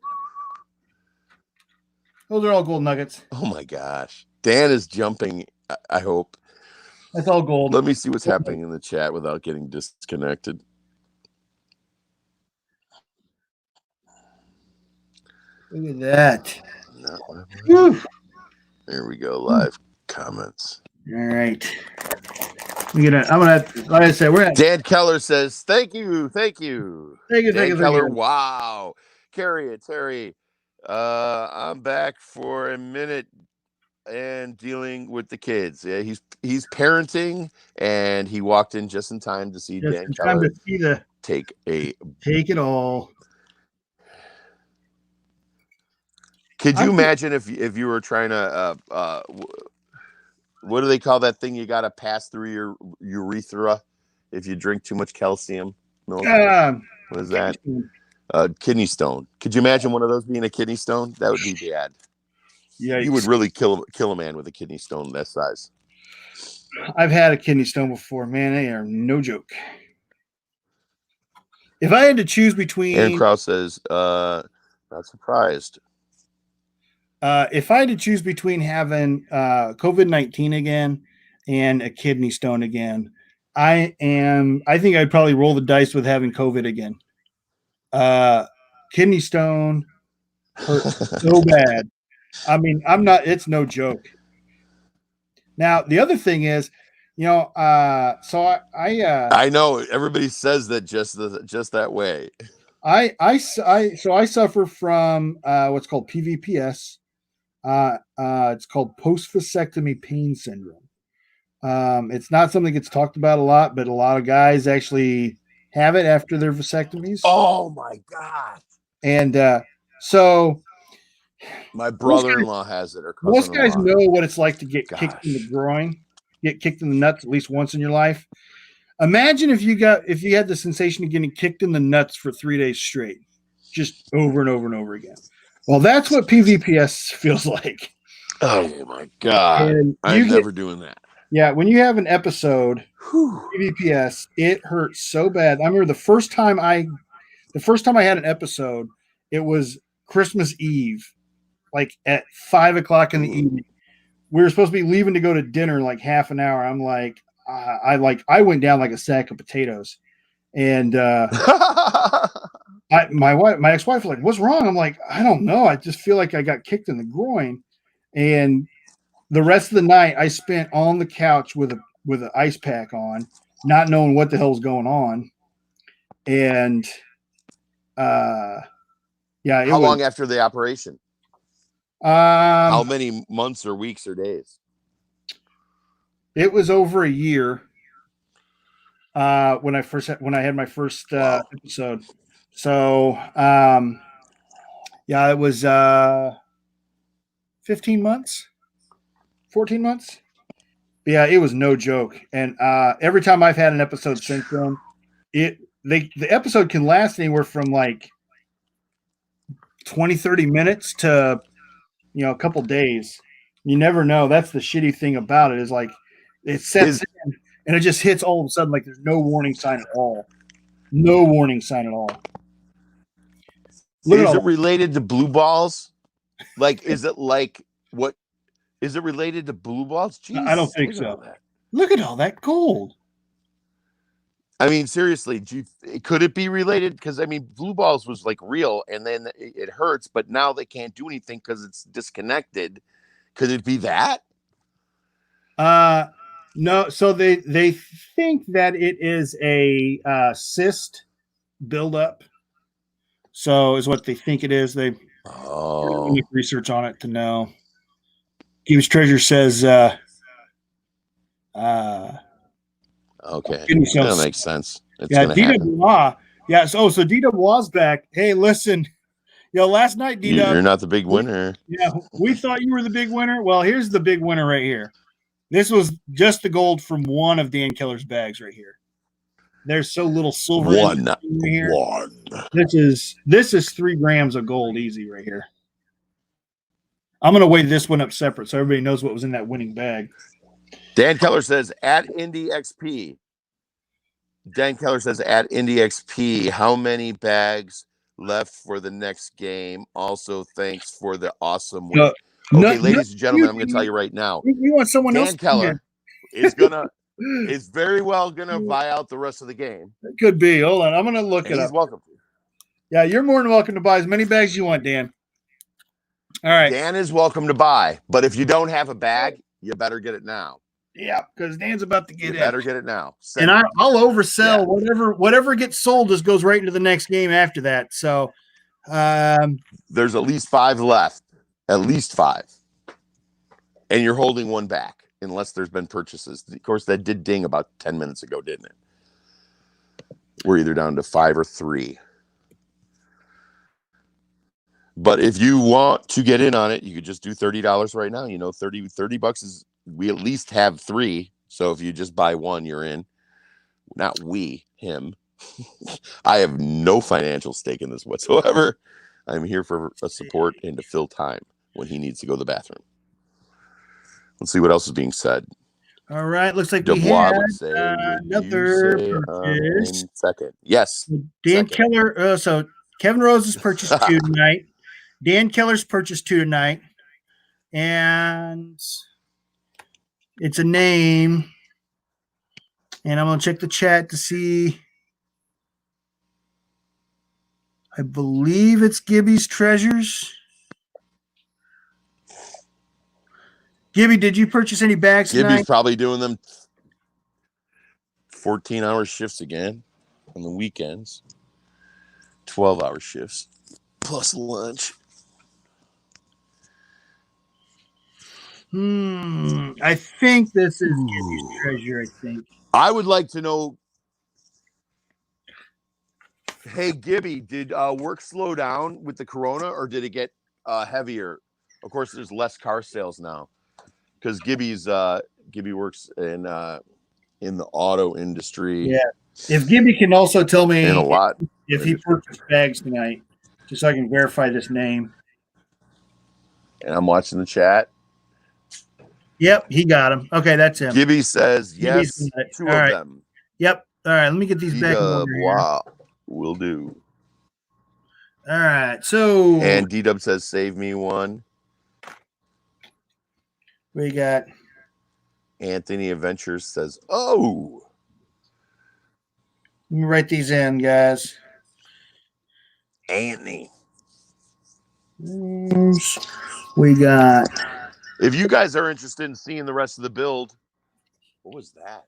Those are all gold nuggets. Oh my gosh. Dan is jumping, I hope. That's all gold. Let me see what's happening in the chat without getting disconnected. Look at that. There we go. Live comments. All right. I'm gonna like I said, we're at Dan Keller says, thank you. Thank you. Dan Keller, wow. Terry, I'm back for a minute and dealing with the kids. Yeah, he's parenting, and he walked in just in time to see Dan Keller take it all. Could you imagine if you were trying to what do they call that thing you got to pass through your urethra if you drink too much calcium milk? What is that? Kidney stone. Could you imagine one of those being a kidney stone? That would be bad. Yeah, you would really kill a man with a kidney stone that size. I've had a kidney stone before, man. They are no joke. If I had to choose between, Aaron Krause says, "Not surprised." If I had to choose between having COVID-19 again and a kidney stone again, I think I'd probably roll the dice with having COVID again. Kidney stone hurts so bad. I mean, it's no joke. Now, the other thing is, so I know everybody says that just that way. I suffer from what's called PVPS. It's called post-vasectomy pain syndrome. It's not something that gets talked about a lot, but a lot of guys actually have it after their vasectomies. Oh my God. And so my brother-in-law has it. Or most guys know what it's like to get kicked in the groin, get kicked in the nuts at least once in your life. Imagine if you had the sensation of getting kicked in the nuts for 3 days straight, just over and over and over again. Well, that's what PVPS feels like. Oh my God. I'm never doing that. Yeah, when you have an episode, PVPS, it hurts so bad. I remember the first time I had an episode, it was Christmas Eve, like at 5 o'clock in the evening. We were supposed to be leaving to go to dinner in like half an hour. I'm like, I went down like a sack of potatoes, and my ex-wife was like, "What's wrong?" I'm like, "I don't know. I just feel like I got kicked in the groin." And the rest of the night, I spent on the couch with an ice pack on, not knowing what the hell's going on. And yeah. How long after the operation? How many months or weeks or days? It was over a year. When I had my first episode. So yeah, it was 15 months, 14 months. Yeah, it was no joke. And every time I've had an episode since then, the episode can last anywhere from like 20, 30 minutes to a couple days. You never know. That's the shitty thing about it, is like it sets in and it just hits all of a sudden, like there's no warning sign at all. No warning sign at all. Is it related to blue balls? Like, is it related to blue balls? Jesus, I don't think so. Look at all that gold. I mean, seriously, could it be related? Because I mean, blue balls was like real, and then it hurts, but now they can't do anything because it's disconnected. Could it be that? No, so they think that it is a cyst buildup. So is what they think it is. They Oh, research on it to know. Gabe's Treasure says okay. goodness That knows. makes sense. It's Yeah, gonna happen. DWA. Yeah, so DWA's back. Hey, listen, last night, You're DW, not the big winner. we thought you were the big winner. Well, here's the big winner right here. This was just the gold from one of Dan Keller's bags right here. There's so little silver in here. One. This is 3 grams of gold easy right here. I'm gonna weigh this one up separate so everybody knows what was in that winning bag. Dan Keller says at Indy XP. Dan Keller says at Indy XP, how many bags left for the next game? Also, thanks for the awesome win. Okay, ladies and gentlemen, I'm going to tell you right now. You want someone else? Dan Keller is very well gonna buy out the rest of the game. It could be. Hold on, I'm gonna look it up. He's welcome to. Yeah, you're more than welcome to buy as many bags you want, Dan. All right. Dan is welcome to buy, but if you don't have a bag, you better get it now. Yeah, because Dan's about to get in. You better get it now. And I'll oversell whatever gets sold just goes right into the next game after that. So there's at least 5 left. At least 5. And you're holding one back unless there's been purchases. Of course, that did ding about 10 minutes ago, didn't it? We're either down to 5 or 3. But if you want to get in on it, you could just do $30 right now. You know, 30 bucks is, we at least have 3. So if you just buy one, you're in. Not we, him. I have no financial stake in this whatsoever. I'm here for a support and to fill time when he needs to go to the bathroom. Let's see what else is being said. All right, looks like Dubois we had would say, another purchase. In second. Yes. Dan Keller. So Kevin Rose has purchased 2 tonight. Dan Keller's purchased 2 tonight. And it's a name. And I'm going to check the chat to see. I believe it's Gibby's Treasures. Gibby, did you purchase any bags tonight? Gibby's probably doing them 14-hour shifts again on the weekends. 12-hour shifts plus lunch. I think this is Gibby's Treasure, I think. I would like to know, hey, Gibby, did work slow down with the corona or did it get heavier? Of course, there's less car sales now because Gibby works in the auto industry. Yeah. If Gibby can also tell me a lot if he purchased bags tonight, just so I can verify this name. And I'm watching the chat. Yep, he got him. Okay, that's him. Gibby says yes, 2 of them. Yep. All right, let me get these back. Wow, will do. All right, so and D-Dub says save me one. We got Anthony Adventures says, oh. Let me write these in, guys. Anthony. We got. If you guys are interested in seeing the rest of the build, what was that?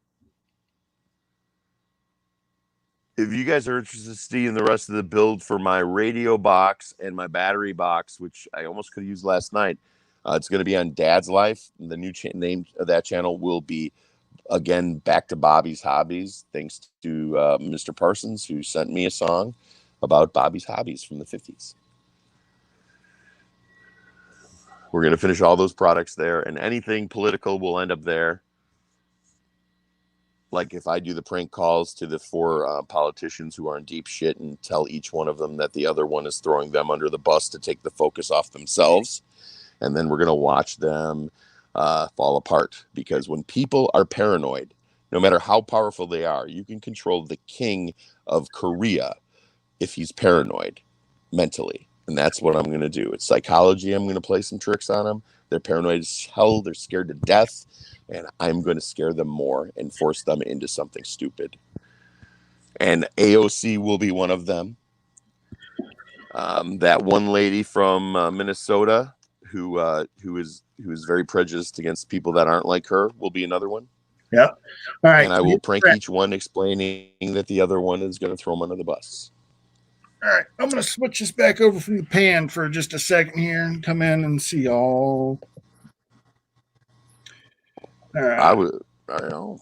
If you guys are interested in seeing the rest of the build for my radio box and my battery box, which I almost could have used last night, it's going to be on Dad's Life. The new name of that channel will be, again, Back to Bobby's Hobbies, thanks to Mr. Parsons, who sent me a song about Bobby's hobbies from the 50s. We're going to finish all those products there, and anything political will end up there. Like if I do the prank calls to the 4 politicians who are in deep shit and tell each one of them that the other one is throwing them under the bus to take the focus off themselves. And then we're going to watch them fall apart. Because when people are paranoid, no matter how powerful they are, you can control the king of Korea if he's paranoid mentally. And that's what I'm going to do. It's psychology. I'm going to play some tricks on them. They're paranoid as hell. They're scared to death. And I'm going to scare them more and force them into something stupid. And AOC will be one of them. That one lady from Minnesota who is who's very prejudiced against people that aren't like her, will be another one. Yep. All right. And I will prank each one, explaining that the other one is going to throw them under the bus. All right. I'm going to switch this back over from the pan for just a second here and come in and see y'all. All right. I don't know.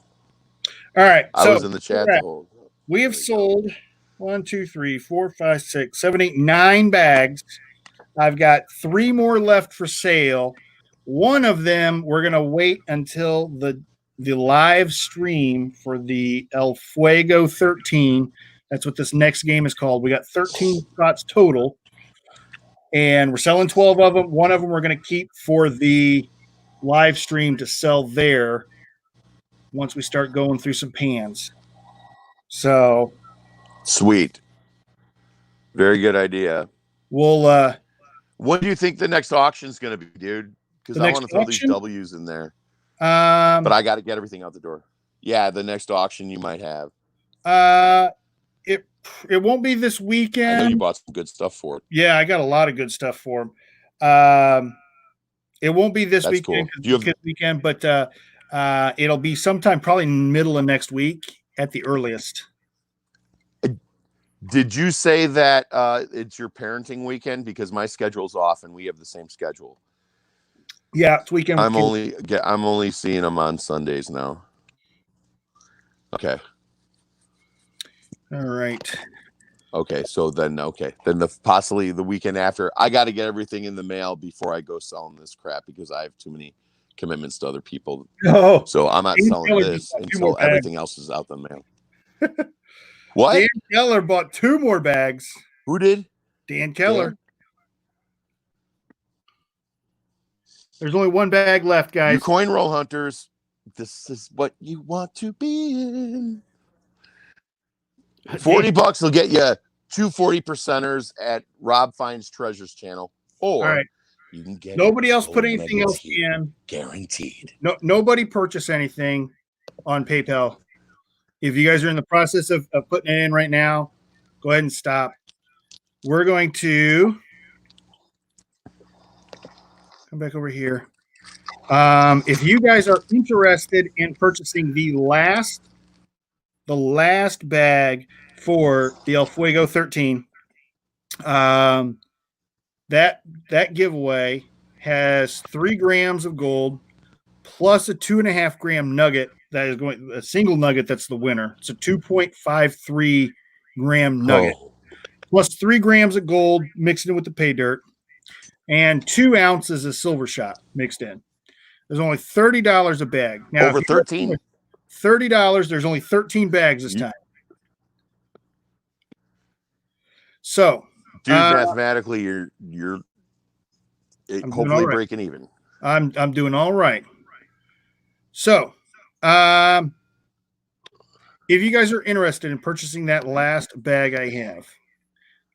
All right. I was in the chat the whole. We have sold 1, 2, 3, 4, 5, 6, 7, 8, 9 bags. I've got 3 more left for sale. One of them we're going to wait until the live stream for the El Fuego 13. That's what this next game is called. We got 13 spots total, and we're selling 12 of them. One of them we're going to keep for the live stream to sell there once we start going through some pans. So sweet. Very good idea. We'll what do you think the next auction is going to be, dude? Because I want to throw these W's in there. But I got to get everything out the door. Yeah, the next auction you might have. It won't be this weekend. I know you bought some good stuff for it. Yeah, I got a lot of good stuff for them. It won't be this weekend, weekend, but it'll be sometime probably middle of next week at the earliest. Did you say that it's your parenting weekend? Because my schedule's off and we have the same schedule. Yeah, it's weekend. I'm only seeing them on Sundays now. Okay. All right. Okay, so then possibly the weekend after, I got to get everything in the mail before I go selling this crap because I have too many commitments to other people. Oh, so I'm not selling this until everything else is out the mail. What? Dan Keller bought 2 more bags. Who did? Dan Keller. Dan? There's only 1 bag left, guys. You coin roll hunters, this is what you want to be in. $40 will get you 2 40%ers at Rob Finds Treasures channel. Or you can get nobody else put anything else in. Guaranteed. No, nobody purchase anything on PayPal. If you guys are in the process of putting it in right now, go ahead and stop. We're going to come back over here. If you guys are interested in purchasing the last bag for the El Fuego 13, that giveaway has 3 grams of gold plus a 2.5 gram nugget. That is going a single nugget. That's the winner. It's a 2.53 gram nugget plus 3 grams of gold mixed in with the pay dirt and 2 ounces of silver shot mixed in. There's only $30 a bag. Now, over 13. $30. There's only 13 bags this time. So, dude, mathematically, you're hopefully breaking even. I'm doing all right. So, if you guys are interested in purchasing that last bag I have,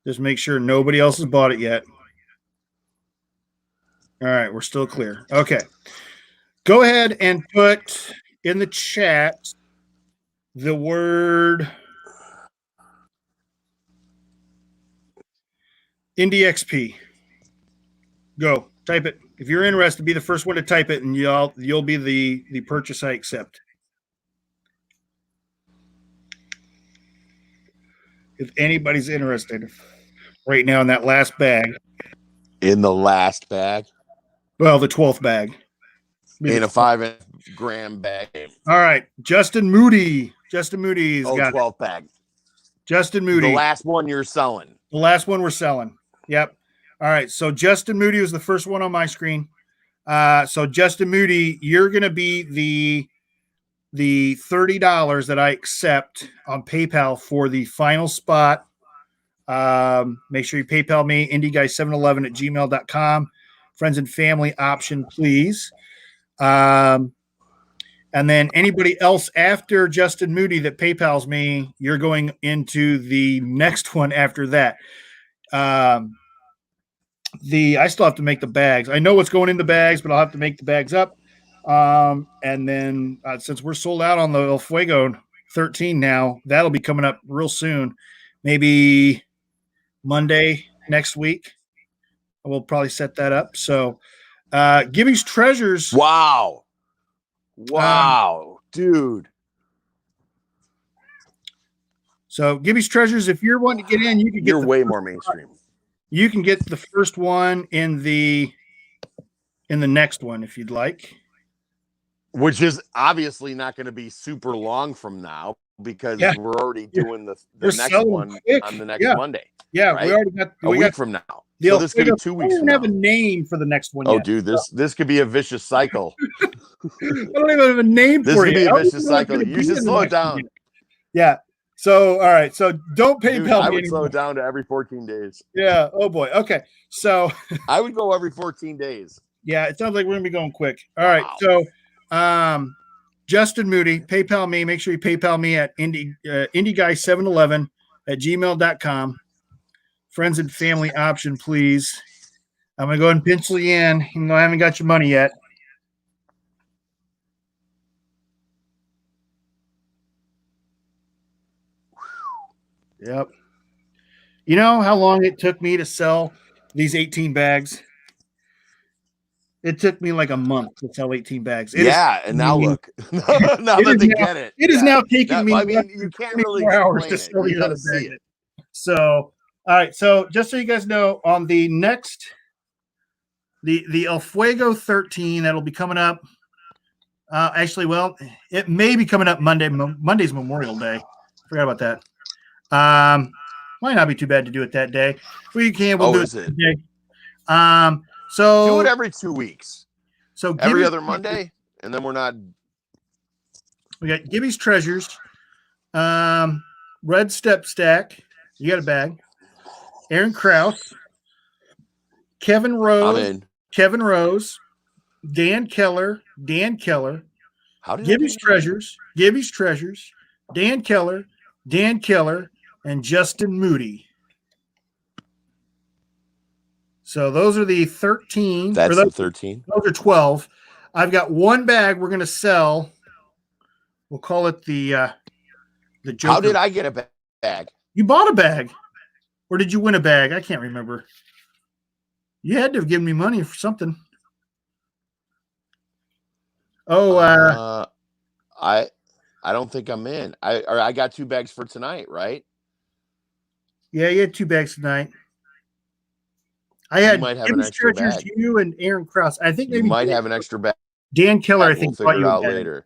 just make sure nobody else has bought it yet. All right, we're still clear. Okay. Go ahead and put in the chat the word IndieXP. Go. Type it. If you're interested, be the first one to type it, and you'll be the purchase I accept. If anybody's interested right now in that last bag. In the last bag? Well, the 12th bag. In a 5 gram bag. All right. Justin Moody. Justin Moody's got 12 bag. Justin Moody. The last one you're selling. The last one we're selling. Yep. All right. So Justin Moody was the first one on my screen. So Justin Moody, you're going to be the $30 that I accept on PayPal for the final spot. Make sure you PayPal me, indieguy711@gmail.com. Friends and family option, please. And then anybody else after Justin Moody that PayPals me, you're going into the next one after that. I still have to make the bags. I know what's going in the bags, but I'll have to make the bags up. And then since we're sold out on the El Fuego 13 now, that'll be coming up real soon. Maybe Monday next week. We'll probably set that up. So Gibby's Treasures. Wow. Wow, dude. So Gibby's Treasures, if you're wanting to get in, you can get You're way more mainstream. You can get the first one in the next one if you'd like. Which is obviously not going to be super long from now because we're already doing the next one quick. On the next Monday. Yeah, right? We already got a week from now. So this could be 2 weeks from now. I don't have a name for the next one yet. Dude, this could be a vicious cycle. I don't even have a name for it. This could be a vicious cycle. You should slow it down. Yeah. So, all right. So don't PayPal me. I would slow it down to every 14 days. Yeah. Oh, boy. Okay. So I would go every 14 days. Yeah. It sounds like we're going to be going quick. All right. Wow. So Justin Moody, PayPal me. Make sure you PayPal me at indieguy711@gmail.com. Friends and family option, please. I'm going to go ahead and pencil you in, even though I haven't got your money yet. Yep. You know how long it took me to sell these 18 bags? It took me like a month to sell 18 bags. And now look. now that they get it. It is now taking me you can't really 4 hours to sell the other bag. So, all right. So just so you guys know, on the next, the El Fuego 13, that'll be coming up. Actually, well, it may be coming up Monday. Monday's Memorial Day. Forgot about that. Might not be too bad to do it that day. We'll do it that day. So do it every 2 weeks. So every other Monday, and then we're not. We got Gibby's Treasures, Red Step Stack. You got a bag. Aaron Krause, Kevin Rose, Dan Keller, Gibby's Treasures, Dan Keller, and Justin Moody. So those are the 13. That's the 13. Those are 12. I've got one bag we're going to sell. We'll call it the Joker. How did I get a bag? You bought a bag. Or did you win a bag? I can't remember. You had to have given me money for something. I don't think I'm in. I got 2 bags for tonight, right? Yeah, you had 2 bags tonight. I had might have an extra bag. You and Aaron Krause. I think maybe you might have an extra bag. Dan Keller, I think, bought you a bag later.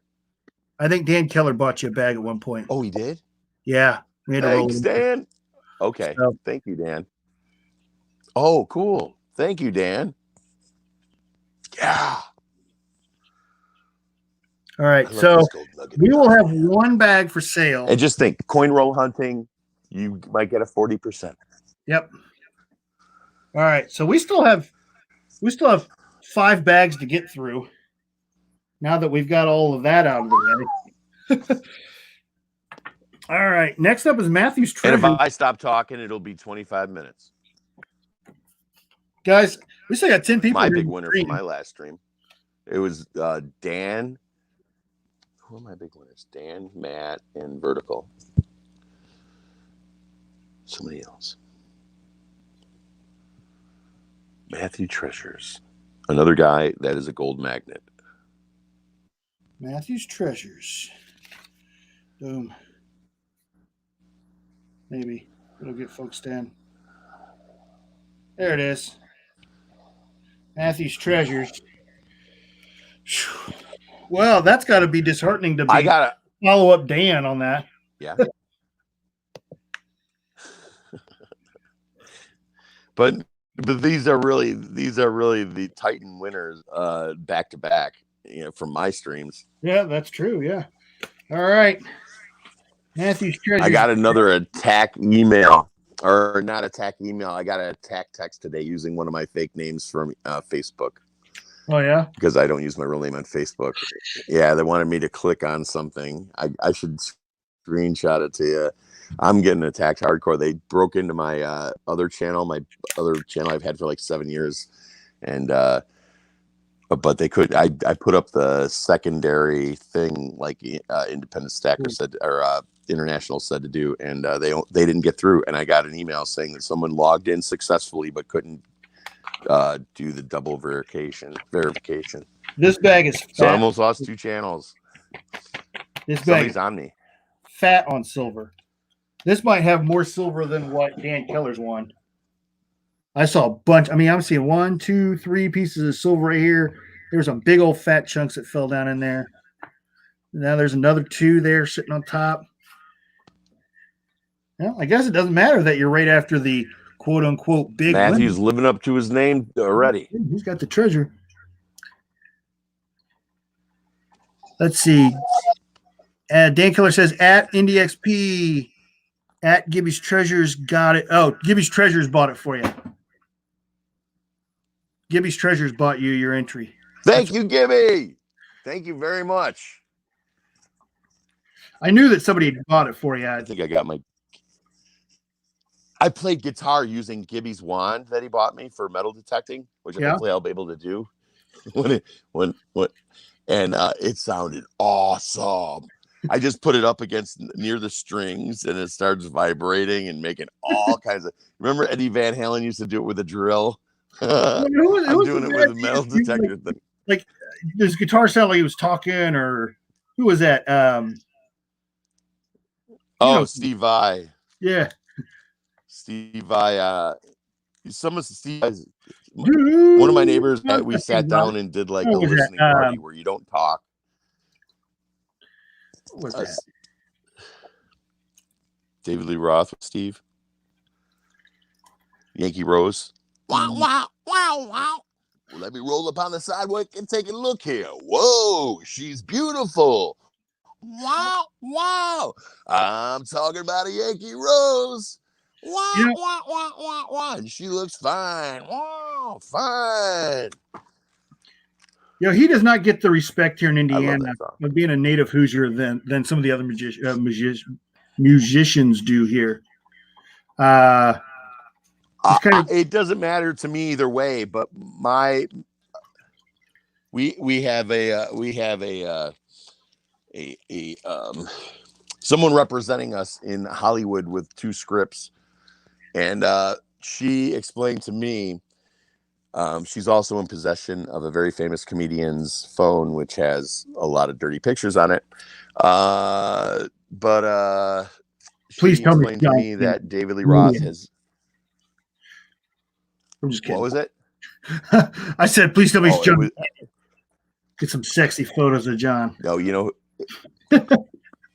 I think Dan Keller bought you a bag at one point. Oh, he did? Yeah. Thanks, Dan. Okay. So, thank you, Dan. Oh, cool. Thank you, Dan. Yeah. All right. So we will have one bag for sale. And just think, coin roll hunting, you might get a 40%. Yep. All right. So we still have 5 bags to get through. Now that we've got all of that out of the way. All right. Next up is Matthew's Treasure. And if I stop talking, it'll be 25 minutes. Guys, we still got 10 people. My big winner for my last stream. It was Dan. Who are my big winners? Dan, Matt, and Vertical. Somebody else. Matthew Treasures. Another guy that is a gold magnet. Matthew's Treasures. Boom. Maybe it'll get folks down. There it is. Matthew's Treasures. Well, that's got to be disheartening to follow up Dan on that. Yeah. but these are really the Titan winners back to back, from my streams. Yeah, that's true. Yeah. All right. Matthew's Treasures. I got another attack email. Or not attack email. I got an attack text today using one of my fake names from Facebook. Oh, yeah? Because I don't use my real name on Facebook. Yeah, they wanted me to click on something. I should screenshot it to you. I'm getting attacked hardcore. They broke into my other channel I've had for like 7 years. And but they could. I put up the secondary thing like Independent Stacker said, or International said to do, and they didn't get through. And I got an email saying that someone logged in successfully but couldn't do the double verification. This bag is fat. So I almost lost 2 channels. This bag Somebody's is on me. fat on silver. This might have more silver than what Dan Keller's won. I saw a bunch. I mean, I'm seeing 1, 2, 3 pieces of silver right here. There were some big old fat chunks that fell down in there. Now there's another 2 there sitting on top. Well, I guess it doesn't matter that you're right after the quote unquote big Matthew's winner. living up to his name already. He's got the treasure. Let's see. Dan Keller says at IndieXP, at Gibby's Treasures got it. Oh, Gibby's Treasures bought it for you. Gibby's Treasures bought you your entry. Thank you, Gibby. Thank you very much. I knew that somebody had bought it for you. I think I got my. I played guitar using Gibby's wand that he bought me for metal detecting, which hopefully I'll be able to do and it sounded awesome. I just put it up against near the strings and it starts vibrating and making all kinds of. Remember Eddie Van Halen used to do it with a drill? I'm doing it with a metal detector thing. Like, does guitar sound like he was talking, or who was that? Steve Vai. Yeah. Steve Vai. Some of Steve Vai's, one of my neighbors, we sat down and did like a listening party where you don't talk. What was that? David Lee Roth with Steve. Yankee Rose. Wow, wow, wow, wow. Well, let me roll up on the sidewalk and take a look here. Whoa, she's beautiful. Wow, wow. I'm talking about a Yankee Rose. Wow, wow, wow, wow, wow. And she looks fine. Wow, fine. You know, he does not get the respect here in Indiana of being a native Hoosier than some of the other musicians do here. It doesn't matter to me either way, but we have someone representing us in Hollywood with 2 scripts, and she explained to me she's also in possession of a very famous comedian's phone, which has a lot of dirty pictures on it. Please she tell explained to me that David Lee Roth has. I'm just kidding. What was it? I said, please tell me it's John. Get some sexy photos of John. No, you know,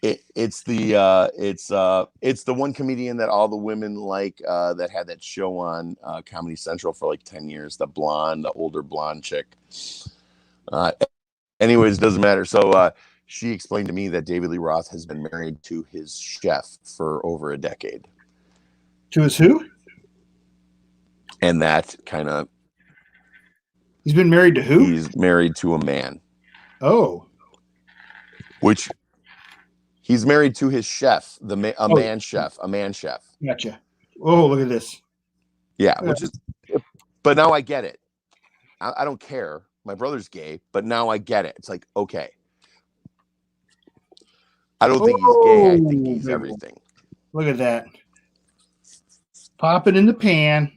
it's the one comedian that all the women like that had that show on Comedy Central for like 10 years. The older blonde chick. Anyways, doesn't matter. So she explained to me that David Lee Roth has been married to his chef for over a decade. To his who? And that kind of. He's been married to who? He's married to a man. Oh. Which he's married to his chef, a man chef. Gotcha. Oh, look at this. Yeah, but now I get it. I don't care. My brother's gay, but now I get it. It's like, okay. I don't think he's gay. I think he's everything. Look at that. Pop it in the pan.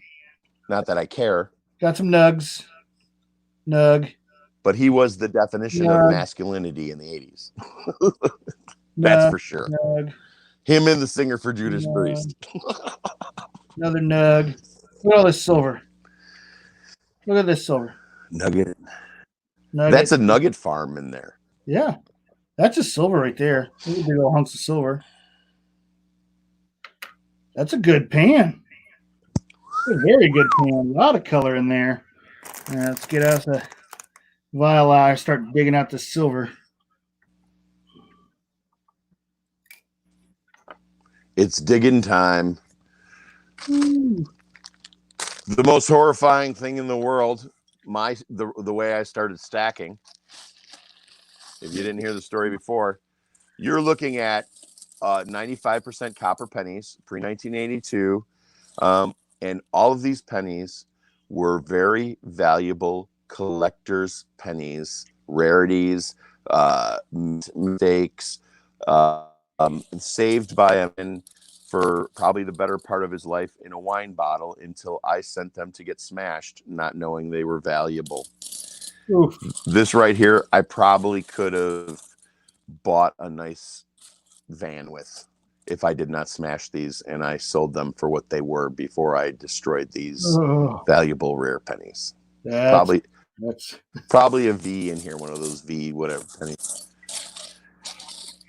Not that I care. Got some nugs. Nug. But he was the definition of masculinity in the 80s. That's for sure. Nug. Him and the singer for Judas Priest. Another nug. Look at all this silver. Look at this silver. Nugget. That's a nugget farm in there. Yeah. That's just silver right there. Look at big old hunks of silver. That's a good pan. A very good pan. A lot of color in there. Let's get out the vial and start digging out the silver. It's digging time. Ooh. The most horrifying thing in the world, the way I started stacking. If you didn't hear the story before, you're looking at 95% copper pennies pre-1982. And all of these pennies were very valuable collector's pennies, rarities, mistakes, saved by a man for probably the better part of his life in a wine bottle until I sent them to get smashed, not knowing they were valuable. Oof. This right here, I probably could have bought a nice van with if I did not smash these and I sold them for what they were before I destroyed these valuable rare pennies. Probably a V in here, one of those V whatever pennies.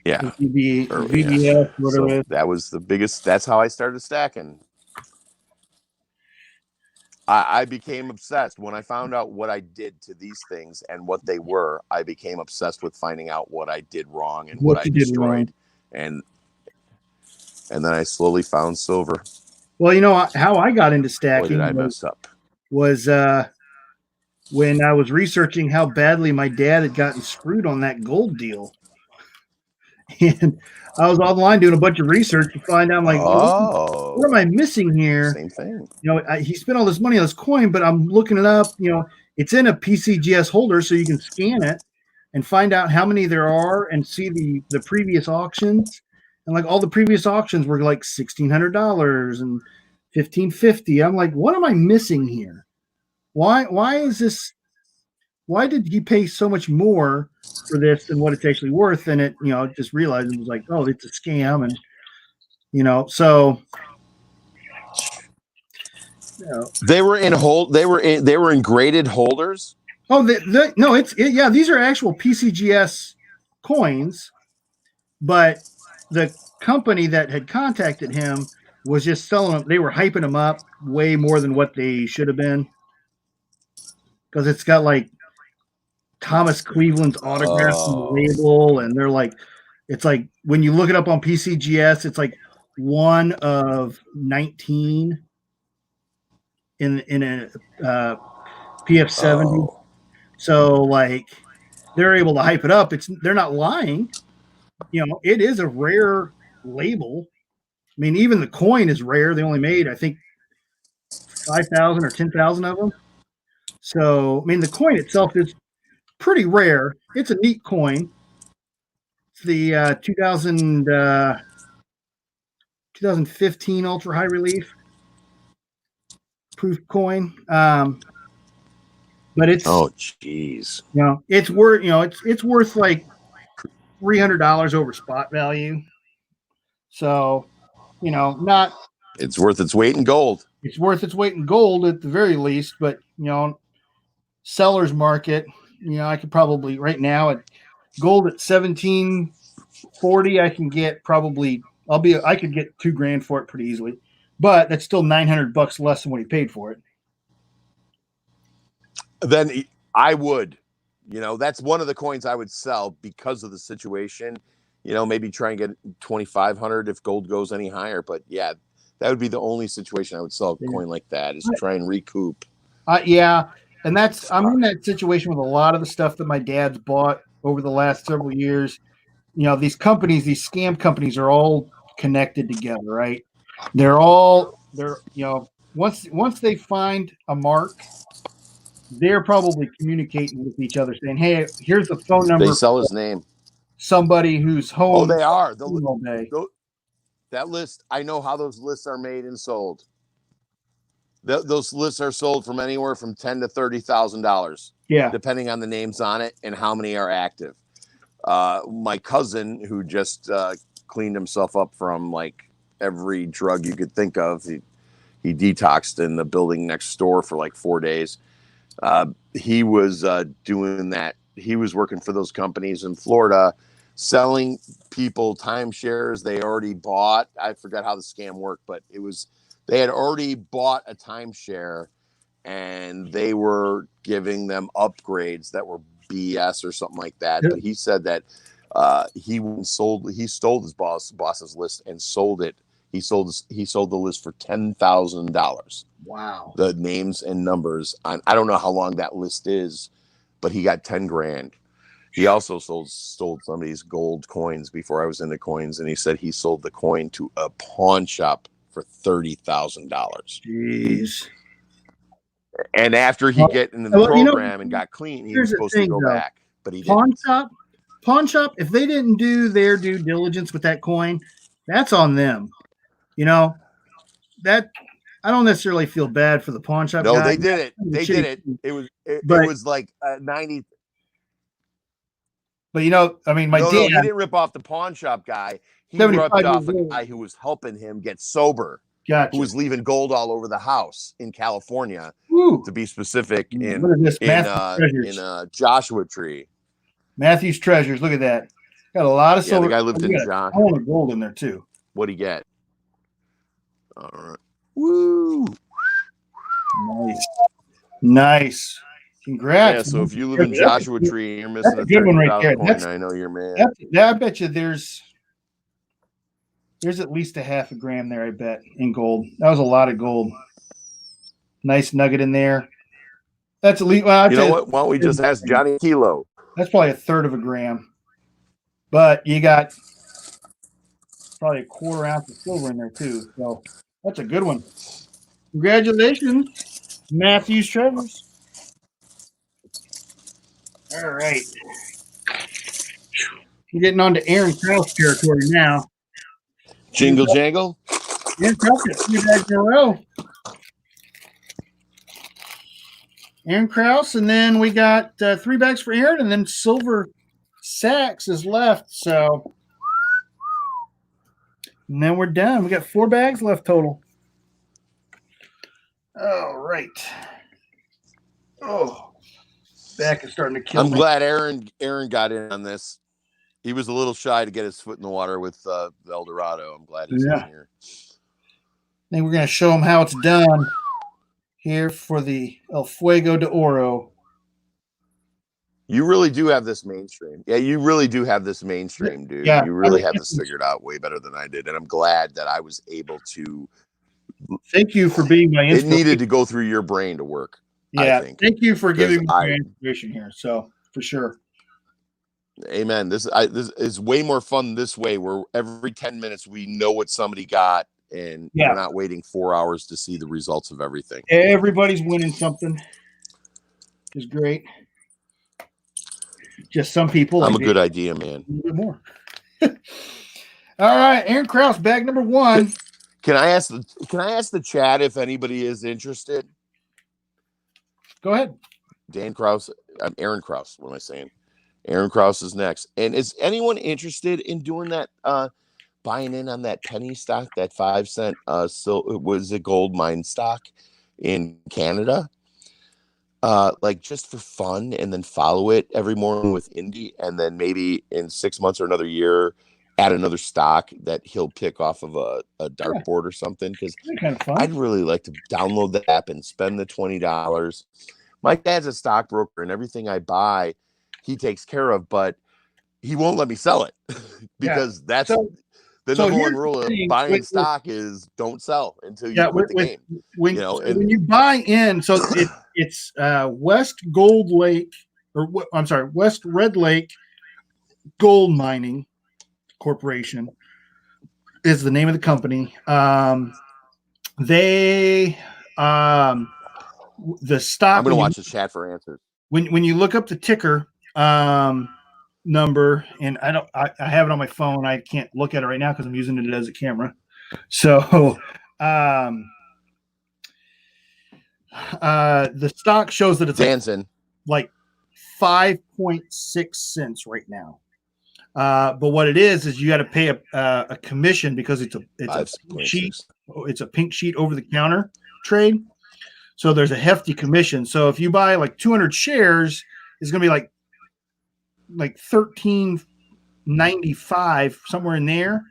Yeah. VDS, whatever. So that was the biggest. That's how I started stacking. I became obsessed when I found out what I did to these things and what they were. I became obsessed with finding out what I did wrong and what I destroyed, and then I slowly found silver. Well, you know how I got into stacking. Boy, did I mess up. Was when I was researching how badly my dad had gotten screwed on that gold deal. And I was online doing a bunch of research to find out, like, what am I missing here? Same thing. You know, he spent all this money on this coin, but I'm looking it up. You know, it's in a PCGS holder, so you can scan it and find out how many there are and see the previous auctions. And like all the previous auctions were like $1,600 and $1,550. I'm like, what am I missing here? Why is this? Why did he pay so much more for this than what it's actually worth? And it, you know, just realized it was like, oh, it's a scam. And, you know, so. You know. They were in graded holders. Oh, no, yeah, these are actual PCGS coins, but the company that had contacted him was just selling them. They were hyping them up way more than what they should have been. Because it's got like Thomas Cleveland's autograph on the label, and they're like, it's like when you look it up on PCGS, it's like 1 of 19 in a PF70. So like they're able to hype it up. They're not lying. You know, it is a rare label. I mean, even the coin is rare. They only made, I think, 5,000 or 10,000 of them. So, I mean, the coin itself is pretty rare. It's a neat coin. It's the 2015 ultra high relief proof coin. But it's geez, you know, it's worth it's worth like $300 over spot value. So, you know, not it's worth its weight in gold. It's worth its weight in gold at the very least, but you know, seller's market, you know, I could probably right now at gold at 1740, I can get probably I could get $2,000 for it pretty easily, but that's still $900 less than what he paid for it. Then I would, you know, that's one of the coins I would sell because of the situation. You know, maybe try and get 2,500 if gold goes any higher. But yeah, that would be the only situation I would sell a coin like that, is try and recoup. Yeah, and I'm in that situation with a lot of the stuff that my dad's bought over the last several years. You know, these scam companies are all connected together, right? They're you know, once they find a mark, they're probably communicating with each other saying, hey, here's the phone number. They sell his name. Somebody who's home. Oh, they are. All day. That list, I know how those lists are made and sold. Those lists are sold from anywhere from $10,000 to $30,000. Yeah. Depending on the names on it and how many are active. My cousin, who just cleaned himself up from like every drug you could think of, he detoxed in the building next door for like 4 days. He was doing that. He was working for those companies in Florida, selling people timeshares they already bought. I forgot how the scam worked, but they had already bought a timeshare and they were giving them upgrades that were BS or something like that. But he said that he stole his boss's list and sold it. He sold the list for $10,000. Wow. The names and numbers. I don't know how long that list is, but he got $10,000. He also sold some of these gold coins before I was into coins, and he said he sold the coin to a pawn shop for $30,000. Jeez. And after he get into the program and got clean, he was supposed to go back, but he didn't. Pawn shop. If they didn't do their due diligence with that coin, that's on them. You know, that I don't necessarily feel bad for the pawn shop No, guy. they did it. They did it. It But was like 90. but you know, I mean, my No, dad, he didn't rip off the pawn shop guy. He 75 ripped off years a old. guy who was helping him get sober, who Gotcha. was leaving gold all over the house in California, Woo. to be specific, Look at this, in Joshua Tree. Matthew's Treasures. Look at that. Got a lot of Yeah, the silver. guy lived in got Joshua. a ton of gold in there too. What'd he get? All right. Woo. Nice. Congrats. Yeah, so man. if you live in Joshua Tree and you're missing that's a a good one right there. $30 coin, I know you're man. I bet you there's at least a half a gram there, I bet, in gold. That was a lot of gold. Nice nugget in there. That's at least. Well, you know what? Why don't we just ask Johnny Kilo? That's probably a third of a gram. But you got probably a quarter ounce of silver in there too. So that's a good one. Congratulations, Matthew's Treasures. All right. We're getting on to Aaron Krause territory now. Jingle jangle. Aaron Krause got 3 bags in a row. Aaron Krause, and then we got 3 bags for Aaron, and then Silver Sacks is left. So, and then we're done. We got 4 bags left total. All right. Oh, back is starting to kill I'm me. glad Aaron got in on this. He was a little shy to get his foot in the water with El Dorado. I'm glad he's in here. I think we're going to show him how it's done here for the El Fuego D'Oro. You really do have this mainstream. Yeah, you really do have this mainstream, dude. Yeah, you really have this figured out way better than I did. And I'm glad that I was able to. Thank you for being my inspiration. It needed to go through your brain to work. Yeah, I think. thank you for giving me my inspiration here. So, for sure. Amen. This is way more fun this way, where every 10 minutes we know what somebody got, and we're not waiting 4 hours to see the results of everything. Everybody's winning something. It's great. Just some people. I'm a good idea, man. A little bit more. All right, Aaron Krause, bag number 1. Can I ask the chat if anybody is interested? Go ahead. Dan Krause. I'm Aaron Krause. What am I saying? Aaron Krause is next. And is anyone interested in doing that? Buying in on that penny stock, that 5 cent was a gold mine stock in Canada? Like just for fun, and then follow it every morning with Indy, and then maybe in 6 months or another year add another stock that he'll pick off of a dartboard or something. Because I'd really like to download the app and spend the $20. My dad's a stockbroker, and everything I buy he takes care of, but he won't let me sell it because that's the number one rule of buying stock is don't sell until you quit the game. When you buy in, so it's West Gold Lake, or I'm sorry, West Red Lake Gold Mining Corporation is the name of the company. The stock. I'm going to watch the chat for answers. When you look up the ticker number, and I have it on my phone. I can't look at it right now because I'm using it as a camera. So the stock shows that it's dancing like 5.6 cents right now. But what it is you got to pay a commission because it's a pink sheet. It's a pink sheet over the counter trade. So there's a hefty commission. So if you buy like 200 shares, it's going to be like $13.95 somewhere in there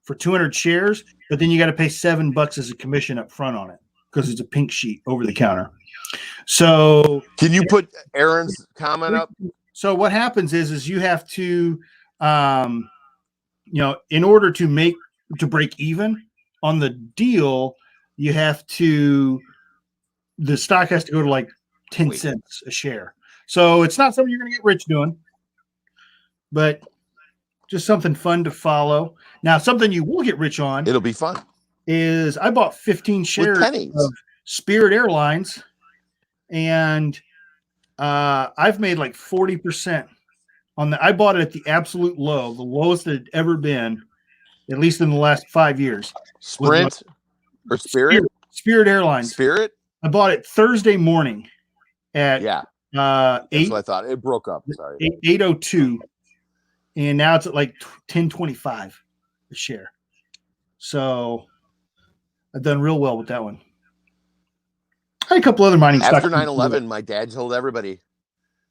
for 200 shares. But then you got to pay $7 as a commission up front on it because it's a pink sheet over the counter. So can you put Aaron's comment up? So what happens is you have to, in order to break even on the deal, you have to. The stock has to go to like 10 cents a share. So it's not something you're going to get rich doing, but just something fun to follow. Now, something you will get rich on. It'll be fun. Is I bought 15 shares of Spirit Airlines, and I've made like 40% on that. I bought it at the absolute low, the lowest it had ever been, at least in the last 5 years. Sprint or Spirit? Spirit Airlines. Spirit? I bought it Thursday morning at That's 8 what I thought. It broke up. Sorry. 8:02, and now it's at like 10.25 a share. So I've done real well with that one. I had a couple other mining stocks. After 9/11, my dad told everybody.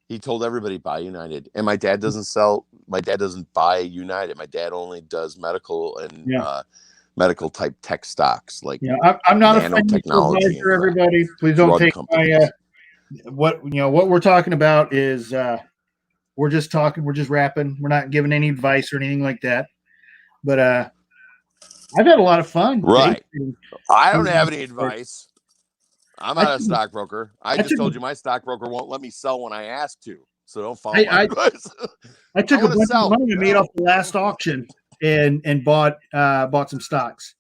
He told everybody buy United, and my dad doesn't buy United. My dad only does medical and medical type tech stocks like I'm not a financial nanotechnology. advisor, everybody. Please don't take companies. What we're talking about is we're just talking, we're just rapping. We're not giving any advice or anything like that. But I've had a lot of fun. Right. I don't have any advice. I'm not a stockbroker. I just told you my stockbroker won't let me sell when I ask to. So don't follow my advice. I took a bunch of money I made off the last auction and bought some stocks.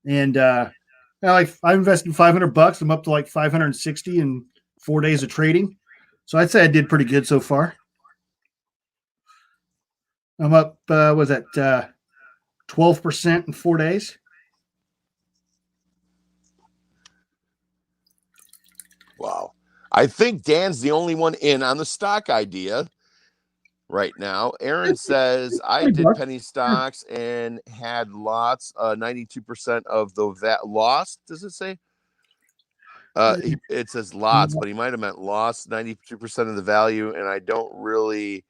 And I invested $500. I'm up to like 560 in 4 days of trading. So I'd say I did pretty good so far. I'm up, 12% in 4 days? Wow. I think Dan's the only one in on the stock idea right now. Aaron says, I did penny stocks and had lots, 92% of that lost. Does it say? It says lots, but he might have meant lost 92% of the value, and I don't really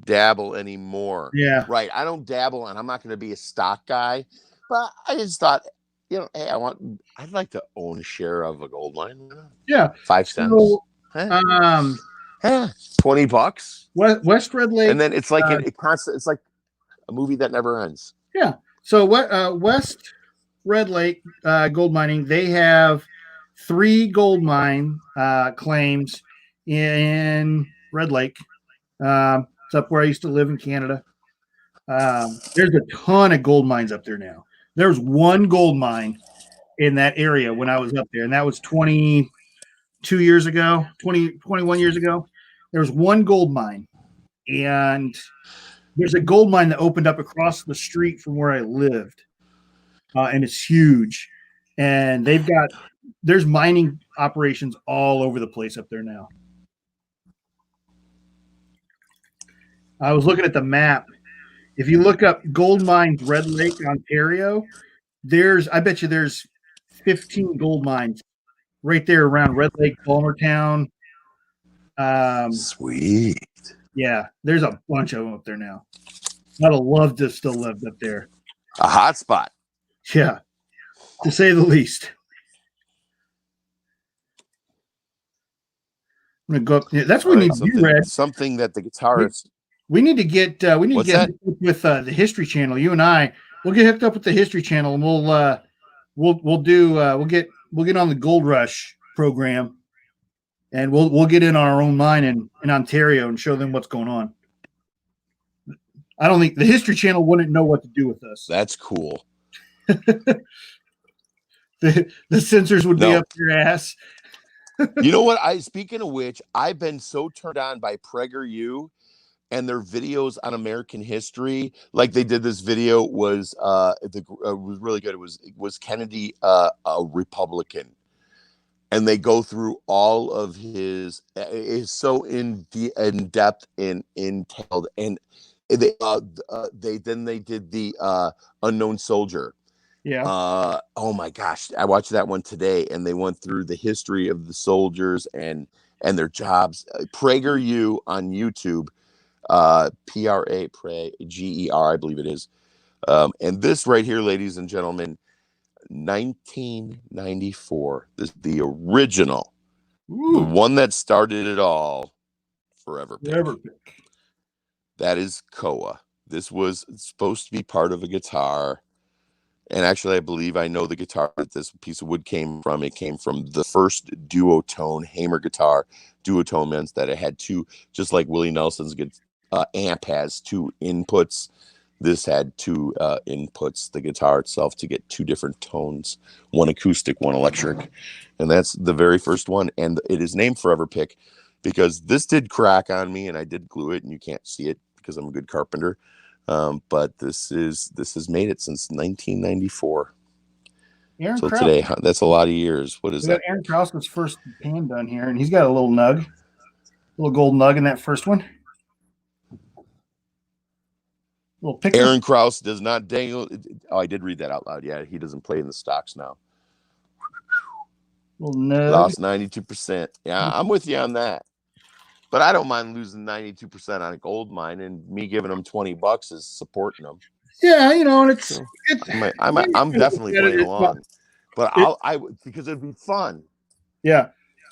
dabble anymore. Yeah. Right. I don't dabble, and I'm not going to be a stock guy, but I just thought, hey, I'd like to own a share of a gold mine. Yeah. 5 cents. So, $20. West Red Lake. And then it's like it's like a movie that never ends. Yeah. So what West Red Lake gold mining, they have 3 gold mine claims in Red Lake. It's up where I used to live in Canada. There's a ton of gold mines up there now. There's one gold mine in that area when I was up there, and that was 21 years ago. There was one gold mine, and there's a gold mine that opened up across the street from where I lived, and it's huge. And there's mining operations all over the place up there now. I was looking at the map. If you look up gold mines Red Lake, Ontario, I bet you there's 15 gold mines right there around Red Lake, Palmertown. Sweet. Yeah, there's a bunch of them up there now. I'd have loved to still live up there. A hot spot. Yeah, to say the least. I'm gonna go up. Yeah, that's what we need to do, Red. Something that the guitarist. We need to get hooked up with the History Channel. You and I, we'll get hooked up with the History Channel, and we'll get on the Gold Rush program, and we'll get in on our own mine in Ontario and show them what's going on. I don't think the History Channel wouldn't know what to do with us. That's cool. The censors would be up your ass. You know what? Speaking of which, I've been so turned on by PragerU and their videos on American history. Like they did this video was really good. It was Kennedy a Republican, and they go through all of his is so in depth and entailed, and they did the Unknown Soldier. Yeah. Oh my gosh, I watched that one today, and they went through the history of the soldiers and their jobs. PragerU on YouTube, PRAGER, I believe it is. And this right here, ladies and gentlemen, 1994. This is the original, the one that started it all. Forever Pick. That is Koa. This was supposed to be part of a guitar. And actually, I believe I know the guitar that this piece of wood came from. It came from the first duotone Hamer guitar. Duotone meant that it had two, just like Willie Nelson's amp has 2 inputs. This had 2 inputs, the guitar itself, to get 2 different tones, one acoustic, one electric. And that's the very first one. And it is named Forever Pick because this did crack on me, and I did glue it, and you can't see it because I'm a good carpenter. But this has made it since 1994. Aaron So Krause. today, that's a lot of years. What is We got that? Aaron Krause's first pan done here, and he's got a little nug, little gold nug in that first one. Little picker. Aaron Krause does not dangle. Oh, I did read that out loud. Yeah, he doesn't play in the stocks now. Little nug. Lost 92%. Yeah, I'm with you on that. But I don't mind losing 92% on a gold mine, and me giving them $20 is supporting them. Yeah, and it's. So I'm definitely playing along. But because it'd be fun. Yeah.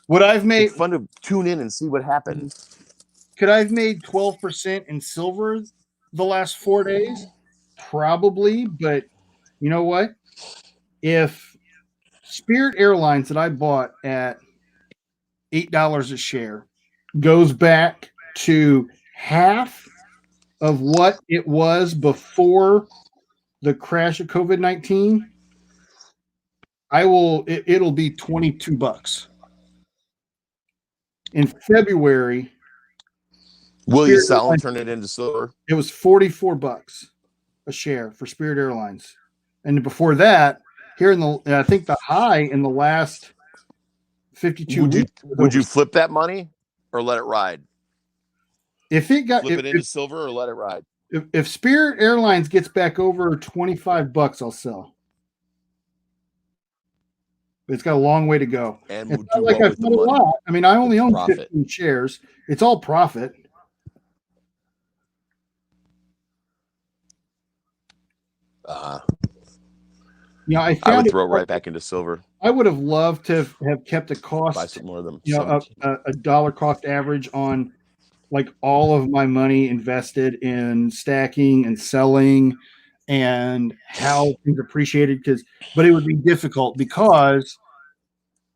What I've made it's fun to tune in and see what happens. Could I've made 12% in silver the last 4 days? Probably, but you know what? If Spirit Airlines that I bought at $8 a share goes back to half of what it was before the crash of COVID-19, it'll be $22. In February, will you sell and turn it into silver? It was $44 a share for Spirit Airlines. And before that, here I think the high in the last 52 weeks. Would you flip that money or let it ride? If it got flip it into silver or let it ride? If Spirit Airlines gets back over $25, I'll sell. But it's got a long way to go. And it's not like I've put a lot. I mean, I only own 15 shares. It's all profit. I would throw it right back into silver. I would have loved to have kept a cost. Buy some more of them. A dollar cost average on like all of my money invested in stacking and selling and how things appreciated. But it would be difficult because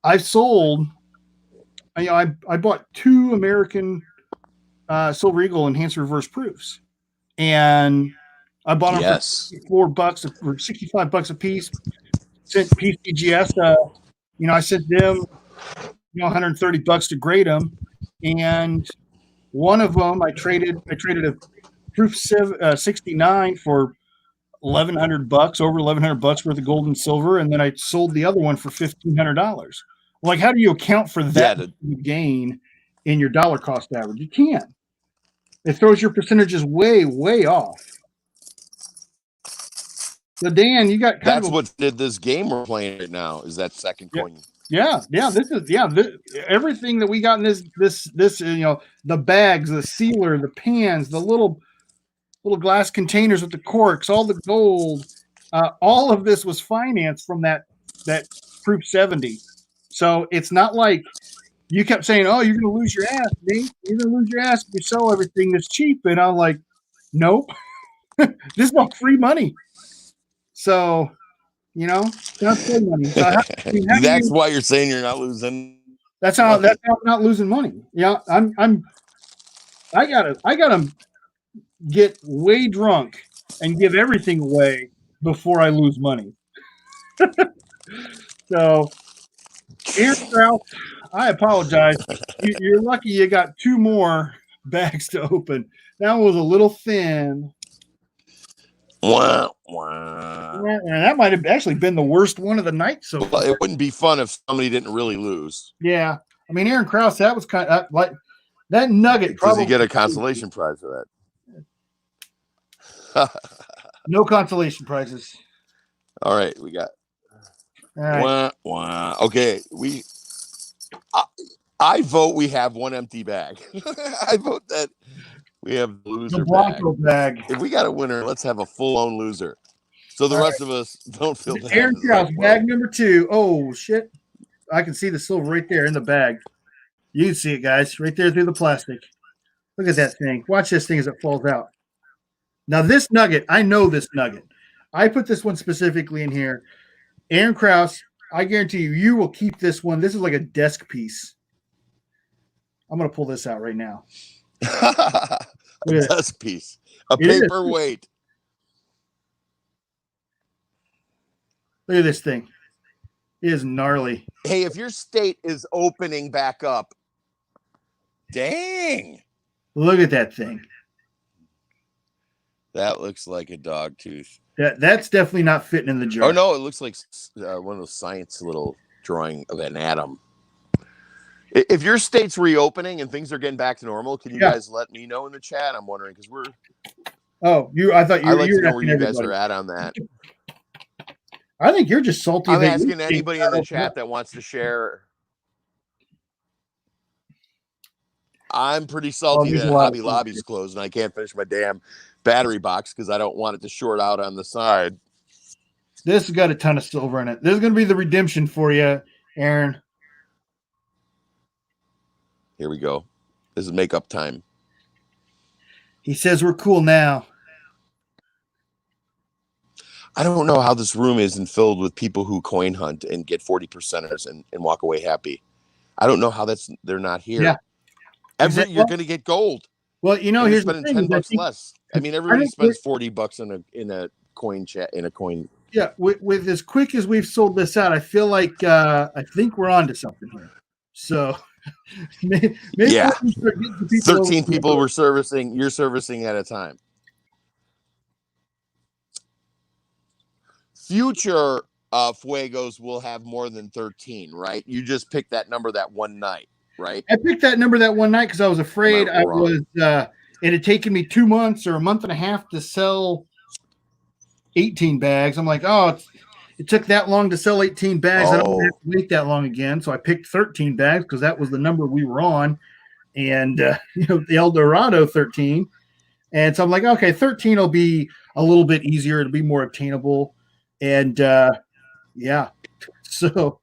I've sold. I bought 2 American Silver Eagle enhanced reverse proofs, and I bought them for $4 or $65 a piece. Sent PCGS, I sent them, $130 to grade them, and one of them I traded a proof 69 for $1,100, over $1,100 worth of gold and silver, and then I sold the other one for $1,500. Like, how do you account for that gain in your dollar cost average? You can't. It throws your percentages way, way off. So Dan, you got that's what did this game we're playing right now. Is that second coin? Yeah. Everything that we got in this the bags, the sealer, the pans, the little glass containers with the corks, all the gold, all of this was financed from that proof 70. So it's not like you kept saying, "Oh, you're going to lose your ass, Nate. You're going to lose your ass if you sell everything that's cheap." And I'm like, "Nope, this is all free money." So, that's good money. So that's why you're saying you're not losing. That's how I'm not losing money. Yeah, I gotta get way drunk and give everything away before I lose money. So, Aaron Krause, I apologize. You're lucky you got 2 more bags to open. That one was a little thin. Wah, wah. That might have actually been the worst one of the night so far. It wouldn't be fun if somebody didn't really lose. Yeah. I mean, Aaron Krause, that was kind of like that nugget. Does he get a consolation prize for that? No consolation prizes. All right, we got. All right. Wah, wah. Okay, I vote we have one empty bag. I vote that we have the loser bag. If we got a winner, let's have a full-on loser. So the rest of us don't feel bad. Aaron Krause, bag number 2. Oh, shit. I can see the silver right there in the bag. You can see it, guys, right there through the plastic. Look at that thing. Watch this thing as it falls out. Now, this nugget, I know this nugget. I put this one specifically in here. Aaron Krause, I guarantee you will keep this one. This is like a desk piece. I'm going to pull this out right now. A desk piece. A paperweight. Look at this thing. It is gnarly. Hey, if your state is opening back up, dang. Look at that thing. That looks like a dog tooth. That's definitely not fitting in the jar. Oh no, it looks like one of those science little drawing of an atom. If your state's reopening and things are getting back to normal, can you guys let me know in the chat? I'm wondering because we're. Oh, I thought I'd like you to were know where you guys everybody. are at on that. I think you're just salty. I'm asking anybody in the chat that wants to share. I'm pretty salty that Hobby Lobby's closed and I can't finish my damn battery box because I don't want it to short out on the side. This has got a ton of silver in it. This is going to be the redemption for you, Aaron. Here we go. This is makeup time. He says we're cool now. I don't know how this room isn't filled with people who coin hunt and get 40%ers and walk away happy. I don't know how they're not here. Yeah. You're going to get gold. Well, you know, and here's you're spending $10 less. I mean, everybody spends $40 in a coin chat in a coin. Yeah, with as quick as we've sold this out, I feel like I think we're on to something here. So maybe 13 people were servicing. You're servicing at a time. Future Fuegos will have more than 13, right? You just picked that number that one night, right? I picked that number that one night because I was afraid it had taken me 2 months or a month and a half to sell 18 bags. I'm like, oh, it took that long to sell 18 bags. I don't have to wait that long again. So I picked 13 bags because that was the number we were on. And, the El Dorado 13. And so I'm like, okay, 13 will be a little bit easier. It'll be more obtainable. And, yeah. So.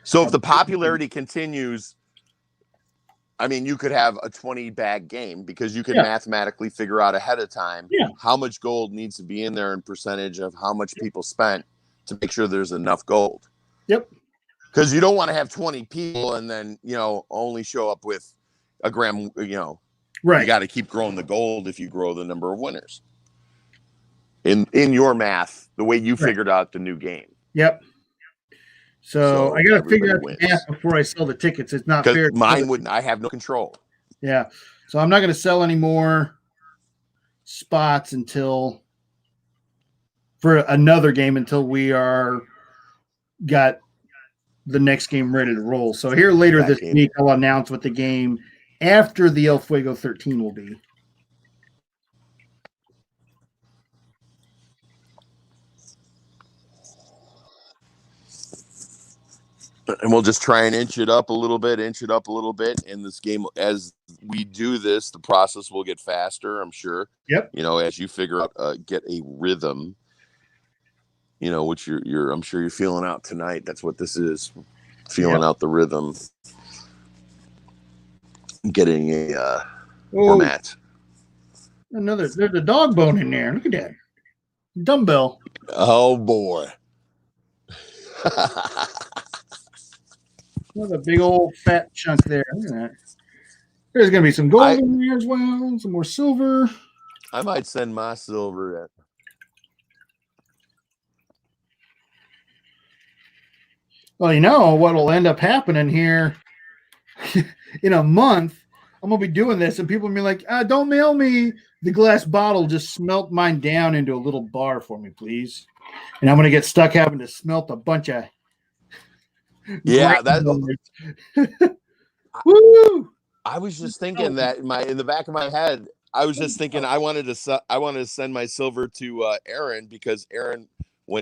So if the popularity continues, I mean, you could have a 20-bag game because you can mathematically figure out ahead of time how much gold needs to be in there in percentage of how much people spent to make sure there's enough gold. Yep. Because you don't want to have 20 people and then, only show up with a gram, Right. You got to keep growing the gold if you grow the number of winners. In your math, the way you figured out the new game. Yep. So I got to figure out the math before I sell the tickets. It's not fair. Mine wouldn't. I have no control. Yeah. So I'm not going to sell any more spots for another game until we got the next game ready to roll. So here later this week, I'll announce what the game after the El Fuego 13 will be. And we'll just try and inch it up a little bit. And this game, as we do this, the process will get faster, I'm sure. Yep. As you figure out, get a rhythm, which I'm sure you're feeling out tonight. That's what this is. Feeling out the rhythm. Getting a format. There's a dog bone in there. Look at that. Dumbbell. Oh, boy. Another big old fat chunk there. Look at that. There's going to be some gold in there as well. Some more silver. I might send my silver in. Well, what will end up happening here in a month, I'm going to be doing this, and people will be like, don't mail me the glass bottle. Just smelt mine down into a little bar for me, please. And I'm going to get stuck having to smelt a bunch of Woo! I was just thinking that in the back of my head, I was just thinking I wanted to send my silver to Aaron because Aaron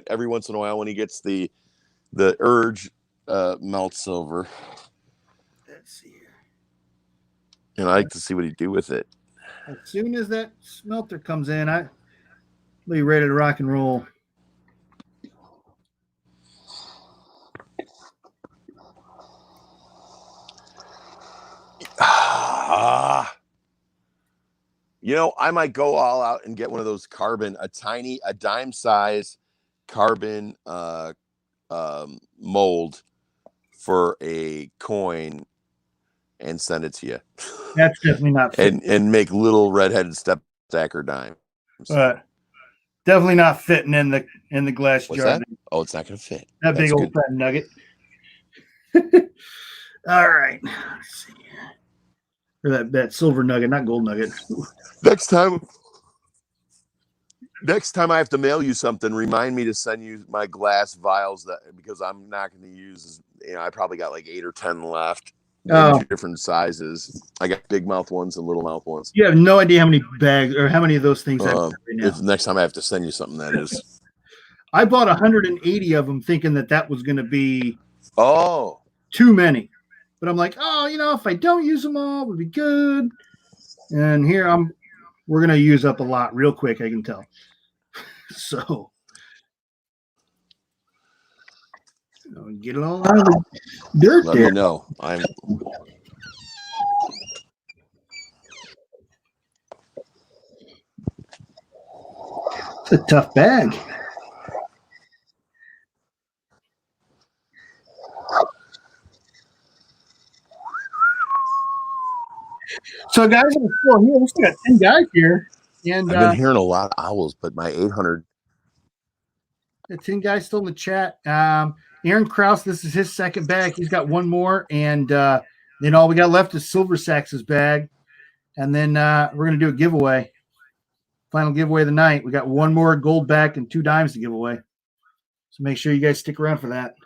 every once in a while when he gets the urge melt silver. Let's see here. And I like to see what he'd do with it. As soon as that smelter comes in, I'll be ready to rock and roll. I might go all out and get one of those a dime size carbon mold for a coin and send it to you. That's definitely not fit. and make little redheaded step stacker dimes. Definitely not fitting in the glass jar. That? Oh, it's not going to fit. That big old fat nugget. All right. Let's see. Or that silver nugget, not gold nugget. Next time I have to mail you something, remind me to send you my glass vials because I'm not going to use. I probably got like 8 or 10 left in different sizes. I got big mouth ones and little mouth ones. You have no idea how many bags or how many of those things I have right now. If next time I have to send you something, that is. I bought 180 of them thinking that was going to be too many. But I'm like, if I don't use them all, it would be good. And here we're going to use up a lot real quick, I can tell. So get it all out of the dirt Let there. me know. It's a tough bag. So guys, I'm still here. We still got 10 guys here. And I've been hearing a lot of owls, but my 800. The 10 guys still in the chat. Aaron Krause, this is his second bag. He's got one more. And then all we got left is Silver Sax's bag. And then we're going to do a giveaway. Final giveaway of the night. We got one more gold back and 2 dimes to give away. So make sure you guys stick around for that.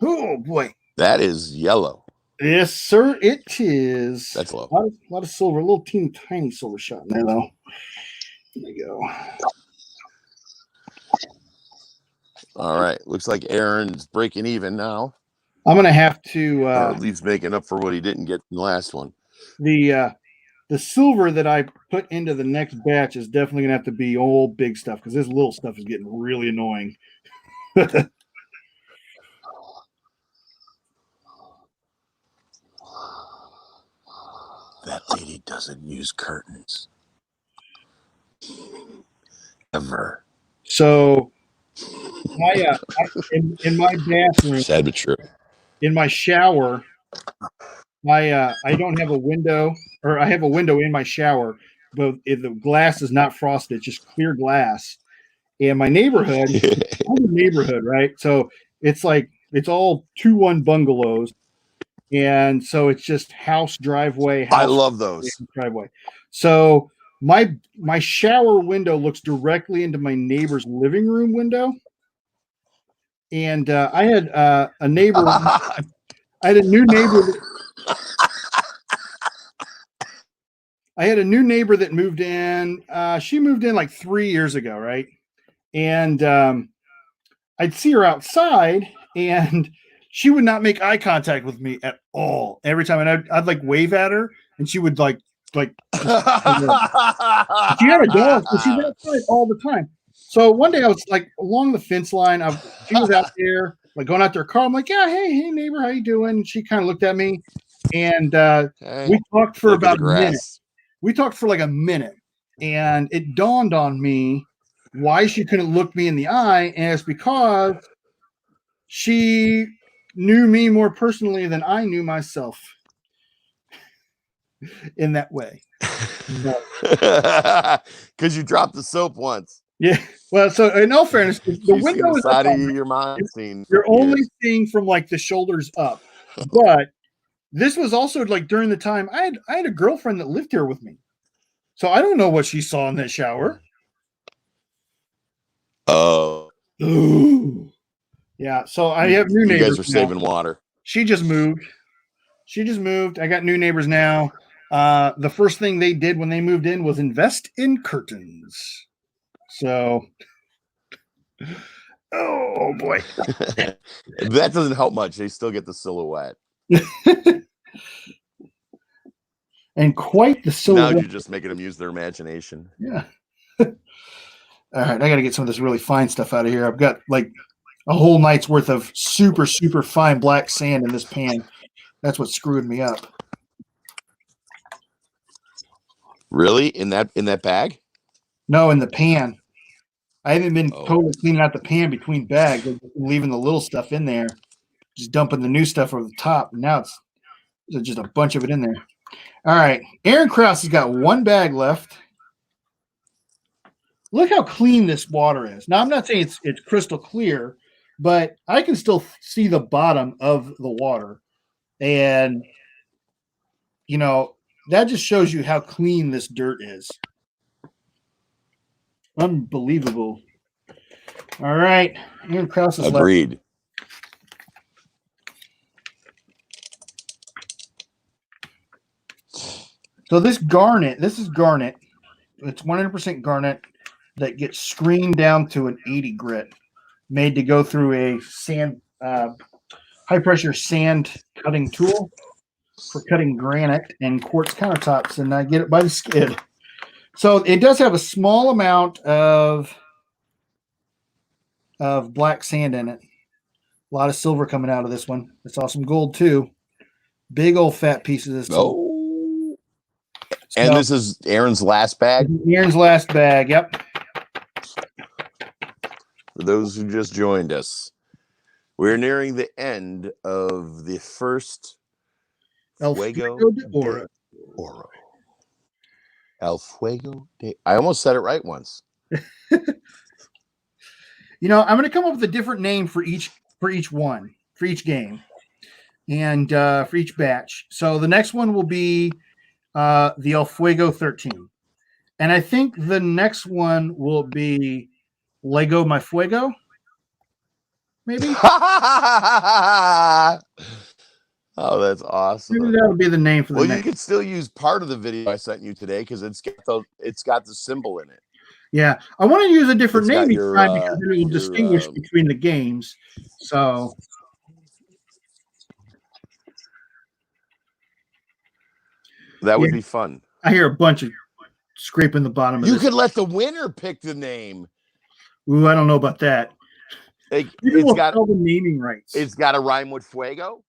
Oh, boy. That is yellow. Yes, sir, it is. That's low. A lot of silver. A little teeny tiny silver shot in there, though. There you go. All right. Looks like Aaron's breaking even now. I'm going to have to... or at least making up for what he didn't get in the last one. The silver that I put into the next batch is definitely going to have to be old big stuff because this little stuff is getting really annoying. That lady doesn't use curtains. Ever. So, in my bathroom, sad but true. In my shower, I don't have a window, or I have a window in my shower, but the glass is not frosted; it's just clear glass. And my neighborhood, I'm a neighborhood, right? So it's all 2-1 bungalows. And so it's just house, driveway. House, I love those. Driveway. So my shower window looks directly into my neighbor's living room window. And I had a neighbor. I had a new neighbor. I had a new neighbor that moved in. She moved in like 3 years ago, right? And I'd see her outside, and she would not make eye contact with me at all. Every time, and I'd like wave at her, and she would like. She had a dog, so she's outside all the time. So one day I was like along the fence line. She was out there, like going out to her car. I'm like, yeah, hey neighbor, how you doing? And she kind of looked at me, and we talked for about a minute. We talked for like a minute, and it dawned on me why she couldn't look me in the eye, and it's because she knew me more personally than I knew myself in that way. Because you dropped the soap once. Yeah. Well, so in all fairness, the window is out of your mind. You're only seeing from like the shoulders up. But this was also like during the time I had a girlfriend that lived here with me. So I don't know what she saw in that shower. Oh. Yeah. So I have new neighbors. You guys are saving water. She just moved. I got new neighbors now. The first thing they did when they moved in was invest in curtains. So, oh boy. That doesn't help much. They still get the silhouette. And quite the silhouette. Now you're just making them use their imagination. Yeah. All right, I got to get some of this really fine stuff out of here. I've got like a whole night's worth of super, super fine black sand in this pan. That's what screwed me up. Really? In that bag? No, in the pan. I haven't been totally cleaning out the pan between bags, leaving the little stuff in there, just dumping the new stuff over the top. And now there's just a bunch of it in there. All right, Aaron Krause has got one bag left. Look how clean this water is. Now, I'm not saying it's crystal clear, but I can still see the bottom of the water. And, you know, that just shows you how clean this dirt is. Unbelievable. All right. Aaron Krause is left. Agreed. So this is garnet. It's 100% garnet that gets screened down to an 80 grit, made to go through a high pressure sand cutting tool for cutting granite and quartz countertops, and I get it by the skid. So it does have a small amount of black sand in it. A lot of silver coming out of this one. I saw some gold too. Big old fat piece of this. Oh. And this is Aaron's last bag? Aaron's last bag, yep. For those who just joined us, we're nearing the end of the first Fuego D'Oro. El Fuego de... I almost said it right once. You know, I'm going to come up with a different name for each game, and for each batch. So the next one will be the El Fuego 13. And I think the next one will be Lego My Fuego. Maybe. Oh, that's awesome. Maybe that'll be the name for the next. You could still use part of the video I sent you today because it's got the symbol in it. Yeah, I want to use a different name each time because it will distinguish between the games. So that would be fun. I hear a bunch of scraping the bottom of You could let the winner pick the name. Ooh, I don't know about that. It's got all the naming rights. It's got to rhyme with Fuego.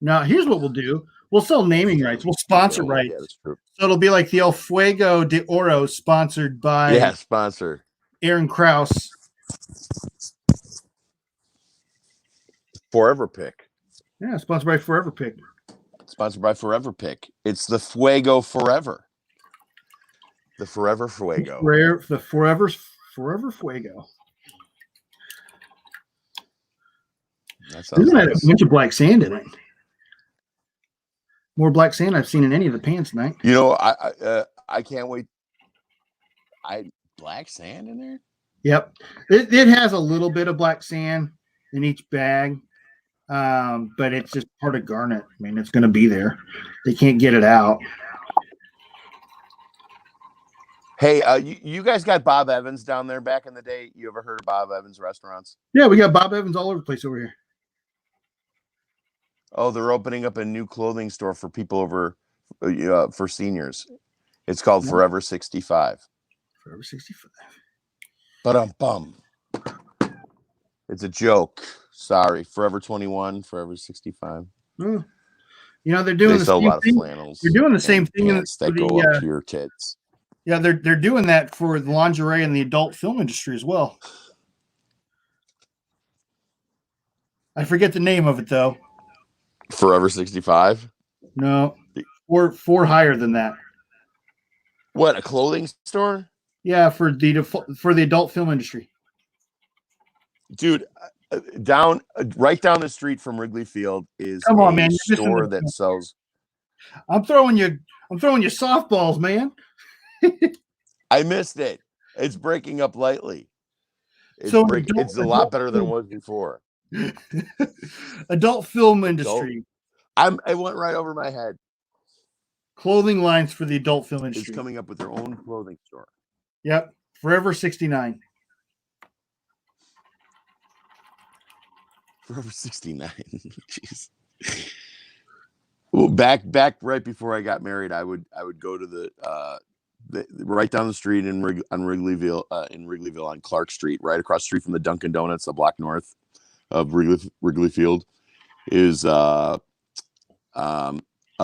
Now, here's what we'll do. We'll sell naming rights. We'll sponsor rights. Yeah, that's true. So it'll be like the El Fuego D'Oro sponsored by sponsor Aaron Krause. Forever Pick. Yeah, sponsored by Forever Pick. Sponsored by Forever Pick. It's the Fuego Forever. The Forever Fuego. The Forever Fuego. That sounds nice. A bunch of black sand in it. More black sand I've seen in any of the pans tonight. You know, I can't wait. Black sand in there? Yep. It has a little bit of black sand in each bag, but it's just part of garnet. I mean, it's going to be there. They can't get it out. Hey, you guys got Bob Evans down there back in the day? You ever heard of Bob Evans restaurants? Yeah, we got Bob Evans all over the place over here. Oh, they're opening up a new clothing store for people over for seniors. It's called Forever 65. Forever 65. Ba-dum-bum. It's a joke. Sorry. Forever 21, Forever 65. You know, they're doing the same thing. Flannels. They're doing the same thing that go up to your tits. Yeah, they're doing that for the lingerie and the adult film industry as well. I forget the name of it though. Forever 65? No, four higher than that. What, a clothing store? Yeah, for the adult film industry. Dude, right down the street from Wrigley Field is a store that sells. I'm throwing you softballs, man. I missed it. It's breaking up lightly. It's a lot better than it was before. Adult film industry. It went right over my head. Clothing lines for the adult film industry. It's coming up with their own clothing store. Yep. Forever 69. Forever 69. Jeez. Well, back right before I got married, I would go to the right down the street in Wrigleyville on Clark Street, right across the street from the Dunkin' Donuts, a block north of Wrigley Field, is a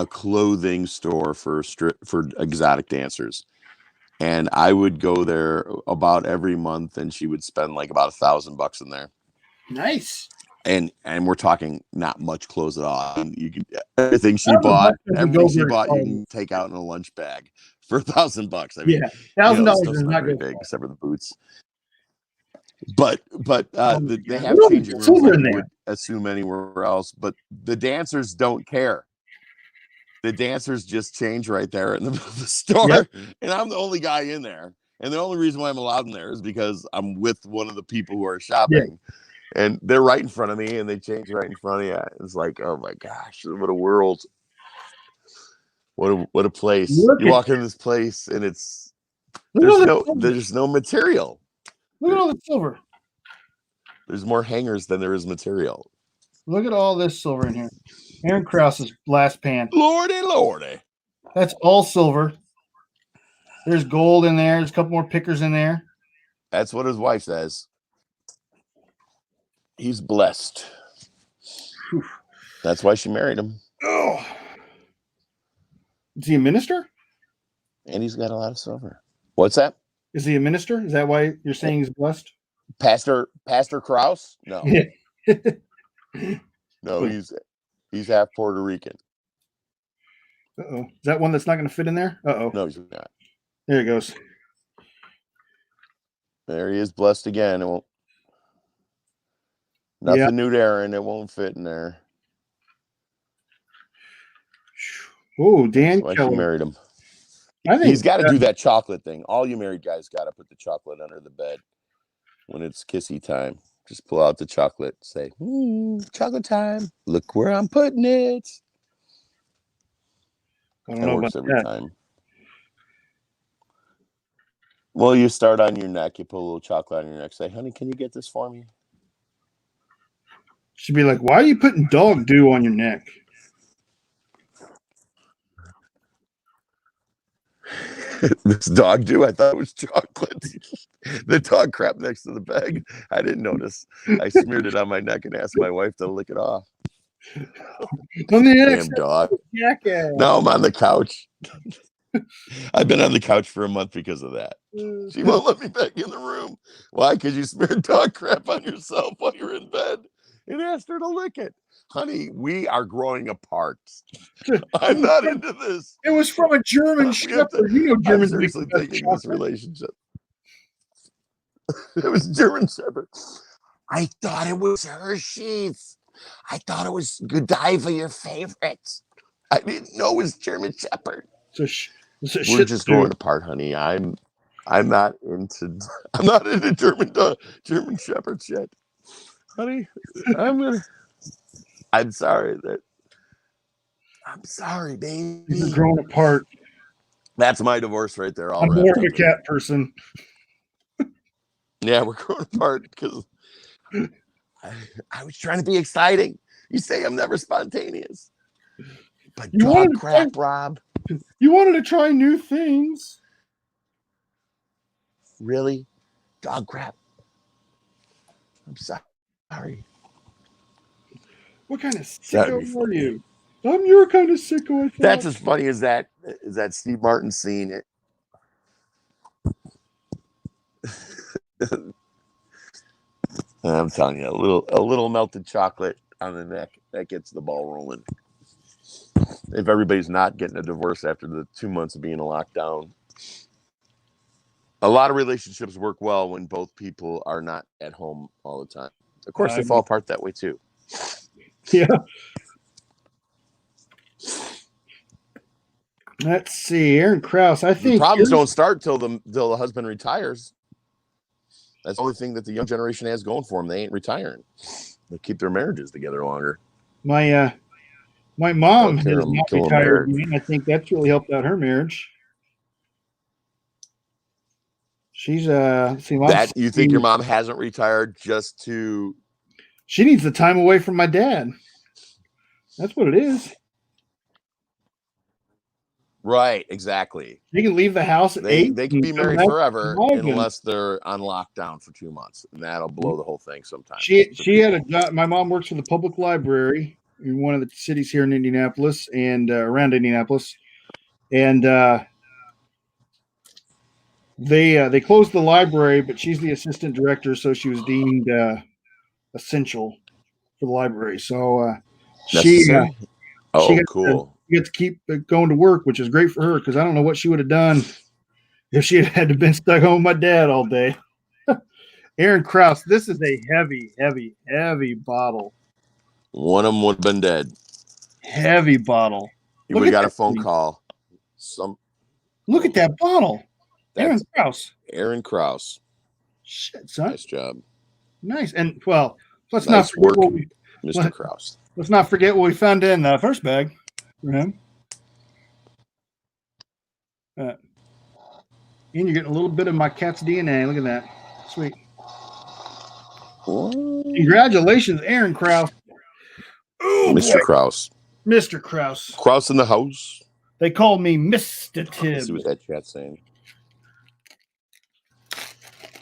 clothing store for exotic dancers, and I would go there about every month, and she would spend like about $1,000 in there. Nice. And we're talking not much clothes at all. You can everything she bought, you can take out in a lunch bag for $1,000. I mean, $1,000 is not good, big, except for the boots. But they have Look at all the changing rooms silver like in you there. would assume anywhere else. But the dancers don't care. The dancers just change right there in the middle of the store, Yep. and I'm the only guy in there. And the only reason why I'm allowed in there is because I'm with one of the people who are shopping, and they're right in front of me, and they change right in front of you. It's like, oh my gosh, what a world! What a place! Look You at walk into this place, and Look at all the silver. there's no material. Look at all the silver. There's more hangers than there is material. Look at all this silver in here. Aaron Krause's blast pan. Lordy. That's all silver. There's gold in there. There's a couple more pickers in there. That's what his wife says. He's blessed. Whew. That's why she married him. Oh. Is he a minister? And he's got a lot of silver. What's that? Is he a minister? Is that why you're saying he's blessed? Pastor Krause? No. Yeah. No, he's half Puerto Rican. Uh-oh. Is that one that's not going to fit in there? Uh-oh. No, he's not. There it goes. There he is, blessed again. It won't. Nothing new to Aaron. It won't fit in there. Oh, Dan That's why Kelly. she married him. I think He's got to do that chocolate thing. All you married guys got to put the chocolate under the bed when it's kissy time. Just pull out the chocolate. Say, chocolate time. Look where I'm putting it. I don't That know works about every that. time. Well, you start on your neck. You put a little chocolate on your neck. Say, honey, can you get this for me? She'd be like, why are you putting dog dew on your neck? This dog dew? I thought it was chocolate. The dog crap next to the bag. I didn't notice. I smeared it on my neck and asked my wife to lick it off. On the Damn dog. jackass. Now I'm on the couch. I've been on the couch for a month because of that. She won't let me back in the room. Why? Because you smeared dog crap on yourself while you're in bed and asked her to lick it. Honey, we are growing apart. I'm not into this. It was from a German Shepherd. You know I'm Germans seriously make the best thinking this chocolate. relationship. It was German Shepherd. I thought it was Hershey's. I thought it was Godiva, your favorite. I didn't know it was German Shepherd. We're just growing apart, honey. I'm not into German Shepherds yet, honey. I'm sorry, baby. We're growing apart. That's my divorce right there. I'm more of a cat person. Yeah, we're growing apart because I was trying to be exciting. You say I'm never spontaneous. But dog crap, Rob. You wanted to try new things. Really? Dog crap. I'm sorry. What kind of sicko are you? I'm your kind of sicko, I thought. That's as funny as that Steve Martin scene. I'm telling you, a little melted chocolate on the neck, that gets the ball rolling. If everybody's not getting a divorce after the 2 months of being in a lockdown. A lot of relationships work well when both people are not at home all the time. Of course, they fall apart that way too. Yeah. Let's see, Aaron Krause. I think the problems don't start till the husband retires. That's the only thing that the young generation has going for them. They ain't retiring. They keep their marriages together longer. My mom has not retired. I think that's really helped out her marriage. She's that you think your mom hasn't retired just to? She needs the time away from my dad. That's what it is. Right, exactly. They can leave the house at 8. They can be married forever unless they're on lockdown for 2 months, and that'll blow the whole thing sometimes. She had a job. My mom works for the public library in one of the cities here in Indianapolis and around Indianapolis, and they closed the library, but she's the assistant director, so she was deemed essential for the library. So she cool. She gets to keep going to work, which is great for her because I don't know what she would have done if she had to been stuck home with my dad all day. Aaron Krause, this is a heavy, heavy, heavy bottle. One of them would have been dead. Heavy bottle. You would have got a phone call. Look at that bottle. Aaron Krause. Aaron Krause. Shit, son. Nice job. Nice. And well, let's Nice not forget work, Mr. Krause. Let's not forget what we found in the first bag for him. And you're getting a little bit of my cat's DNA. Look at that. Sweet. Congratulations, Aaron Krause. Ooh, Mr. Boy. Krause. Mr. Krause. Krause in the house. They call me Mr. Tibbs. Let's see what that chat's saying.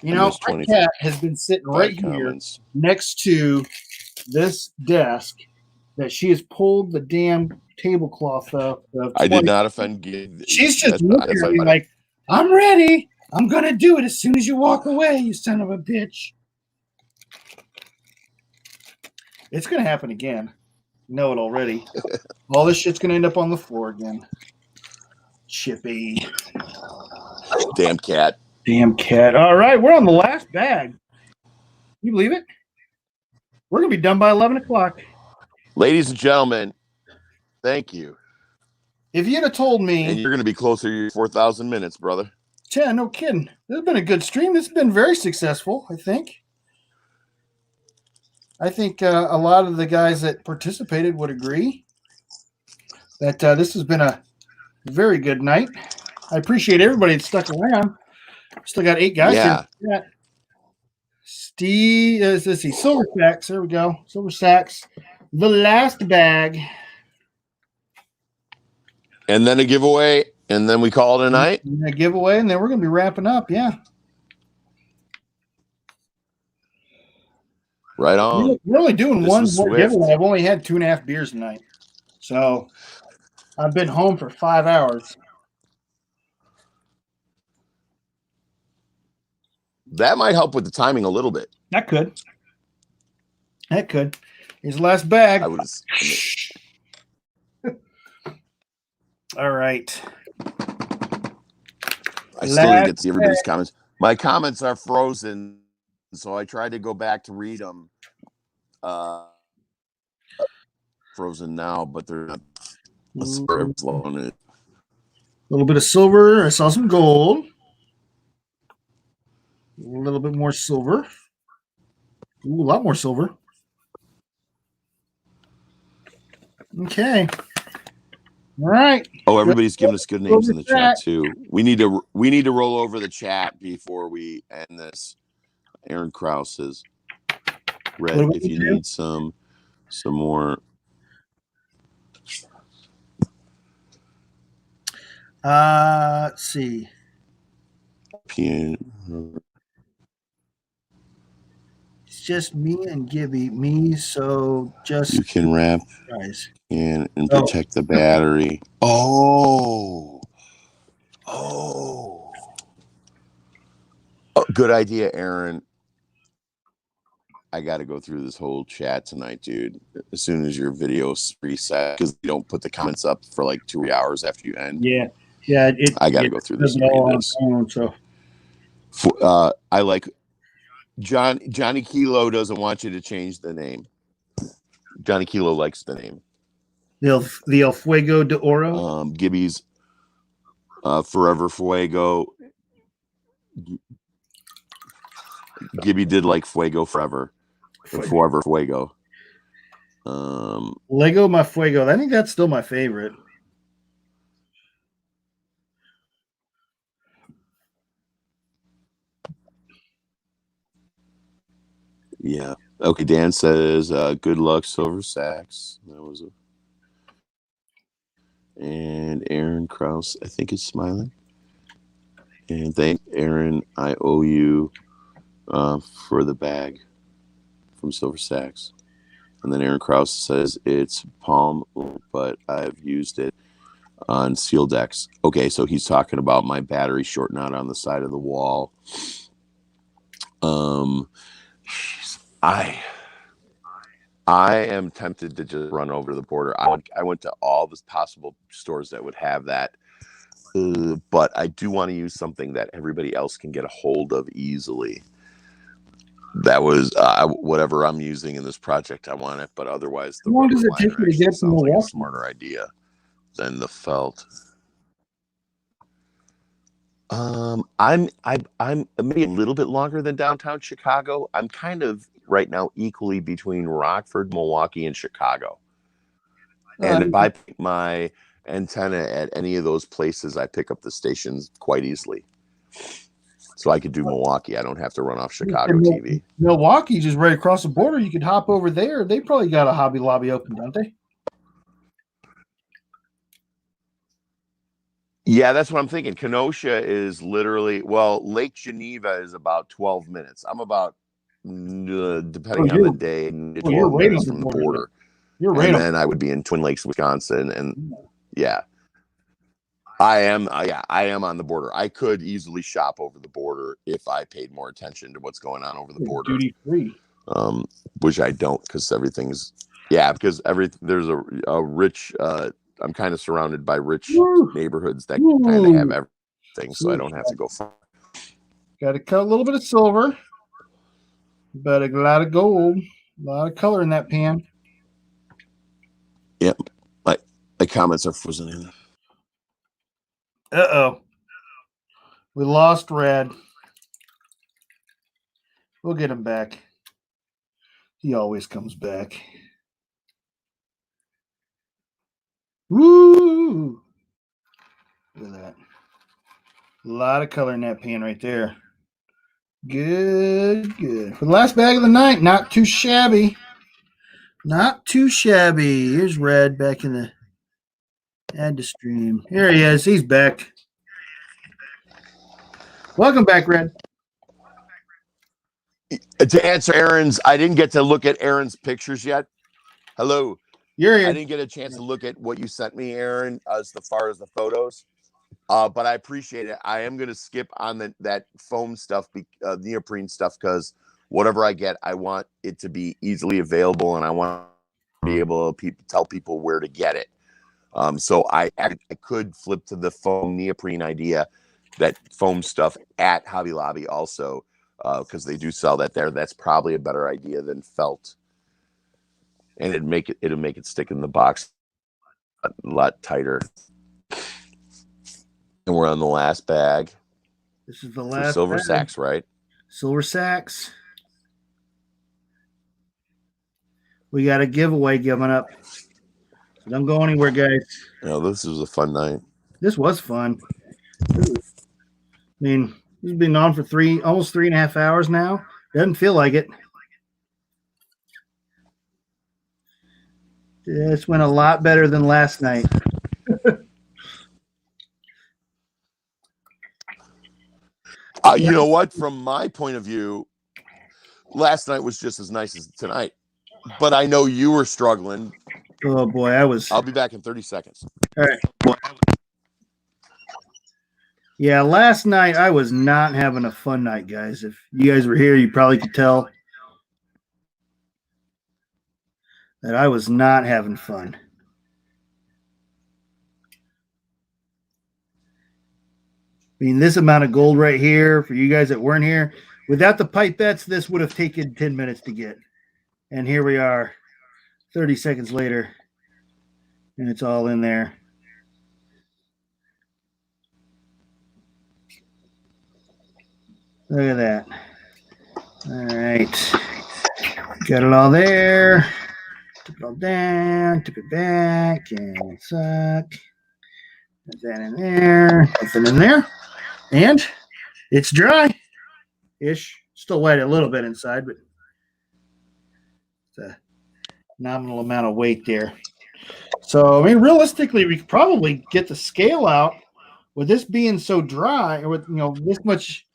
You know, my cat has been sitting right here next to this desk that she has pulled the damn tablecloth up. I did not offend. She's just looking at me like, I'm ready. I'm going to do it as soon as you walk away, you son of a bitch. It's going to happen again. Know it already. All this shit's going to end up on the floor again. Chippy. Damn cat. Damn cat. All right, we're on the last bag. You believe it? We're going to be done by 11 o'clock. Ladies and gentlemen, thank you. If you'd have told me... And you're going to be closer to your 4,000 minutes, brother. Yeah, no kidding. This has been a good stream. This has been very successful, I think. I think a lot of the guys that participated would agree that this has been a very good night. I appreciate everybody that stuck around. Still got 8 guys here. Steve, let's see, Silver Sacks. There we go. Silver Sacks. The last bag. And then a giveaway, and then we call it a night. And a giveaway, and then we're going to be wrapping up. Yeah. Right on. We're only doing one more giveaway. I've only had 2.5 beers tonight. So I've been home for 5 hours. That might help with the timing a little bit. That could. Here's the last bag. All right. I still didn't get to see everybody's comments. My comments are frozen, so I tried to go back to read them. Frozen now, but they're not. A little bit of silver. I saw some gold. A little bit more silver. Ooh, a lot more silver. Okay. All right. Oh, everybody's giving us good names in the chat too. We need to roll over the chat before we end this. Aaron Krause says, "Red, if you need some more." Let's see. It's just me and Gibby. Me, so just you can wrap and protect the battery. Oh, good idea, Aaron. I got to go through this whole chat tonight, dude. As soon as your video's reset, because you don't put the comments up for like 2 hours after you end. Yeah. I got to go through this. I like Johnny Kilo doesn't want you to change the name. Johnny Kilo likes the name. The El Fuego D'Oro. Gibby's Forever Fuego. Gibby did like Fuego Forever. Forever Fuego. Lego my Fuego. I think that's still my favorite. Yeah. Okay. Dan says, "Good luck, Silver Sacks." That was and Aaron Krause, I think, is smiling. And thank Aaron. I owe you for the bag from Silver Sacks. And then Aaron Krause says it's palm, but I've used it on Seal Decks. Okay, so he's talking about my battery shorting out on the side of the wall. I am tempted to just run over to the border. I went to all the possible stores that would have that, but I do want to use something that everybody else can get a hold of easily. that was whatever I'm using in this project. I want it, but otherwise the How long rubber does it take liner you to get actually to sounds like a Milwaukee? smarter idea than the felt. I'm maybe a little bit longer than downtown Chicago. I'm kind of right now equally between Rockford, Milwaukee, and Chicago. And if I pick my antenna at any of those places, I pick up the stations quite easily. So I could do Milwaukee. I don't have to run off Chicago TV. Milwaukee's just right across the border. You could hop over there. They probably got a Hobby Lobby open, don't they? Yeah, that's what I'm thinking. Kenosha is literally, well, Lake Geneva is about 12 minutes. I'm about, depending on the day, 12 minutes from the border. You're right. And then I would be in Twin Lakes, Wisconsin. And yeah, I am on the border. I could easily shop over the border if I paid more attention to what's going on over the border. Duty free. Which I don't, because everything's, because there's a rich, I'm kind of surrounded by rich neighborhoods that kind of have everything, so I don't have to go far. Got to cut a little bit of silver, but a lot of gold, a lot of color in that pan. Yep, my comments are frozen in. Uh-oh. We lost Red. We'll get him back. He always comes back. Woo! Look at that. A lot of color in that pan right there. Good, good. For the last bag of the night, not too shabby. Not too shabby. Here's Red back in the add to stream. Here he is. He's back. Welcome back, Red. To answer Aaron's, I didn't get to look at Aaron's pictures yet. Hello. You're here. I didn't get a chance to look at what you sent me, Aaron, as far as the photos. But I appreciate it. I am going to skip on that foam stuff, neoprene stuff, because whatever I get, I want it to be easily available, and I want to be able to tell people where to get it. So I could flip to the foam neoprene idea, that foam stuff at Hobby Lobby also, because they do sell that there. That's probably a better idea than felt, and it'll make it stick in the box a lot tighter. And we're on the last bag. This is the last silver bag. sacks, right? Silver sacks. We got a giveaway coming up. So don't go anywhere, guys. This was a fun night. This was fun. I mean, this has been on for almost 3.5 hours now. Doesn't feel like it. This went a lot better than last night. You know what? From my point of view, last night was just as nice as tonight. But I know you were struggling. Oh, boy, I'll be back in 30 seconds. All right. Yeah, last night I was not having a fun night, guys. If you guys were here, you probably could tell that I was not having fun. I mean, this amount of gold right here for you guys that weren't here, without the pipettes, this would have taken 10 minutes to get. And here we are 30 seconds later, and it's all in there. Look at that. All right. Got it all there. Took it all down, took it back, and suck. Put that in there, nothing in there. And it's dry-ish. Still wet a little bit inside, but it's a nominal amount of weight there. So, I mean, realistically, we could probably get the scale out with this being so dry, or with this much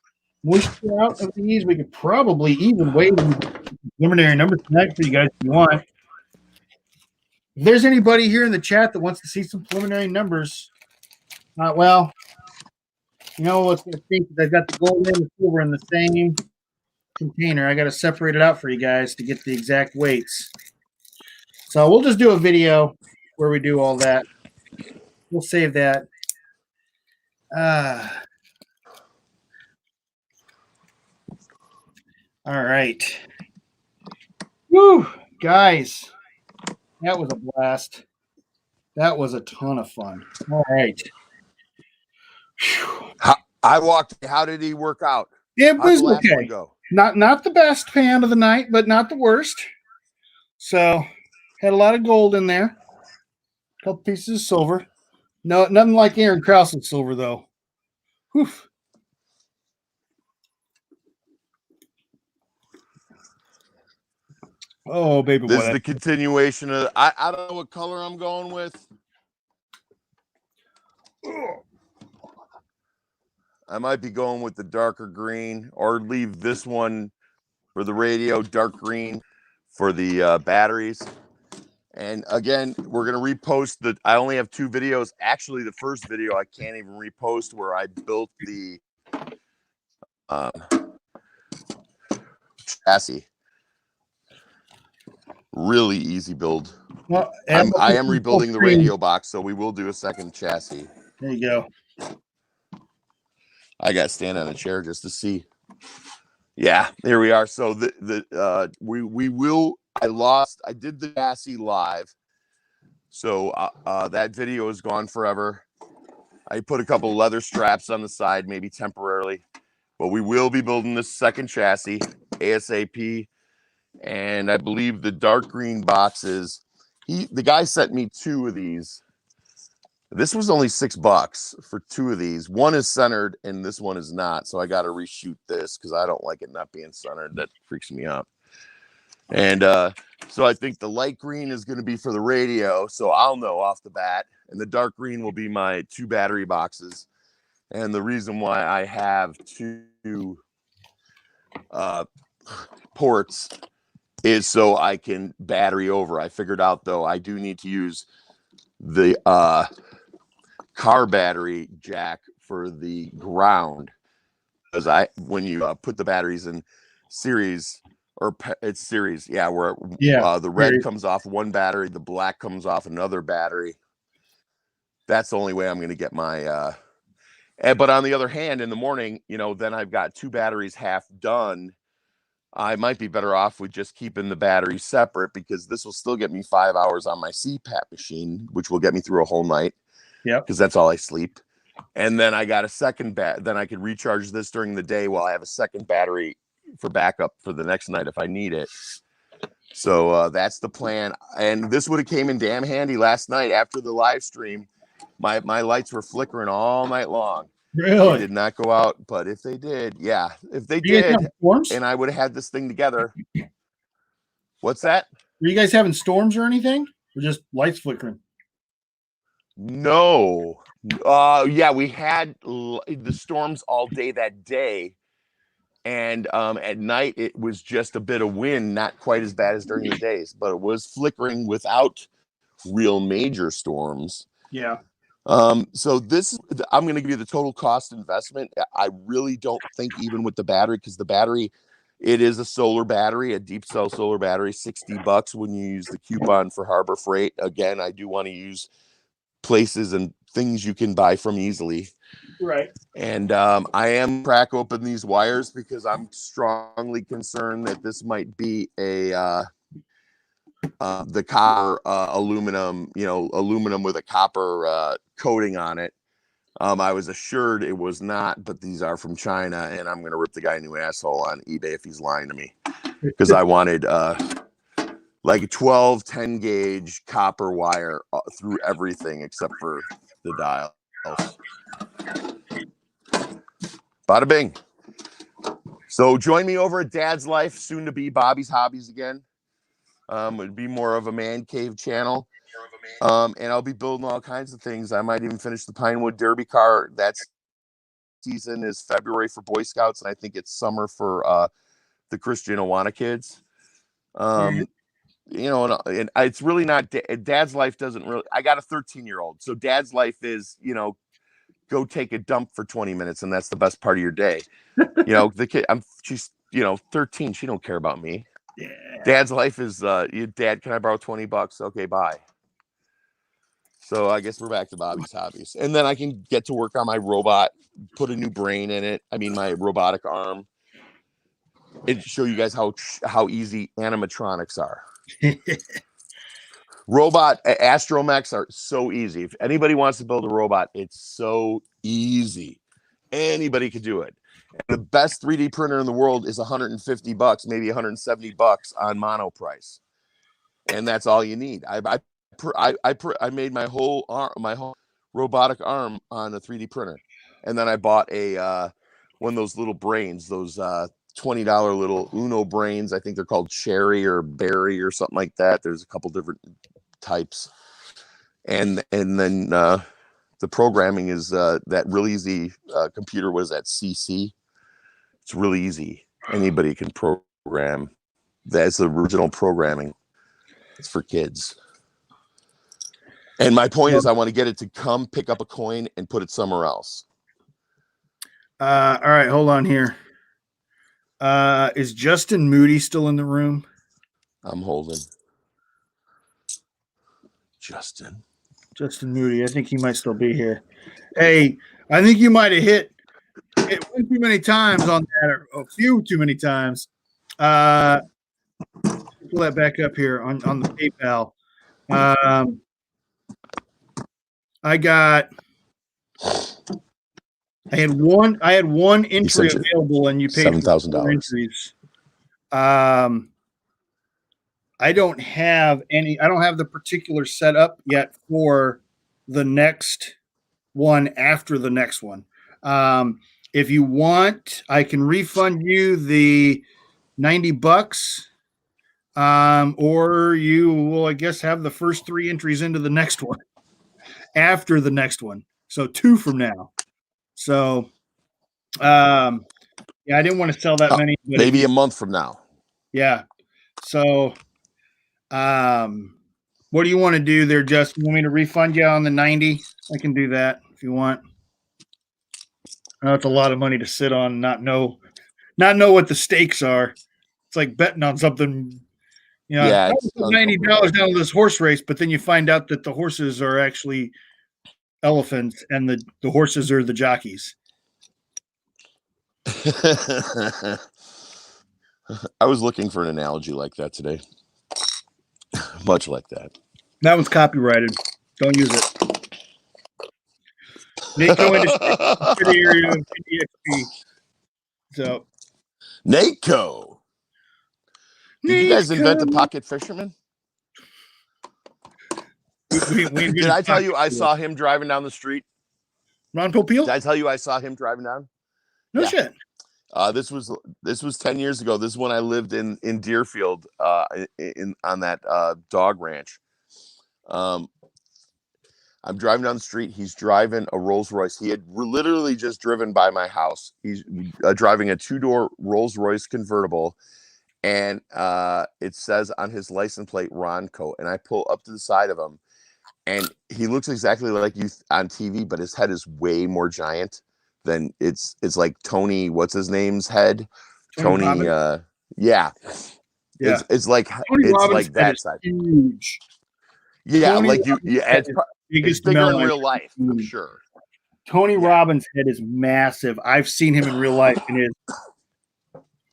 moisture out of these. We could probably even weigh them preliminary numbers tonight for you guys if you want. If there's anybody here in the chat that wants to see some preliminary numbers, well, what's going to think that I've got the gold and the silver in the same container. I got to separate it out for you guys to get the exact weights. So we'll just do a video where we do all that. We'll save that. All right. Woo, guys, that was a blast. That was a ton of fun. All right. Whew. How did he work out? It How'd was the last one okay. go? Not the best pan of the night, but not the worst. So had a lot of gold in there. A couple pieces of silver. No, nothing like Aaron Krause's silver though. Whew. Oh, baby This boy. is the continuation of. I don't know what color I'm going with. I might be going with the darker green, or leave this one for the radio, dark green for the batteries. And again, we're gonna repost the. I only have 2 videos. Actually, the first video I can't even repost, where I built the chassis. Really easy build. Well, I am rebuilding the radio box, so we will do a second chassis. There you go. I got to stand on a chair just to see. Yeah, here we are. So we will. I did the chassis live, so that video is gone forever. I put a couple leather straps on the side, maybe temporarily, but we will be building this second chassis ASAP. And I believe the dark green boxes. The guy sent me 2 of these. This was only $6 for 2 of these. One is centered and this one is not. So I got to reshoot this because I don't like it not being centered. That freaks me out. And so I think the light green is going to be for the radio. So I'll know off the bat. And the dark green will be my 2 battery boxes. And the reason why I have 2 ports is so I can battery over. I figured out, though, I do need to use the car battery jack for the ground, because when you put the batteries in series, or it's series, where the red comes off one battery, the black comes off another battery. That's the only way I'm going to get my but on the other hand, in the morning, then I've got 2 batteries half done. I might be better off with just keeping the batteries separate, because this will still get me 5 hours on my CPAP machine, which will get me through a whole night. Yeah, because that's all I sleep. And then I got a second then I could recharge this during the day while I have a second battery for backup for the next night if I need it. So that's the plan. And this would have came in damn handy last night after the live stream. My lights were flickering all night long. really? They did not go out, but if they did, if they Do you guys did, have storms? and I would have had this thing together. What's that? Were you guys having storms or anything? Or just lights flickering? No. We had the storms all day that day. And at night, it was just a bit of wind, not quite as bad as during the days, but it was flickering without real major storms. Yeah. So I'm going to give you the total cost investment. I really don't think, even with the battery, because the battery, it is a solar battery, a deep cell solar battery, $60 when you use the coupon for Harbor Freight. Again, I do want to use places and things you can buy from easily. Right. And I am crack open these wires because I'm strongly concerned that this might be the copper aluminum, aluminum with a copper coating on it. I was assured it was not, but these are from China, and I'm going to rip the guy a new asshole on eBay if he's lying to me, because I wanted like a 12, 10 gauge copper wire through everything except for the dials. Bada bing. So join me over at Dad's Life, soon to be Bobby's Hobbies again. It'd be more of a man cave channel. And I'll be building all kinds of things. I might even finish the Pinewood Derby car. That season is February for Boy Scouts, and I think it's summer for the Christian Awana kids. And it's really not Dad's Life doesn't really. I got a 13-year-old, so Dad's Life is, go take a dump for 20 minutes, and that's the best part of your day. The kid, she's 13. She don't care about me. Yeah. Dad's Life is Dad, can I borrow $20? Okay, bye. So I guess we're back to Bobby's Hobbies, and then I can get to work on my robot, put a new brain in it. I mean, my robotic arm. it show you guys how easy animatronics are. Robot astromechs are so easy. If anybody wants to build a robot, it's so easy. Anybody could do it. And the best 3D printer in the world is $150, maybe $170 on mono price, and that's all you need. I made my whole robotic arm on a 3D printer, and then I bought a one of those little brains, those $20 little Uno brains. I think they're called Cherry or Berry or something like that. There's a couple different types, and then the programming is that really easy computer. What is that? CC. It's really easy. Anybody can program. That's the original programming. It's for kids. And my point is, I want to get it to come pick up a coin and put it somewhere else. All right, hold on here. Is Justin Moody still in the room? I'm holding. Justin Moody. I think he might still be here. Hey, I think you might have hit one too many times on that, or a few too many times. Pull that back up here on the PayPal. I had one entry available, and you paid $7,000. I don't have the particular setup yet for the next one after the next one. If you want, I can refund you the $90, or you will, I guess, have the first 3 entries into the next one after the next one. So 2 from now. So, yeah, I didn't want to sell that many. Maybe a month from now. Yeah. So, what do you want to do there, Justin? You want me to refund you on the 90? I can do that if you want. I know it's a lot of money to sit on and not know what the stakes are. It's like betting on something. You know, yeah, $90 down to this horse race, but then you find out that the horses are actually elephants and the horses are the jockeys. I was looking for an analogy like that today. Much like that. That one's copyrighted. Don't use it. NACO Industry area of NDXP. So NACO. Did you guys invent the pocket fisherman? Did I tell you I saw him driving down the street? Ron Popeil? Did I tell you I saw him driving down? No shit. This was 10 years ago. This is when I lived in Deerfield, on that dog ranch. I'm driving down the street. He's driving a Rolls Royce. He had literally just driven by my house. He's driving a 2-door Rolls Royce convertible, and it says on his license plate Ronco. And I pull up to the side of him, and he looks exactly like you on TV, but his head is way more giant than it's like Tony. What's his name's head? Tony. Yeah. It's like Tony it's Robbins' like that size. Huge. Yeah, Tony like you. Yeah, it's bigger in real life. I'm sure. Tony Robbins' head is massive. I've seen him in real life, and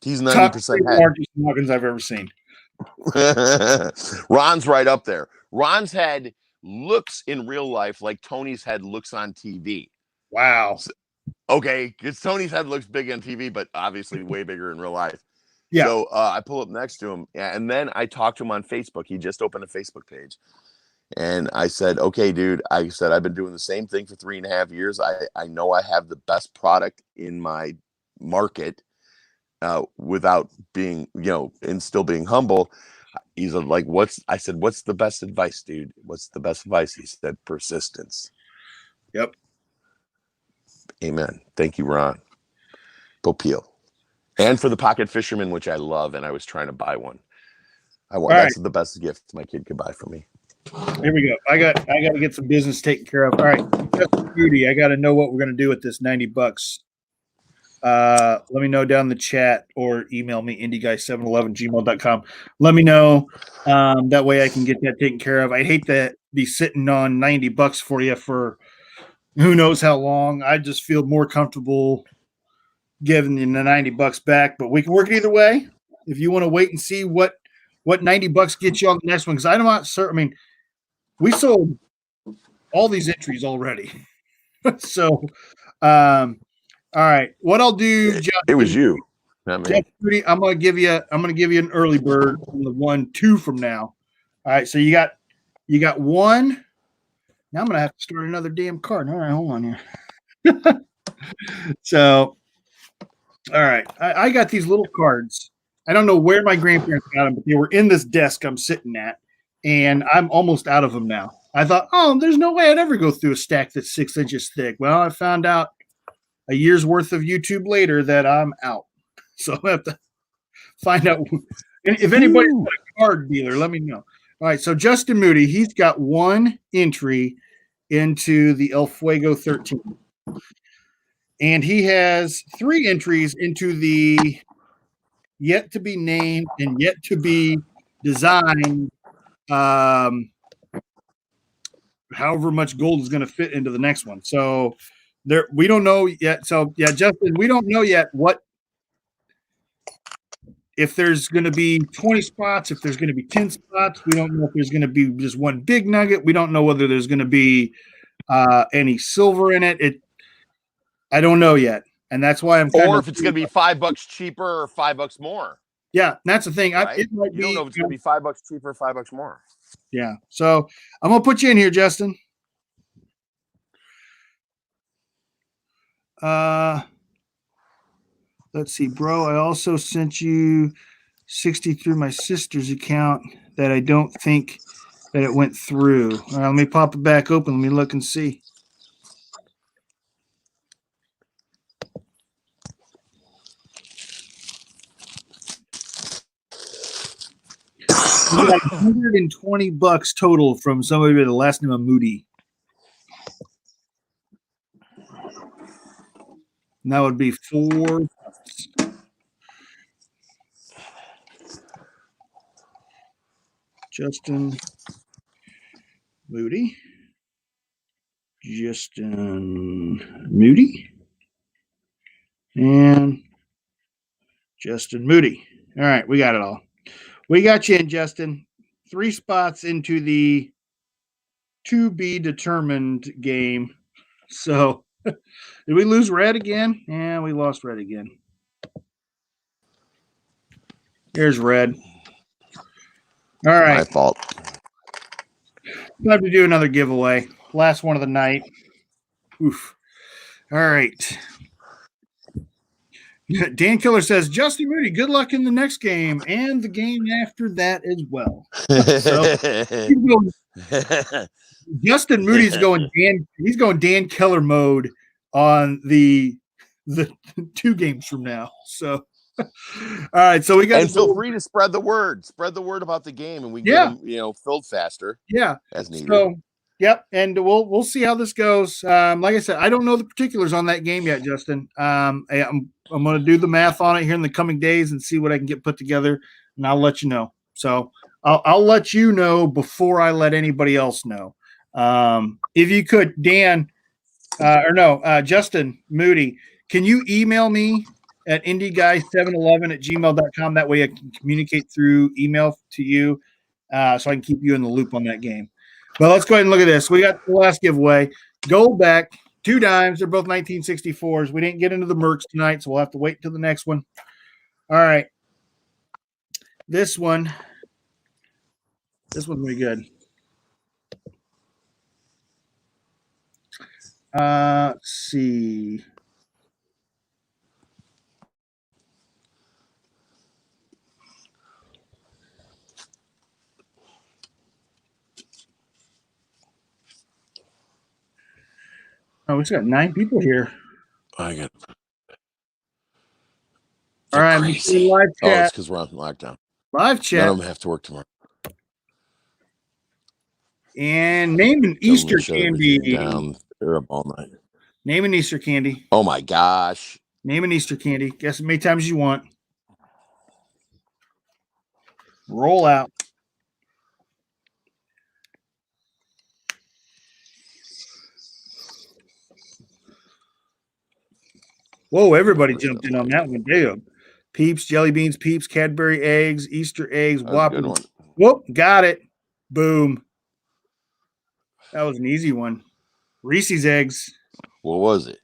he's 90% head. Largest Morgans I've ever seen. Ron's right up there. Ron's head looks in real life like Tony's head looks on TV. Wow. Okay, because Tony's head looks big on TV, but obviously way bigger in real life. Yeah. So I pull up next to him, and then I talk to him on Facebook. He just opened a Facebook page. And I said, okay, dude, I said, I've been doing the same thing for 3.5 years. I know I have the best product in my market without being, and still being humble. He's like, I said, what's the best advice, dude? What's the best advice? He said, persistence. Yep. Amen. Thank you, Ron Popeil. And for the pocket fisherman, which I love. And I was trying to buy one. That's the best gift my kid could buy for me. Here we go. I got to get some business taken care of. All right, Judy, I got to know what we're going to do with this $90. Let me know down in the chat or email me indieguy711@gmail.com. Let me know. That way I can get that taken care of. I'd hate to be sitting on $90 for you for who knows how long. I just feel more comfortable giving you the $90 back, but we can work it either way. If you want to wait and see what $90 gets you on the next one, because I'm not certain. I mean, we sold all these entries already. So, all right. What I'll do, Justin, It was you, not me. Jeff, I'm gonna give you an early bird on the 1-2 from now. All right. So you got one. Now I'm gonna have to start another damn card. All right, hold on here. So, all right, I got these little cards. I don't know where my grandparents got them, but they were in this desk I'm sitting at, and I'm almost out of them now. I thought, oh, there's no way I'd ever go through a stack that's 6 inches thick. Well, I found out a year's worth of YouTube later that I'm out. So I have to find out if anybody's got a card dealer. Let me know. All right, so Justin Moody, he's got one entry into the El Fuego 13. And he has 3 entries into the yet to be named and yet to be designed, however much gold is going to fit into the next one. So we don't know yet. So yeah, Justin, we don't know yet if there's going to be 20 spots, if there's going to be 10 spots. We don't know if there's going to be just one big nugget. We don't know whether there's going to be any silver in it. I don't know yet. And that's why I'm or if it's going to be $5 cheaper or $5 more. Yeah, that's the thing. Right? You don't know if it's going to be $5 cheaper or $5 more. Yeah. So I'm gonna put you in here, Justin. Let's see, bro. I also sent you 60 through my sister's account that I don't think that it went through. All right, let me pop it back open. Let me look and see. We got $120 total from somebody with the last name of Moody. And that would be 4. Justin Moody. Justin Moody. And Justin Moody. All right, we got it all. We got you in, Justin. 3 spots into the to be determined game. So, did we lose red again? Yeah, we lost red again. Here's red. All right. My fault. We'll have to do another giveaway. Last one of the night. Oof. All right. Dan Killer says, Justin Moody, good luck in the next game and the game after that as well. So, Justin Moody's going Dan Keller mode on the 2 games from now. So all right, so we got and feel free to spread the word about the game, and we get them filled faster as needed. So yep, and we'll see how this goes. Like I said, I don't know the particulars on that game yet, Justin. I'm going to do the math on it here in the coming days and see what I can get put together, and I'll let you know. So I'll let you know before I let anybody else know. If you could, Dan, Justin Moody, can you email me at indieguy711@gmail.com? That way I can communicate through email to you, so I can keep you in the loop on that game. But let's go ahead and look at this. We got the last giveaway. Gold back, 2 dimes. They're both 1964s. We didn't get into the Mercs tonight, so we'll have to wait until the next one. All right. This one's really good. Let's see. Oh, we've got 9 people here. I get. All right, live chat. Oh, it's because we're on lockdown. Live chat. None of them have to work tomorrow. And name an Easter candy. Down. They're up all night. Name an Easter candy. Oh my gosh. Name an Easter candy. Guess as many times as you want. Roll out. Whoa, everybody Where's jumped the in on white that one. Damn. Peeps, jelly beans, Peeps, Cadbury eggs, Easter eggs, That was a good Whoppers. one. Whoop, got it. Boom. That was an easy one. Reese's eggs, What was it?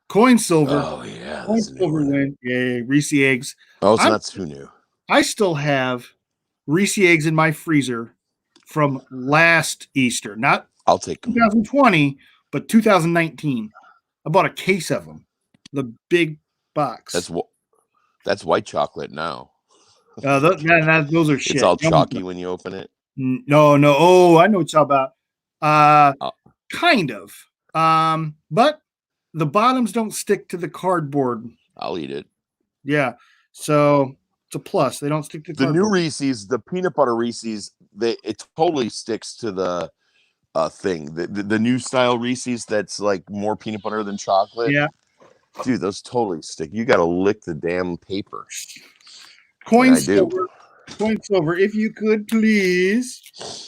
coin silver. Oh yeah, Coin that's a new silver one. win. Yeah, Reese eggs. Oh, it's I not too new. I still have Reese eggs in my freezer from last Easter, not I'll take them. 2020, but 2019. I bought a case of them, the big box. That's white chocolate now. Those are It's shit. all chalky when you open it. No. Oh, I know what you're about. Oh, Kind of. But the bottoms don't stick to the cardboard. I'll eat it. Yeah. So it's a plus. They don't stick to The new cardboard. Reese's, the peanut butter Reese's, it totally sticks to the thing. The new style Reese's that's like more peanut butter than chocolate. Yeah. Dude, those totally stick. You got to lick the damn paper. Coin And I do. silver, if you could please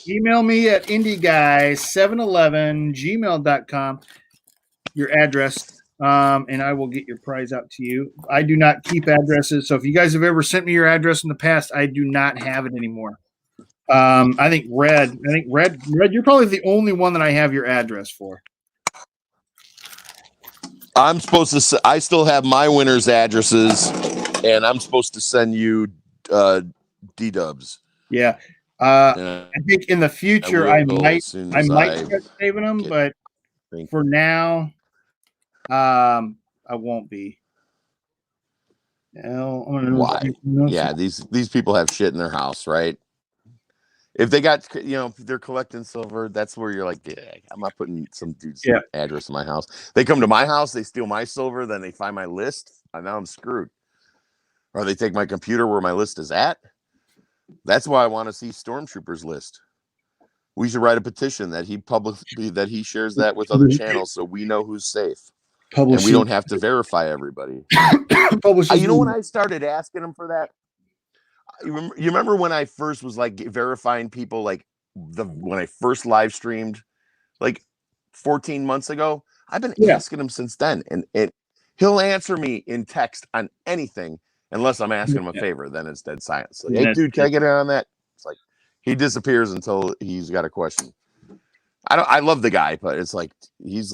email me at indieguys711gmail.com your address, and I will get your prize out to you. I do not keep addresses, so if you guys have ever sent me your address in the past, I do not have it anymore. I think Red, you're probably the only one that I have your address for. I'm supposed to. I still have my winners' addresses, and I'm supposed to send you D-dubs. Yeah. And I think in the future I might start saving them, but for now, I won't be. Why? Yeah, these people have shit in their house, right? If they got, if they're collecting silver, that's where you're like, yeah, I'm not putting some dude's address in my house. They come to my house, they steal my silver, then they find my list, and now I'm screwed. Or they take my computer where my list is at. That's why I want to see Stormtrooper's list. We should write a petition that he shares that with other channels so we know who's safe. And we don't have to verify everybody. You know when I started asking him for that? You remember when I first was like verifying people, like when I first live streamed like 14 months ago? I've been asking him since then, and he'll answer me in text on anything unless I'm asking him a favor. Then it's dead silence. Like, hey, dude, can I get in on that? It's like he disappears until he's got a question. I love the guy, but it's like he's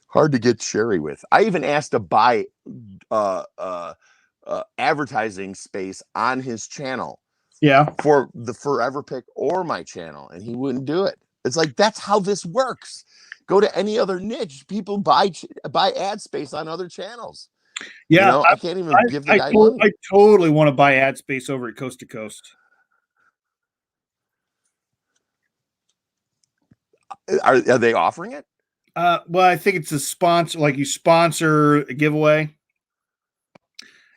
hard to get cherry with. I even asked to buy advertising space on his channel, for the Forever Pick or my channel, and he wouldn't do it. It's like that's how this works. Go to any other niche, people buy ad space on other channels. Yeah, I can't even give the guy money. I totally want to buy ad space over at Coast to Coast. Are they offering it? Well, I think it's a sponsor, like you sponsor a giveaway.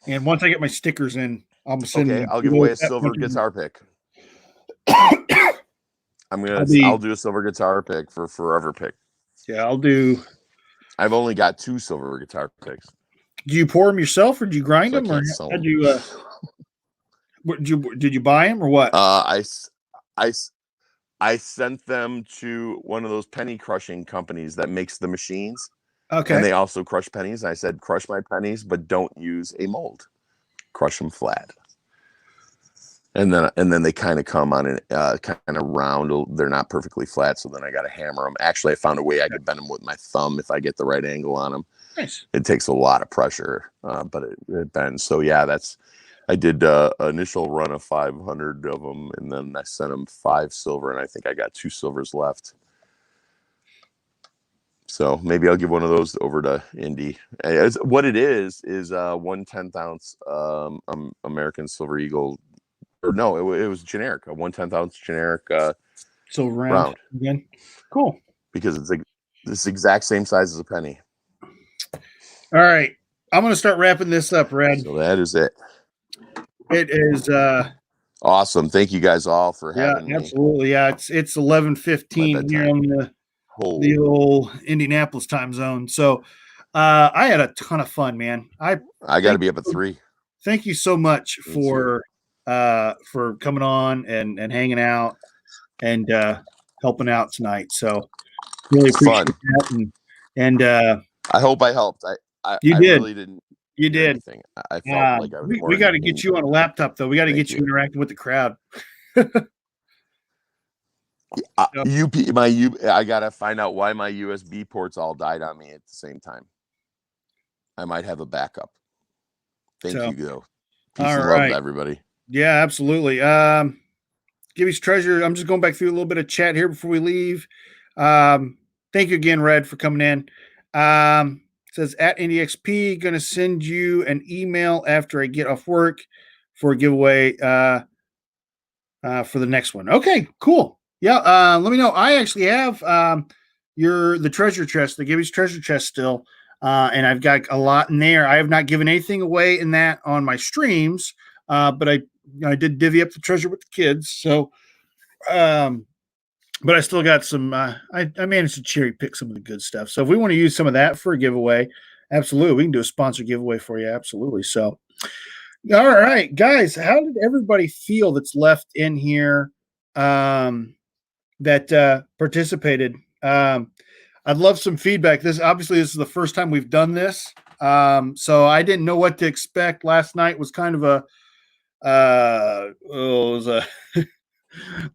And once I get my stickers in, I'll give away a silver guitar pick. I'll do a silver guitar pick for Forever Pick. Yeah, I'll do. I've only got 2 silver guitar picks. Do you pour them yourself, or do you grind them, or did you buy them, or what? I sent them to one of those penny crushing companies that makes the machines. Okay. And they also crush pennies. I said, crush my pennies, but don't use a mold. Crush them flat. And then they kind of come on kind of round. They're not perfectly flat, so then I got to hammer them. Actually, I found a way I could bend them with my thumb if I get the right angle on them. Nice. It takes a lot of pressure, but it bends. So yeah, I did an initial run of 500 of them, and then I sent them 5 silver, and I think I got 2 silvers left. So maybe I'll give one of those over to Indy. What it is 1/10 ounce American Silver Eagle. Or no, it was generic, a 1/10 ounce generic silver round again. Cool. Because it's like this exact same size as a penny. All right, I'm going to start wrapping this up, Red. So that is it. It is awesome. Thank you guys all for having me. Absolutely. Yeah, it's 11:15 here on the old Indianapolis time zone. So I had a ton of fun, man. I got to be up at 3. Thank you so much for coming on and hanging out and helping out tonight. So really appreciate that. And I hope I helped. I You I did. really didn't You hear did. anything. I felt like I was more We got to get you on a laptop, though. We got to Thank get you interacting with the crowd. Yep. I gotta find out why my USB ports all died on me at the same time. I might have a backup. Thank So, you, though. Peace all and love, right. everybody. Yeah, absolutely. Gibby's Treasure. I'm just going back through a little bit of chat here before we leave. Thank you again, Red, for coming in. Says at NDXP, going to send you an email after I get off work for a giveaway for the next one. Okay, cool. Yeah, let me know. I actually have the treasure chest, the Gibby's treasure chest still, and I've got a lot in there. I have not given anything away in that on my streams, but I did divvy up the treasure with the kids. So, but I still got some. I managed to cherry pick some of the good stuff. So if we want to use some of that for a giveaway, absolutely, we can do a sponsor giveaway for you. Absolutely. So. All right, guys, how did everybody feel that's left in here that participated? I'd love some feedback. This is the first time we've done this. So I didn't know what to expect. Last night was kind of a it was a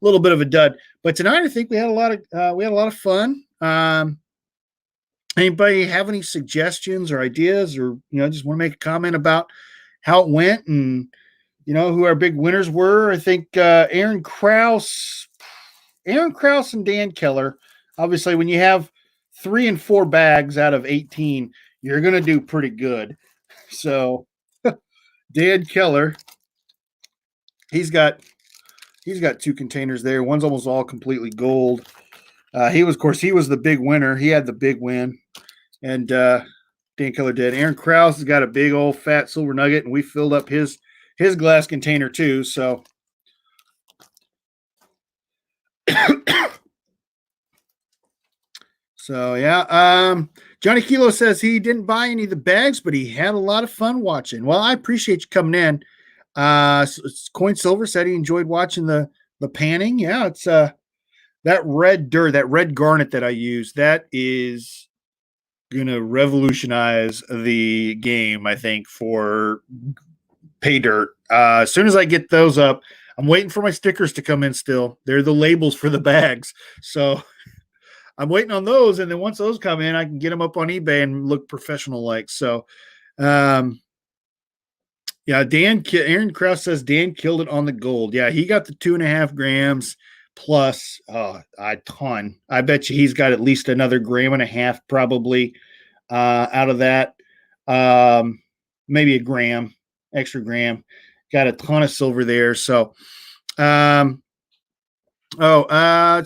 little bit of a dud. But tonight I think we had a lot of fun. Anybody have any suggestions or ideas, or just want to make a comment about how it went and who our big winners were? I think Aaron Krause and Dan Keller. Obviously, when you have 3 and 4 bags out of 18, you're going to do pretty good. So Dan Keller, he's got 2 containers there. One's almost all completely gold. He was the big winner. He had the big win, and Dan Keller did. Aaron Krause has got a big old fat silver nugget, and we filled up his glass container too. So yeah. Johnny Kilo says he didn't buy any of the bags, but he had a lot of fun watching. Well, I appreciate you coming in. Coin Silver said he enjoyed watching the panning. Yeah, it's that red dirt, that red garnet that I use, that is gonna revolutionize the game, I think, for pay dirt. As soon as I get those up, I'm waiting for my stickers to come in still. They're the labels for the bags. So I'm waiting on those. And then once those come in, I can get them up on eBay and look professional like. So, yeah, Aaron Krause says Dan killed it on the gold. Yeah, he got the 2.5 grams plus a ton. I bet you he's got at least another 1.5 grams probably out of that. Maybe a gram, extra gram. Got a ton of silver there. So, let's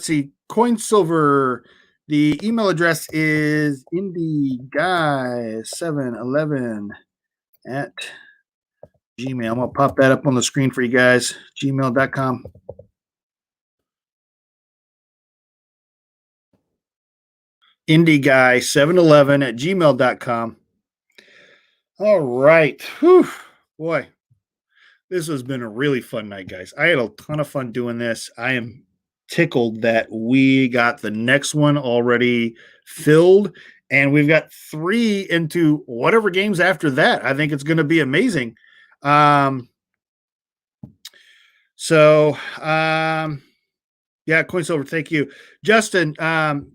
see. Coin Silver. The email address is indieguy711 at Gmail. I'm going to pop that up on the screen for you guys. Gmail.com. Indieguy711 at gmail.com. All right. Whew. Boy, this has been a really fun night, guys. I had a ton of fun doing this. I am tickled that we got the next one already filled, and we've got 3 into whatever games after that. I think it's going to be amazing. Yeah, Coin Silver, thank you. Justin,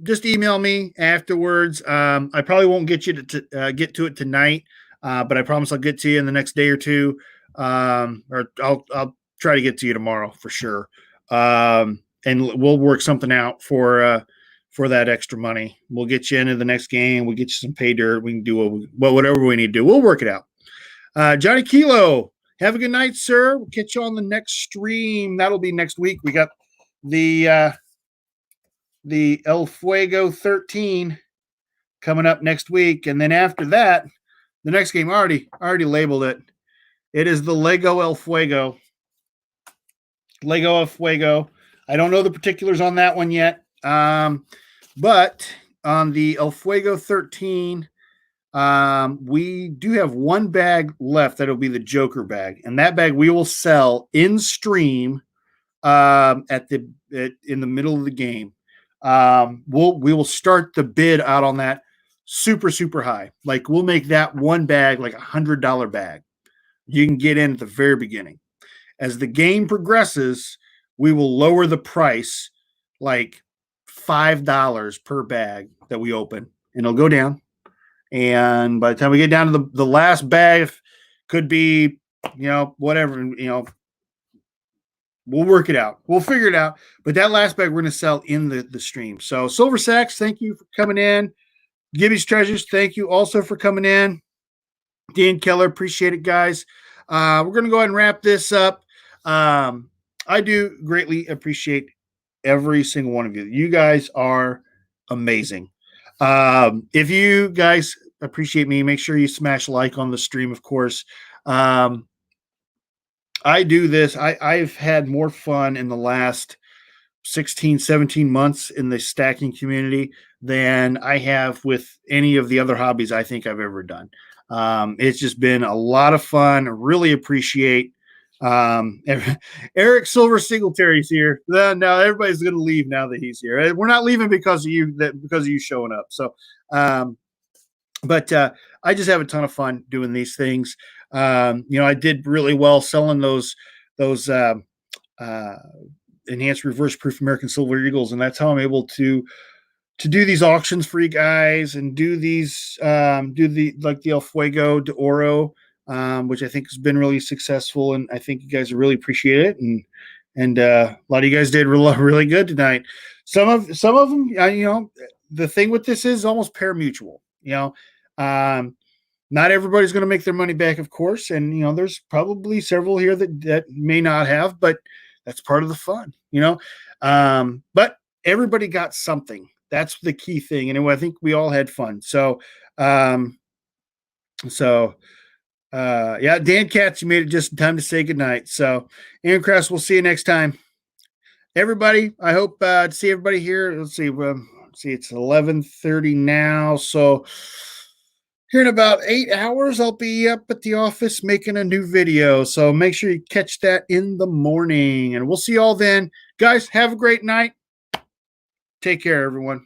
just email me afterwards. I probably won't get you to get to it tonight, but I promise I'll get to you in the next day or two. Or I'll try to get to you tomorrow for sure. And we'll work something out for that extra money. We'll get you into the next game. We'll get you some pay dirt. We can do whatever we need to do. We'll work it out. Johnny Kilo, have a good night, sir. We'll catch you on the next stream. That'll be next week. We got the El Fuego 13 coming up next week, and then after that, the next game already labeled it. It is the Lego El Fuego. Lego El Fuego. I don't know the particulars on that one yet, but on the El Fuego 13, we do have one bag left. That'll be the Joker bag, and that bag we will sell in stream in the middle of the game. We will start the bid out on that super, super high. Like we'll make that one bag like $100 bag. You can get in at the very beginning. As the game progresses, we will lower the price like $5 per bag that we open, and it'll go down. And by the time we get down to the last bag, could be, whatever, we'll work it out. We'll figure it out. But that last bag we're going to sell in the stream. So Silver Sacks, thank you for coming in. Gibby's Treasures, thank you also for coming in. Dan Keller, appreciate it, guys. We're going to go ahead and wrap this up. I do greatly appreciate every single one of you. You guys are amazing. If you guys appreciate me, make sure you smash like on the stream, of course. I do this. I've had more fun in the last 16, 17 months in the stacking community than I have with any of the other hobbies I think I've ever done. It's just been a lot of fun. Really appreciate Eric Silver Singletary's here. Now everybody's going to leave now that he's here. We're not leaving because of you, because of you showing up. So, but I just have a ton of fun doing these things. I did really well selling those enhanced reverse proof American Silver Eagles, and that's how I'm able to do these auctions for you guys and do these the El Fuego D'Oro, which I think has been really successful, and I think you guys really appreciate it, and a lot of you guys did really good tonight. Some of them, the thing with this is almost pari-mutuel. Not everybody's going to make their money back, of course, and there's probably several here that may not have, but that's part of the fun, but everybody got something. That's the key thing. And I think we all had fun. So, Dan Katz, you made it just in time to say goodnight. So, Aaron Krause, we'll see you next time. Everybody, I hope to see everybody here. Let's see. It's 11:30 now. So, here in about 8 hours, I'll be up at the office making a new video. So make sure you catch that in the morning. And we'll see you all then. Guys, have a great night. Take care, everyone.